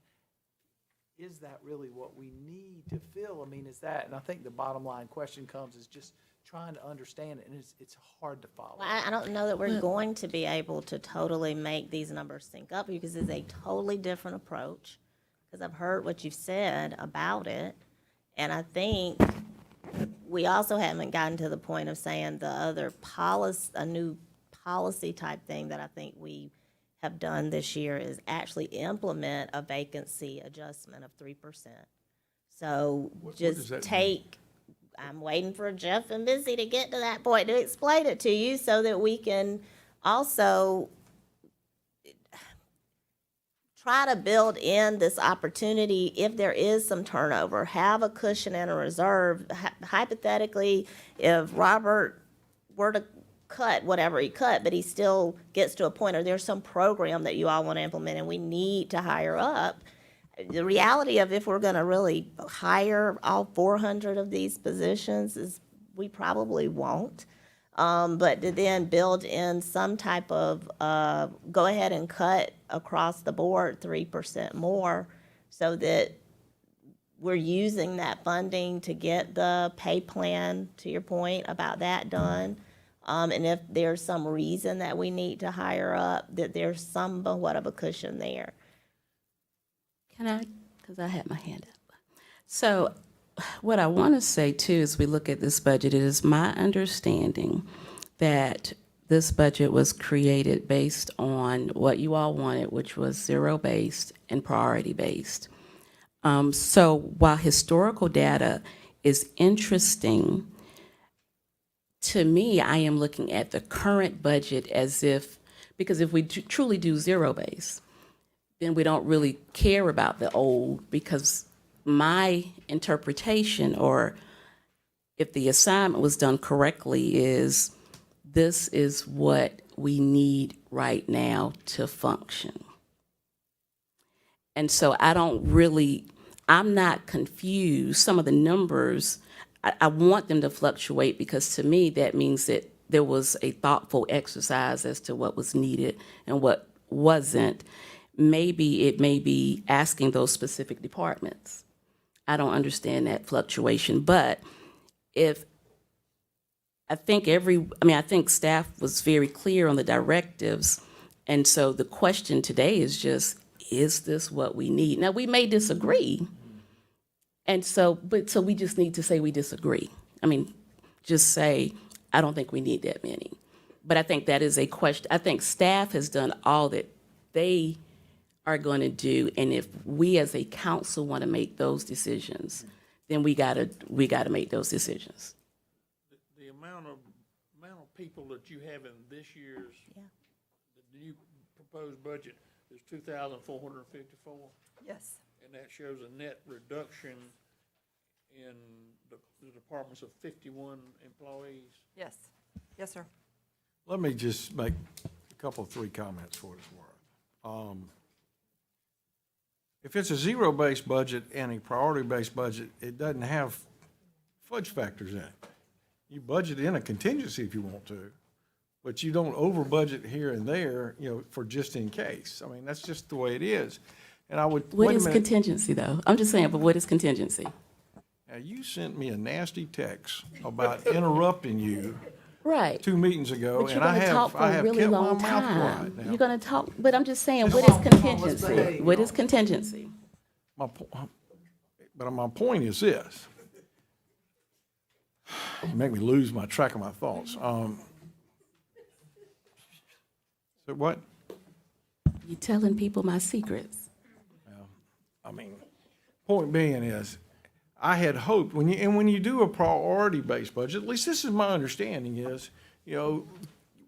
is that really what we need to fill? I mean, is that, and I think the bottom line question comes is just trying to understand it, and it's hard to follow. Well, I don't know that we're going to be able to totally make these numbers sync up, because it's a totally different approach, because I've heard what you've said about it, and I think we also haven't gotten to the point of saying the other policy, a new policy type thing that I think we have done this year is actually implement a vacancy adjustment of 3%. So What does that mean? I'm waiting for Jeff and Missy to get to that point to explain it to you, so that we can also try to build in this opportunity if there is some turnover, have a cushion and a reserve. Hypothetically, if Robert were to cut whatever he cut, but he still gets to a point, or there's some program that you all want to implement and we need to hire up, the reality of if we're going to really hire all 400 of these positions is we probably won't. But to then build in some type of, go ahead and cut across the board 3% more, so that we're using that funding to get the pay plan, to your point about that, done. And if there's some reason that we need to hire up, that there's somewhat of a cushion there. Can I, because I had my hand up. So what I want to say too, as we look at this budget, it is my understanding that this budget was created based on what you all wanted, which was zero-based and priority-based. So while historical data is interesting, to me, I am looking at the current budget as if, because if we truly do zero-based, then we don't really care about the old, because my interpretation, or if the assignment was done correctly, is this is what we need right now to function. And so I'm not confused. Some of the numbers, I want them to fluctuate, because to me, that means that there was a thoughtful exercise as to what was needed and what wasn't. Maybe it may be asking those specific departments. I don't understand that fluctuation, but I think staff was very clear on the directives, and so the question today is just, is this what we need? Now, we may disagree, and so we just need to say we disagree. I mean, just say, I don't think we need that many. But I think that is a question. I think staff has done all that they are going to do, and if we as a council want to make those decisions, then we gotta make those decisions. The amount of people that you have in this year's, the new proposed budget is 2,454. Yes. And that shows a net reduction in the departments of 51 employees. Yes. Yes, sir. Let me just make a couple, 3 comments for what it's worth. If it's a zero-based budget and a priority-based budget, it doesn't have fudge factors in it. You budget in a contingency if you want to, but you don't over-budget here and there, for just in case. I mean, that's just the way it is. And I would, What wait a is minute. contingency, though? I'm just saying, but what is contingency? Now, you sent me a nasty text about interrupting you Right. 2 meetings ago, But you're and I going to talk have, for I a have really kept my long mouth time. quiet now. You're going to talk, but I'm just saying, what is contingency? What is contingency? But my point is this. You make me lose my track of my thoughts. So what? You're telling people my secrets. I mean, point being is, I had hoped when you do a priority-based budget, at least this is my understanding is,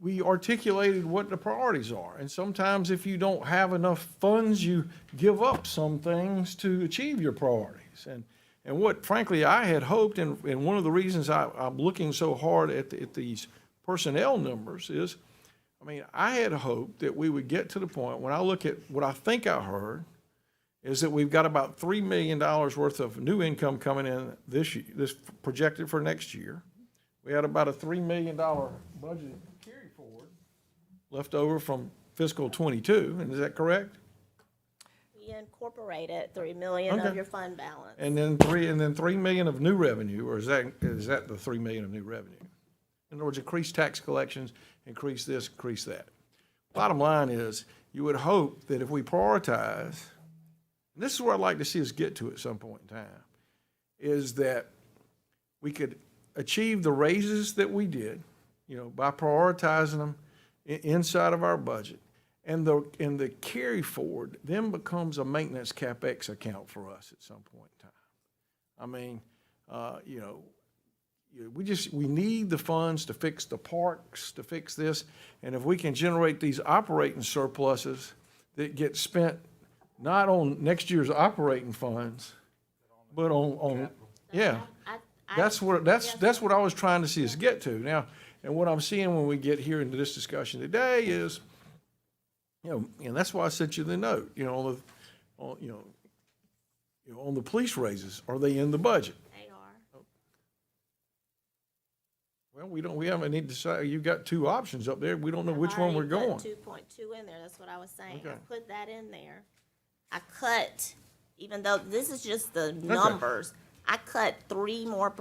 we articulated what the priorities are. And sometimes if you don't have enough funds, you give up some things to achieve your priorities. And what frankly I had hoped, and one of the reasons I'm looking so hard at these personnel numbers is, I had hoped that we would get to the point, when I look at what I think I heard, is that we've got about $3 million worth of new income coming in this year, this projected for next year. We had about a $3 million budget carry forward left over from fiscal '22, and is that correct? We incorporated 3 million of Okay. your fund balance. And then $3 million of new revenue, or is that the $3 million of new revenue? In other words, increase tax collections, increase this, increase that. Bottom line is, you would hope that if we prioritize, and this is where I'd like to see us get to at some point in time, is that we could achieve the raises that we did, by prioritizing them inside of our budget. And the carry forward then becomes a maintenance CapEx account for us at some point in time. We need the funds to fix the parks, to fix this, and if we can generate these operating surpluses that get spent not on next year's operating funds, but on that's what I was trying to see us get to now. And what I'm seeing when we get here into this discussion today is, and that's why I sent you the note, on the police raises, are they in the budget? They are. Well, we haven't need to decide. You've got two options up there. We don't know which one we're going. I already put 2.2 in there, that's what I was saying. Okay. I put that in there. I cut, even though this is just the numbers, I cut 3% more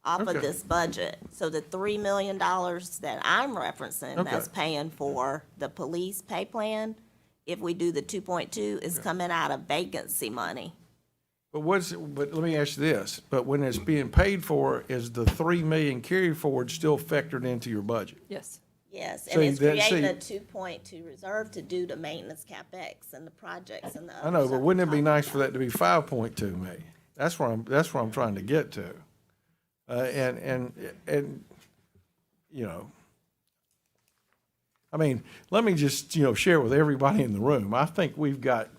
off Okay. of this budget. So the $3 million that I'm referencing, that's paying for the police pay plan, if we do the 2.2, is coming out of vacancy money. But let me ask you this, but when it's being paid for, is the 3 million carry forward still factored into your budget? Yes. Yes, So and it's that- creating a see- 2.2 reserve to do the maintenance CapEx and the projects and the other I know, stuff but we wouldn't it be talked nice about. for that to be 5.2 million? That's where I'm trying to get to. Let me just, share with everybody in the room. I think we've got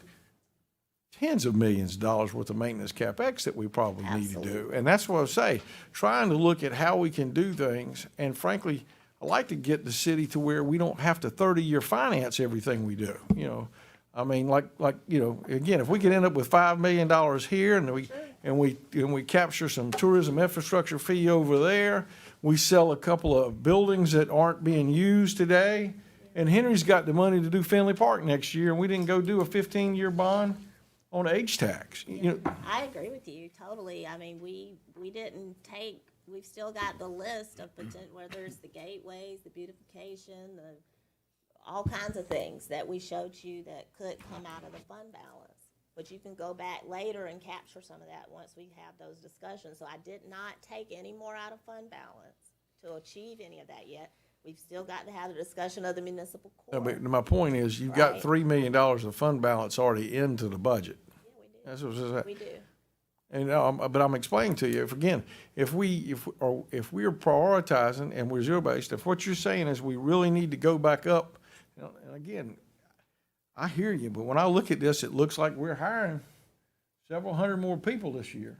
tens of millions of dollars worth of maintenance CapEx that we probably need to do. And that's what I say, trying to look at how we can do things. And frankly, I like to get the city to where we don't have to 30-year finance everything we do, again, if we could end up with $5 million here and we capture some tourism infrastructure fee over there, we sell a couple of buildings that aren't being used today, and Henry's got the money to do Finley Park next year, and we didn't go do a 15-year bond on age tax. I agree with you totally. We didn't take, we've still got the list of whether it's the gateways, the beautification, all kinds of things that we showed you that could come out of the fund balance. But you can go back later and capture some of that once we have those discussions. So I did not take any more out of fund balance to achieve any of that yet. We've still got to have the discussion of the municipal court. But my point is, you've got Right. $3 million of fund balance already into the budget. That's what I'm saying. We do. And but I'm explaining to you, if we are prioritizing and we're zero-based, if what you're saying is we really need to go back up, and again, I hear you, but when I look at this, it looks like we're hiring several hundred more people this year.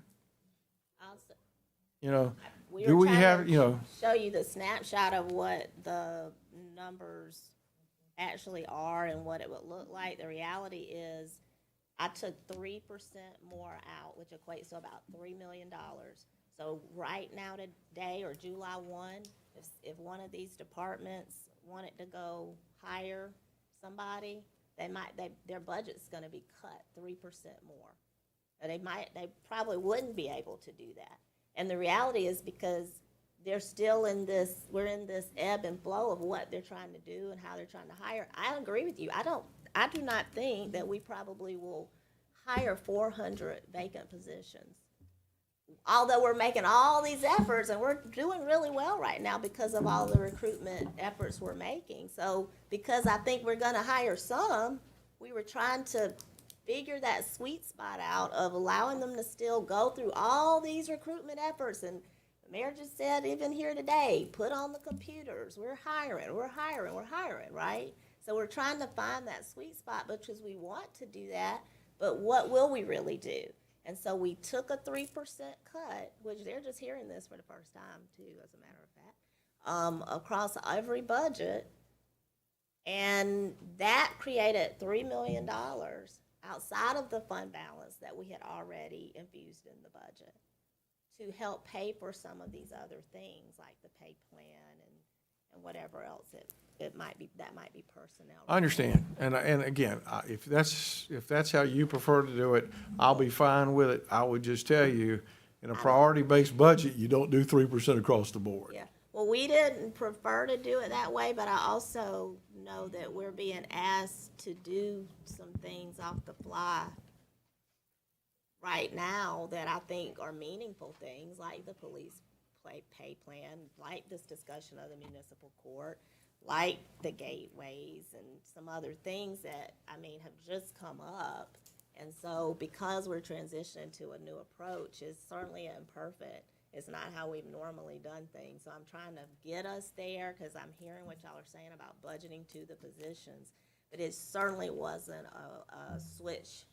We Do were we trying have, to show you the snapshot of what the numbers actually are and what it would look like. The reality is I took 3% more out, which equates to about $3 million. So right now today, or July 1, if one of these departments wanted to go hire somebody, their budget's gonna be cut 3% more. Or they probably wouldn't be able to do that. And the reality is because we're in this ebb and flow of what they're trying to do and how they're trying to hire. I agree with you. I do not think that we probably will hire 400 vacant positions. Although we're making all these efforts and we're doing really well right now because of all the recruitment efforts we're making. So because I think we're gonna hire some, we were trying to figure that sweet spot out of allowing them to still go through all these recruitment efforts. And the mayor just said, even here today, put on the computers, we're hiring, right? So we're trying to find that sweet spot because we want to do that, but what will we really do? And so we took a 3% cut, which they're just hearing this for the first time too, as a matter of fact, across every budget. And that created $3 million outside of the fund balance that we had already infused in the budget to help pay for some of these other things like the pay plan and whatever else it might be, that might be personnel. I understand, and again, if that's how you prefer to do it, I'll be fine with it. I would just tell you, in a priority-based budget, you don't do 3% across the board. Yeah, well, we didn't prefer to do it that way, but I also know that we're being asked to do some things off the fly right now that I think are meaningful things, like the police pay plan, like this discussion of the municipal court, like the gateways and some other things that, have just come up. And so because we're transitioning to a new approach, it's certainly imperfect. It's not how we've normally done things. So I'm trying to get us there because I'm hearing what y'all are saying about budgeting to the positions. But it certainly wasn't a switch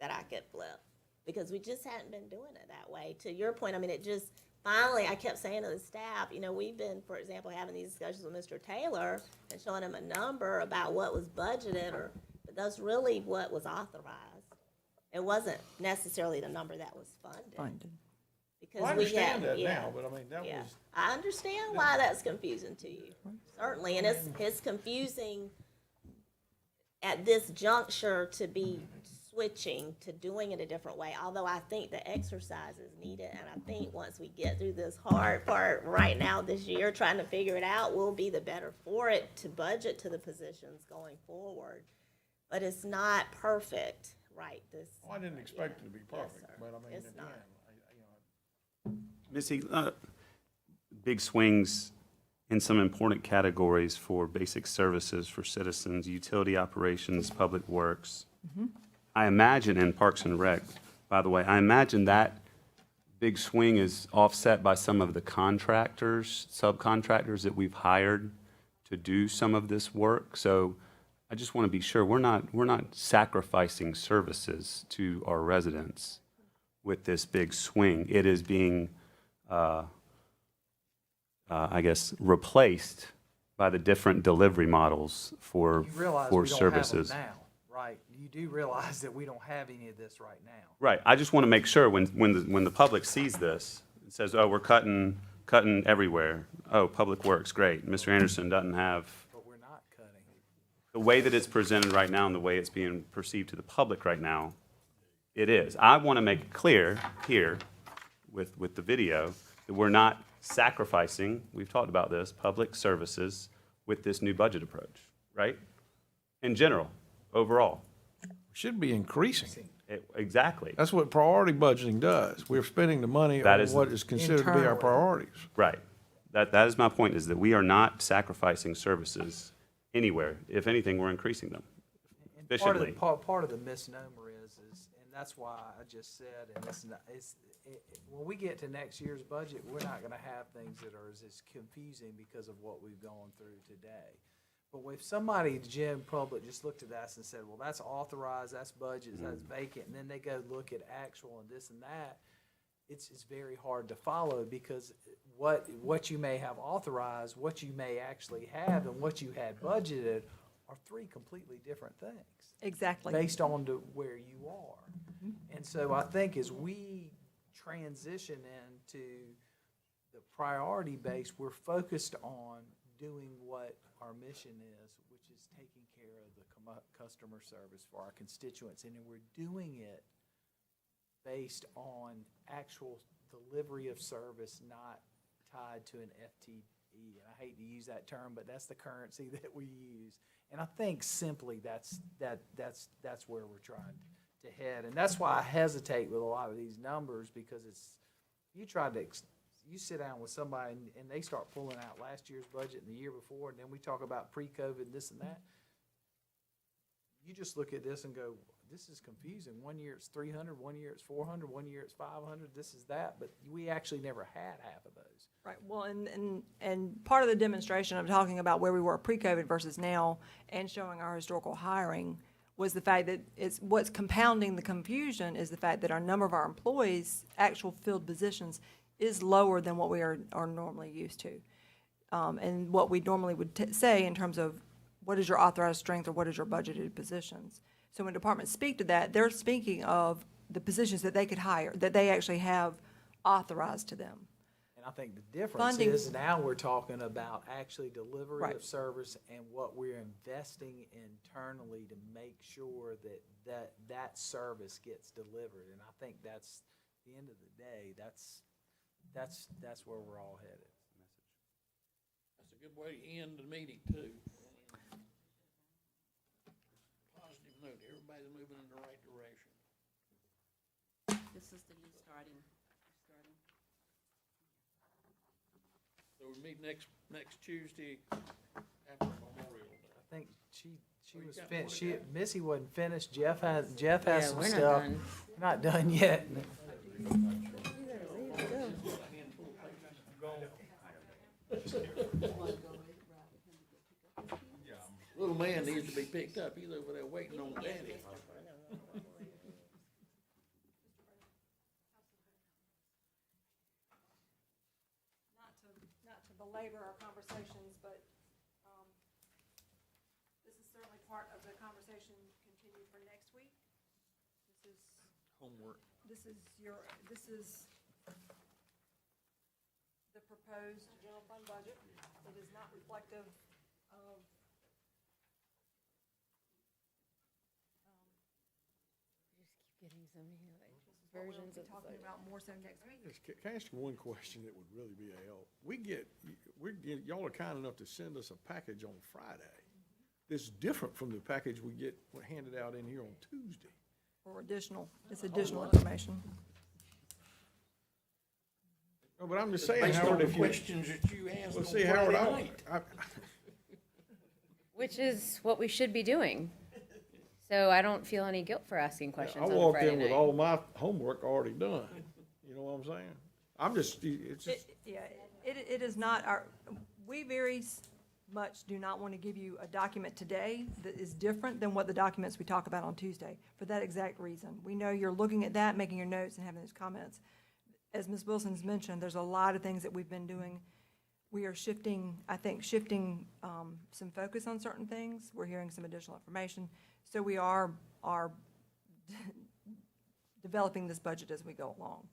that I could flip because we just hadn't been doing it that way. To your point, it just, finally, I kept saying to the staff, we've been, for example, having these discussions with Mr. Taylor and showing him a number about what was budgeted, but that's really what was authorized. It wasn't necessarily the number that was funded. Because Well, I understand that yeah, now, but that was. I understand why that's confusing to you, certainly, and it's confusing at this juncture to be switching to doing it a different way, although I think the exercise is needed, and I think once we get through this hard part right now this year, trying to figure it out, we'll be the better for it to budget to the positions going forward. But it's not perfect, right? I didn't expect it to be perfect, sir. but It's again, not. Missy, big swings in some important categories for basic services for citizens, utility operations, public works. I imagine in Parks and Rec, by the way, I imagine that big swing is offset by some of the contractors, subcontractors that we've hired to do some of this work. So I just want to be sure we're not sacrificing services to our residents with this big swing. It is being, I guess, replaced by the different delivery models for You realize for we don't services. have them now, right? You do realize that we don't have any of this right now. Right. I just want to make sure when the public sees this, it says, oh, we're cutting everywhere. Oh, Public Works, great. Mr. Anderson doesn't have. But we're not cutting. The way that it's presented right now and the way it's being perceived to the public right now, it is. I want to make it clear here with the video that we're not sacrificing, we've talked about this, public services with this new budget approach, right? In general, overall. Should be increasing. Exactly. That's what priority budgeting does. We're spending the money on what is considered to be our priorities. Right. That is my point, is that we are not sacrificing services anywhere. If anything, we're increasing them efficiently. Part of the misnomer is, and that's why I just said, and when we get to next year's budget, we're not gonna have things that are as confusing because of what we've gone through today. But if somebody, the general public, just looked at that and said, well, that's authorized, that's budget, that's vacant, and then they go look at actual and this and that, it's very hard to follow because what you may have authorized, what you may actually have, and what you had budgeted are three completely different things. Exactly. Based on where you are. And so I think as we transition into the priority base, we're focused on doing what our mission is, which is taking care of the customer service for our constituents, and we're doing it based on actual delivery of service, not tied to an FTE. And I hate to use that term, but that's the currency that we use. And I think simply that's where we're trying to head. And that's why I hesitate with a lot of these numbers, because you sit down with somebody and they start pulling out last year's budget and the year before, and then we talk about pre-COVID, this and that. You just look at this and go, this is confusing. 1 year it's 300, 1 year it's 400, 1 year it's 500, this is that, but we actually never had half of those. Right, well, and part of the demonstration of talking about where we were pre-COVID versus now and showing our historical hiring was the fact that what's compounding the confusion is the fact that our number of our employees, actual filled positions, is lower than what we are normally used to. And what we normally would say in terms of what is your authorized strength or what is your budgeted positions. So when departments speak to that, they're speaking of the positions that they could hire, that they actually have authorized to them. And I think the difference Funding- is now we're talking about actually delivery Right. of service and what we're investing internally to make sure that service gets delivered. And I think that's, at the end of the day, that's where we're all headed. That's a good way to end the meeting too. Positive note, everybody's moving in the right direction. This is the new starting. So we meet next Tuesday after Memorial Day. I think she What do was you got? finished. Missy wasn't finished. Jeff has Yeah, some we're not stuff. done. We're not done yet. Little man needs to be picked up. He's over there waiting on daddy. Not to belabor our conversations, but this is certainly part of the conversation continued for next week. This is Homework. This is the proposed general fund budget. It is not reflective of Getting so many what we'll versions be of the talking budget. about more so next week. Can I ask you one question that would really be a help? Y'all are kind enough to send us a package on Friday that's different from the package we get handed out in here on Tuesday. Or it's additional information. No, but I'm just saying, Based on Howard, the if you. questions that you asked Well, on see, Howard, Friday night. Which is what we should be doing. So I don't feel any guilt for asking questions I on a walked Friday in with night. all my homework already done. You know what I'm saying? I'm just, it's just, It is not we very much do not want to give you a document today that is different than what the documents we talk about on Tuesday, for that exact reason. We know you're looking at that, making your notes and having those comments. As Ms. Wilson's mentioned, there's a lot of things that we've been doing. We are shifting some focus on certain things. We're hearing some additional information. So we are developing this budget as we go along.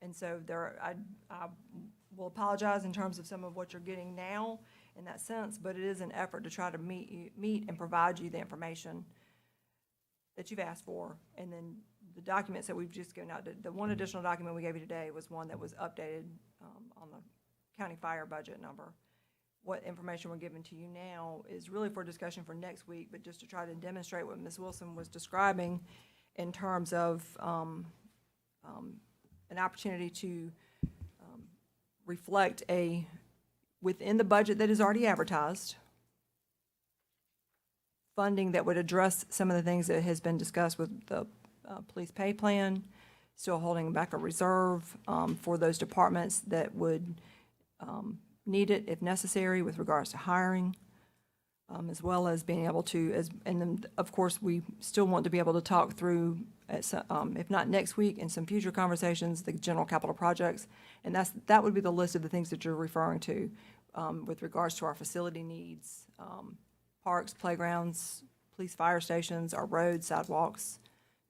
And so I will apologize in terms of some of what you're getting now in that sense, but it is an effort to try to meet and provide you the information that you've asked for. And then the documents that we've just given out, the one additional document we gave you today was one that was updated on the county fire budget number. What information we're giving to you now is really for discussion for next week, but just to try to demonstrate what Ms. Wilson was describing in terms of an opportunity to reflect within the budget that is already advertised, funding that would address some of the things that has been discussed with the police pay plan, still holding back a reserve for those departments that would need it if necessary with regards to hiring, as well as being able to, and then, of course, we still want to be able to talk through, if not next week, in some future conversations, the general capital projects. And that would be the list of the things that you're referring to with regards to our facility needs, parks, playgrounds, police fire stations, our roads, sidewalks,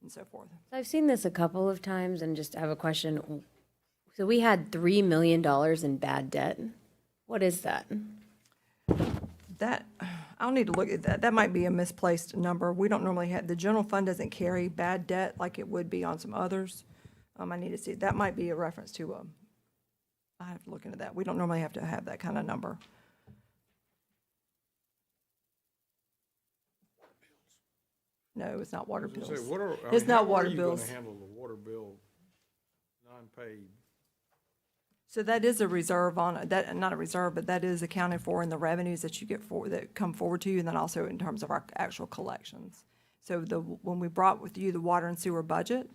and so forth. I've seen this a couple of times and just have a question. So we had $3 million in bad debt. What is that? That, I'll need to look at that. That might be a misplaced number. We don't normally have, the general fund doesn't carry bad debt like it would be on some others. I need to see, that might be a reference to, I have to look into that. We don't normally have to have that kind of number. No, it's not water I was bills. gonna say, what are, I It's mean, not how water are you bills. gonna handle the water bill non-paid? So that is a reserve on, that, not a reserve, but that is accounted for in the revenues that you get for, that come forward to you, and then also in terms of our actual collections. So when we brought with you the water and sewer budget,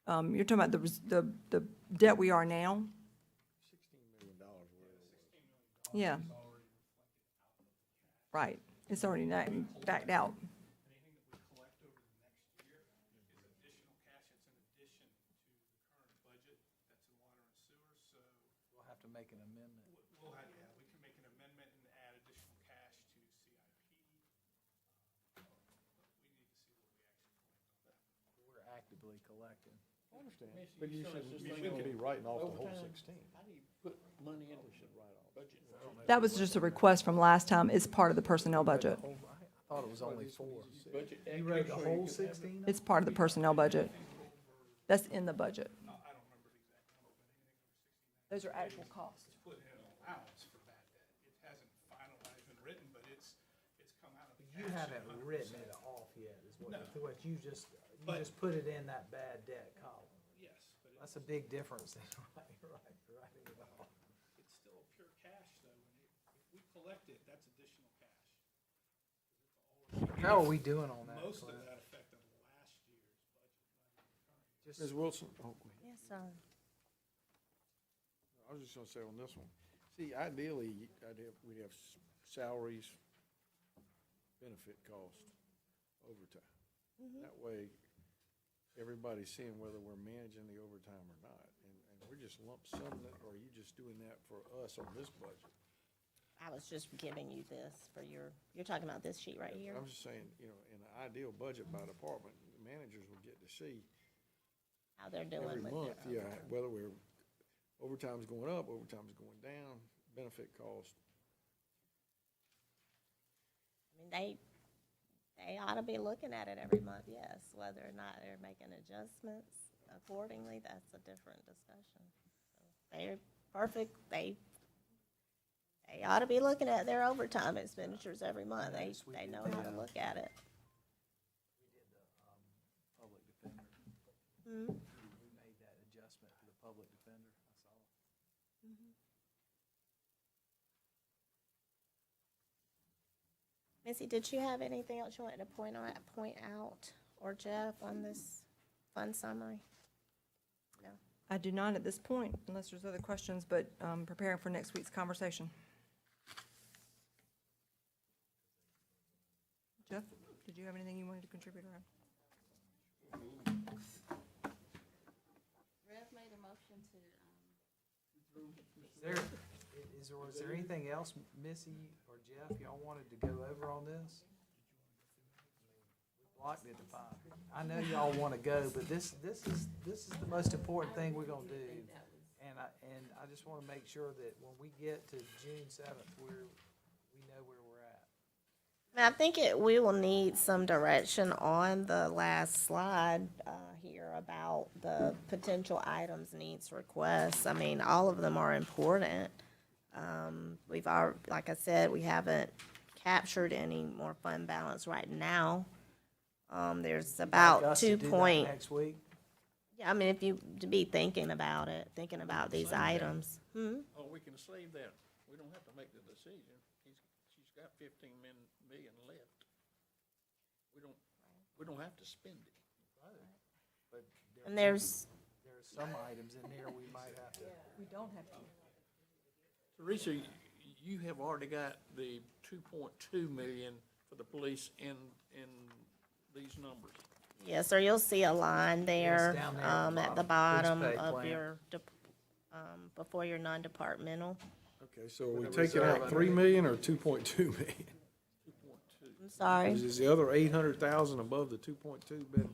you're talking about the debt we are now? $16 million worth. Yeah. Right, it's already backed out. We'll have to make an amendment. We can make an amendment and add additional cash to CIP. We're actively collecting. I understand, but you shouldn't be writing off the whole 16. How do you put money in there, should write off budget? That was just a request from last time, it's part of the personnel budget. I thought it was only 4. Budget You wrote the whole 16? It's part of the personnel budget. That's in the budget. Those are actual costs. Put in an allowance for bad debt. It hasn't finalized been written, but it's come out of the You cash. haven't written it off yet, is what, No. what you just put it in that bad debt column. Yes, but That's a big difference than writing it off. it's still pure cash though. If we collect it, that's additional cash. How are we doing on that, Most of Clint? that affected last year's budget. Ms. Wilson, oh, go ahead. Yes, sir. I was just gonna say on this one, see, ideally, we'd have salaries, benefit cost, overtime. That way, everybody's seeing whether we're managing the overtime or not. And we're just lump summing it, or are you just doing that for us on this budget? I was just giving you this for you're talking about this sheet right here? I'm just saying, in an ideal budget by department, the managers will get to see How they're doing every with month, their whether overtime's going up, overtime's going down, benefit cost. I mean, they ought to be looking at it every month, yes. Whether or not they're making adjustments accordingly, that's a different discussion. So they're perfect, they ought to be looking at their overtime expenditures every month. They know how to look at it. Public defender. Hmm? We made that adjustment for the public defender, I saw. Missy, did you have anything else you wanted to point out, or Jeff, on this fund summary? No? I do not at this point, unless there's other questions, but preparing for next week's conversation. Jeff, did you have anything you wanted to contribute around? Rev made a motion to, Is there anything else, Missy or Jeff, y'all wanted to go over on this? We blocked it to 5. I know y'all want to go, but this is the most important thing we're gonna do. And I just want to make sure that when we get to June 7th, we know where we're at. I think we will need some direction on the last slide here about the potential items, needs, requests. I mean, all of them are important. Like I said, we haven't captured any more fund balance right now. There's about Like us to 2 do that point. next week? Yeah, I mean, if you to be thinking about it, thinking about these items. Oh, we can save that. We don't have to make the decision. She's got 15 million left. We don't have to spend it. But And there's some items in here we might have to. We don't have to. Teresa, you have already got the 2.2 million for the police in these numbers. yes, sir. You'll see a line there down there at the Police bottom pay of plan. your before your non-departmental. Okay, so we taking out 3 million or 2.2 million? I'm sorry. Is the other 800,000 above the 2.2 been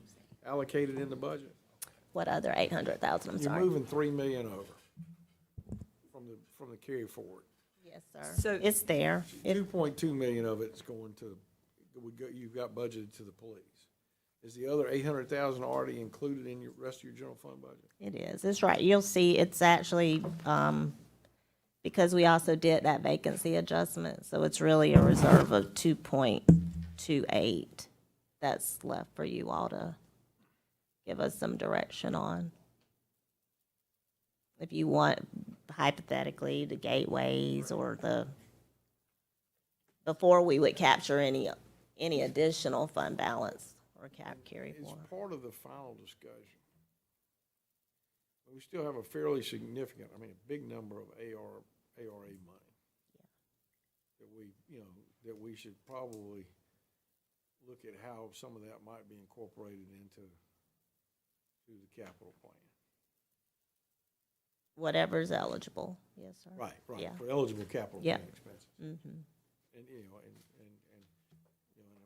allocated in the budget? What other 800,000? I'm You're sorry. moving 3 million over from the carry forward. Yeah. Yes, sir. So- It's there. It, 2.2 million of it's going to, you've got budgeted to the police. Is the other 800,000 already included in your rest of your general fund budget? it is. It's right. You'll see it's actually, because we also did that vacancy adjustment, so it's really a reserve of 2.28 that's left for you all to give us some direction on. If you want, hypothetically, the gateways or before we would capture any additional fund balance or carry It's forward. part of the final discussion. We still have a fairly significant, I mean, a big number of ARA money. That that we should probably look at how some of that might be incorporated into the capital plan. Whatever's eligible, yes, sir. Right, Yeah. for eligible capital Yeah. plan expenses. Mm-hmm. And,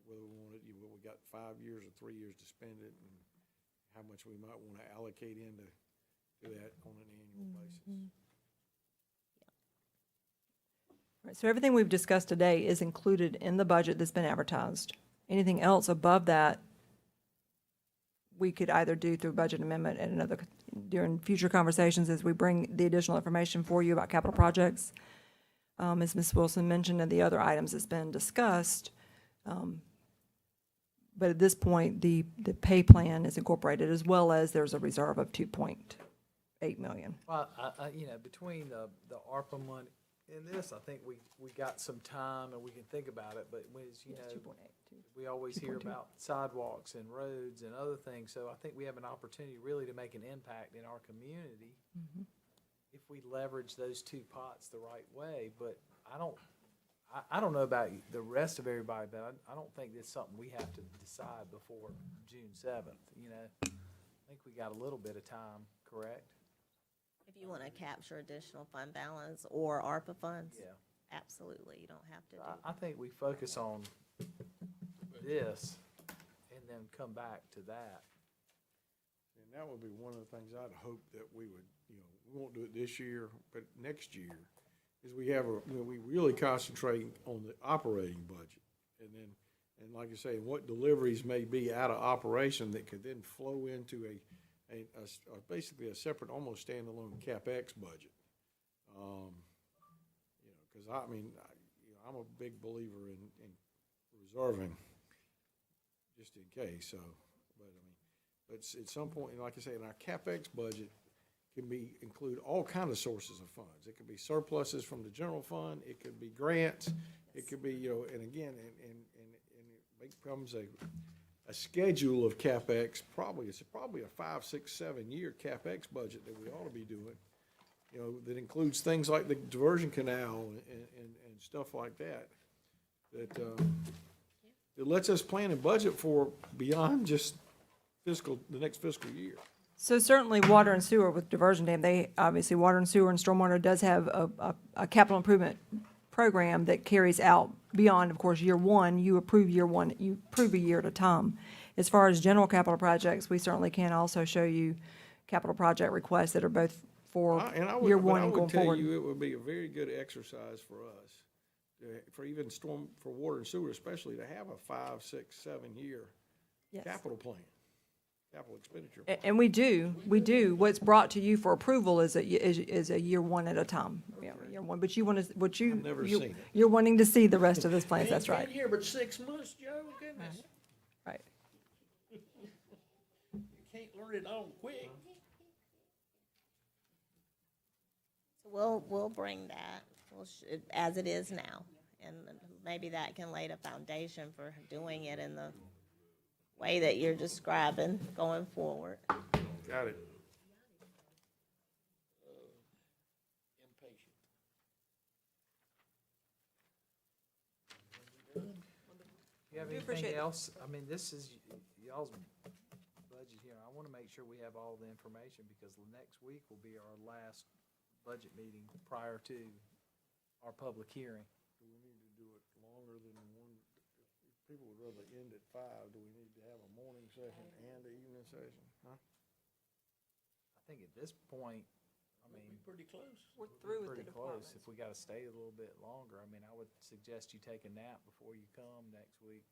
whether we want it, we got 5 years or 3 years to spend it, and how much we might want to allocate into that on an annual basis. Right, so everything we've discussed today is included in the budget that's been advertised. Anything else above that, we could either do through budget amendment and during future conversations as we bring the additional information for you about capital projects. As Ms. Wilson mentioned, and the other items that's been discussed. But at this point, the pay plan is incorporated, as well as there's a reserve of 2.8 million. Well, between the ARPA money and this, I think we got some time and we can think about it, but we always hear about sidewalks and roads and other things, so I think we have an opportunity really to make an impact in our community if we leverage those two pots the right way, but I don't know about the rest of everybody, but I don't think it's something we have to decide before June 7th, I think we got a little bit of time, correct? If you want to capture additional fund balance or ARPA funds? Yeah. Absolutely, you don't have to do. I think we focus on this and then come back to that. And that would be one of the things I'd hope that we would, we won't do it this year, but next year, is we really concentrate on the operating budget. And like I say, what deliveries may be out of operation that could then flow into basically a separate, almost standalone CapEx budget. Because I'm a big believer in reserving just in case. So, but at some point, like I say, in our CapEx budget can include all kinds of sources of funds. It could be surpluses from the general fund. It could be grants. It could be and again, and it becomes a schedule of CapEx. It's probably a 5, 6, 7 year CapEx budget that we ought to be doing. That includes things like the diversion canal and stuff like that. That lets us plan and budget for beyond just the next fiscal year. So certainly water and sewer with diversion dam, water and sewer and stormwater does have a capital improvement program that carries out beyond, of course, year one. You approve year one, you approve a year at a time. As far as general capital projects, we certainly can also show you capital project requests that are both for year one and going forward. I would tell you, it would be a very good exercise for us, for even for water and sewer especially, to have a 5, 6, 7 year capital plan. Capital expenditure. And we do. What's brought to you for approval is a year one at a time. Okay. Year one, but I've never seen it. you're wanting to see the rest of this plan, that's right. Been here but 6 months, Joe, goodness. Right. You can't learn it all quick. So we'll bring that as it is now, and maybe that can lay the foundation for doing it in the way that you're describing going forward. Got it. Impatient. You have anything else? This is y'all's budget here. I want to make sure we have all the information because next week will be our last budget meeting prior to our public hearing. Do we need to do it longer than one? If people would rather end at 5, do we need to have a morning session and an evening session? Huh? I think at this point, I mean, Pretty close. We're through with the pretty close. departments. If we gotta stay a little bit longer, I mean, I would suggest you take a nap before you come next week.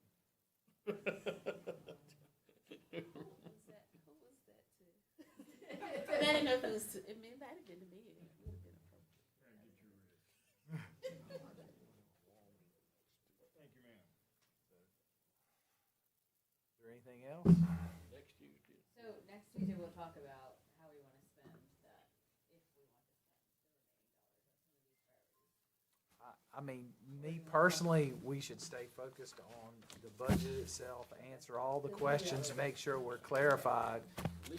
I didn't know if it was, it might have been to me. It would have been appropriate. Is there anything else? Next Tuesday. So next Tuesday, we'll talk about how we want to spend that, if we want to spend the remaining dollars on some of these priorities. I mean, me personally, we should stay focused on the budget itself, answer all the questions, make sure we're clarified,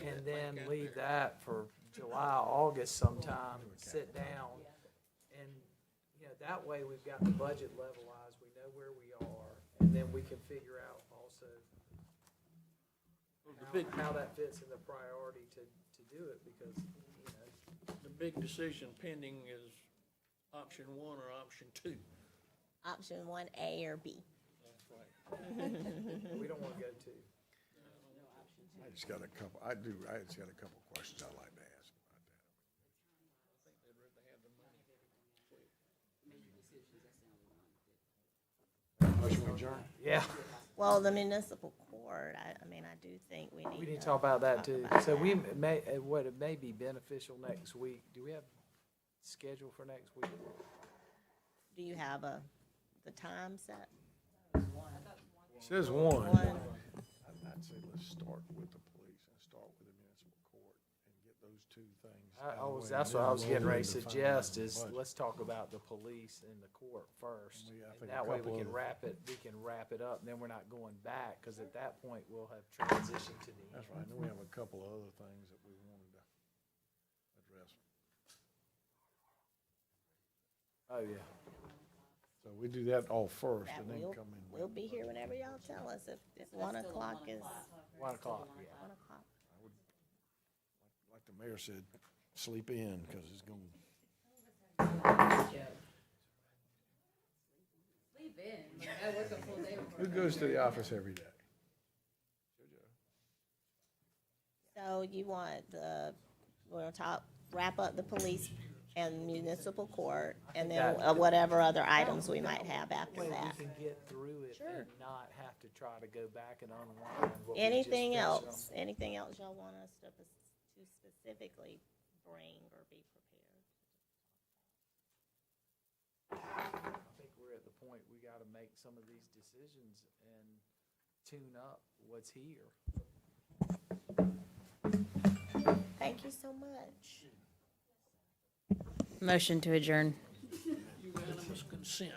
and then leave that for July, August sometime, sit down. And, you know, that way we've got the budget levelized, we know where we are, and then we can figure out also how that fits in the priority to do it, because, you know, The big decision pending is option 1 or option 2. Option 1A or B. That's right. we don't wanna go to. I just got a couple, I just got a couple questions I'd like to ask about that. I think they'd rather have the money. Motion adjourned? Yeah, Well, the municipal court, I mean, I do think we need we need to to talk about that too. about So we that. may, what it may be beneficial next week, do we have schedule for next week? Do you have the time set? Says one. One. I'd say let's start with the police and start with the municipal court and get those two things. That's what I was getting ready to suggest, is let's talk about the police and the court first. I And think that a way couple we can of- wrap it up, and then we're not going back, because at that point, we'll have transitioned to the end. That's right, and then we have a couple of other things that we wanted to address. Oh, yeah. So we do that all first That and then we'll, come in. we'll be here whenever y'all tell us if 1 o'clock is. 1 o'clock, yeah. 1 o'clock. Like the mayor said, sleep in, because it's going, Sleep in, I work a full day. who goes to the office every day? So you want we'll wrap up the police and municipal court, and then whatever other items we might have after Way that. we can get through it Sure. and not have to try to go back and unwind what we just Anything finished on. else, anything else y'all want us to specifically bring or be prepared? I think we're at the point we gotta make some of these decisions and tune up what's here. Thank you so much. Motion to adjourn. Unanimous consent.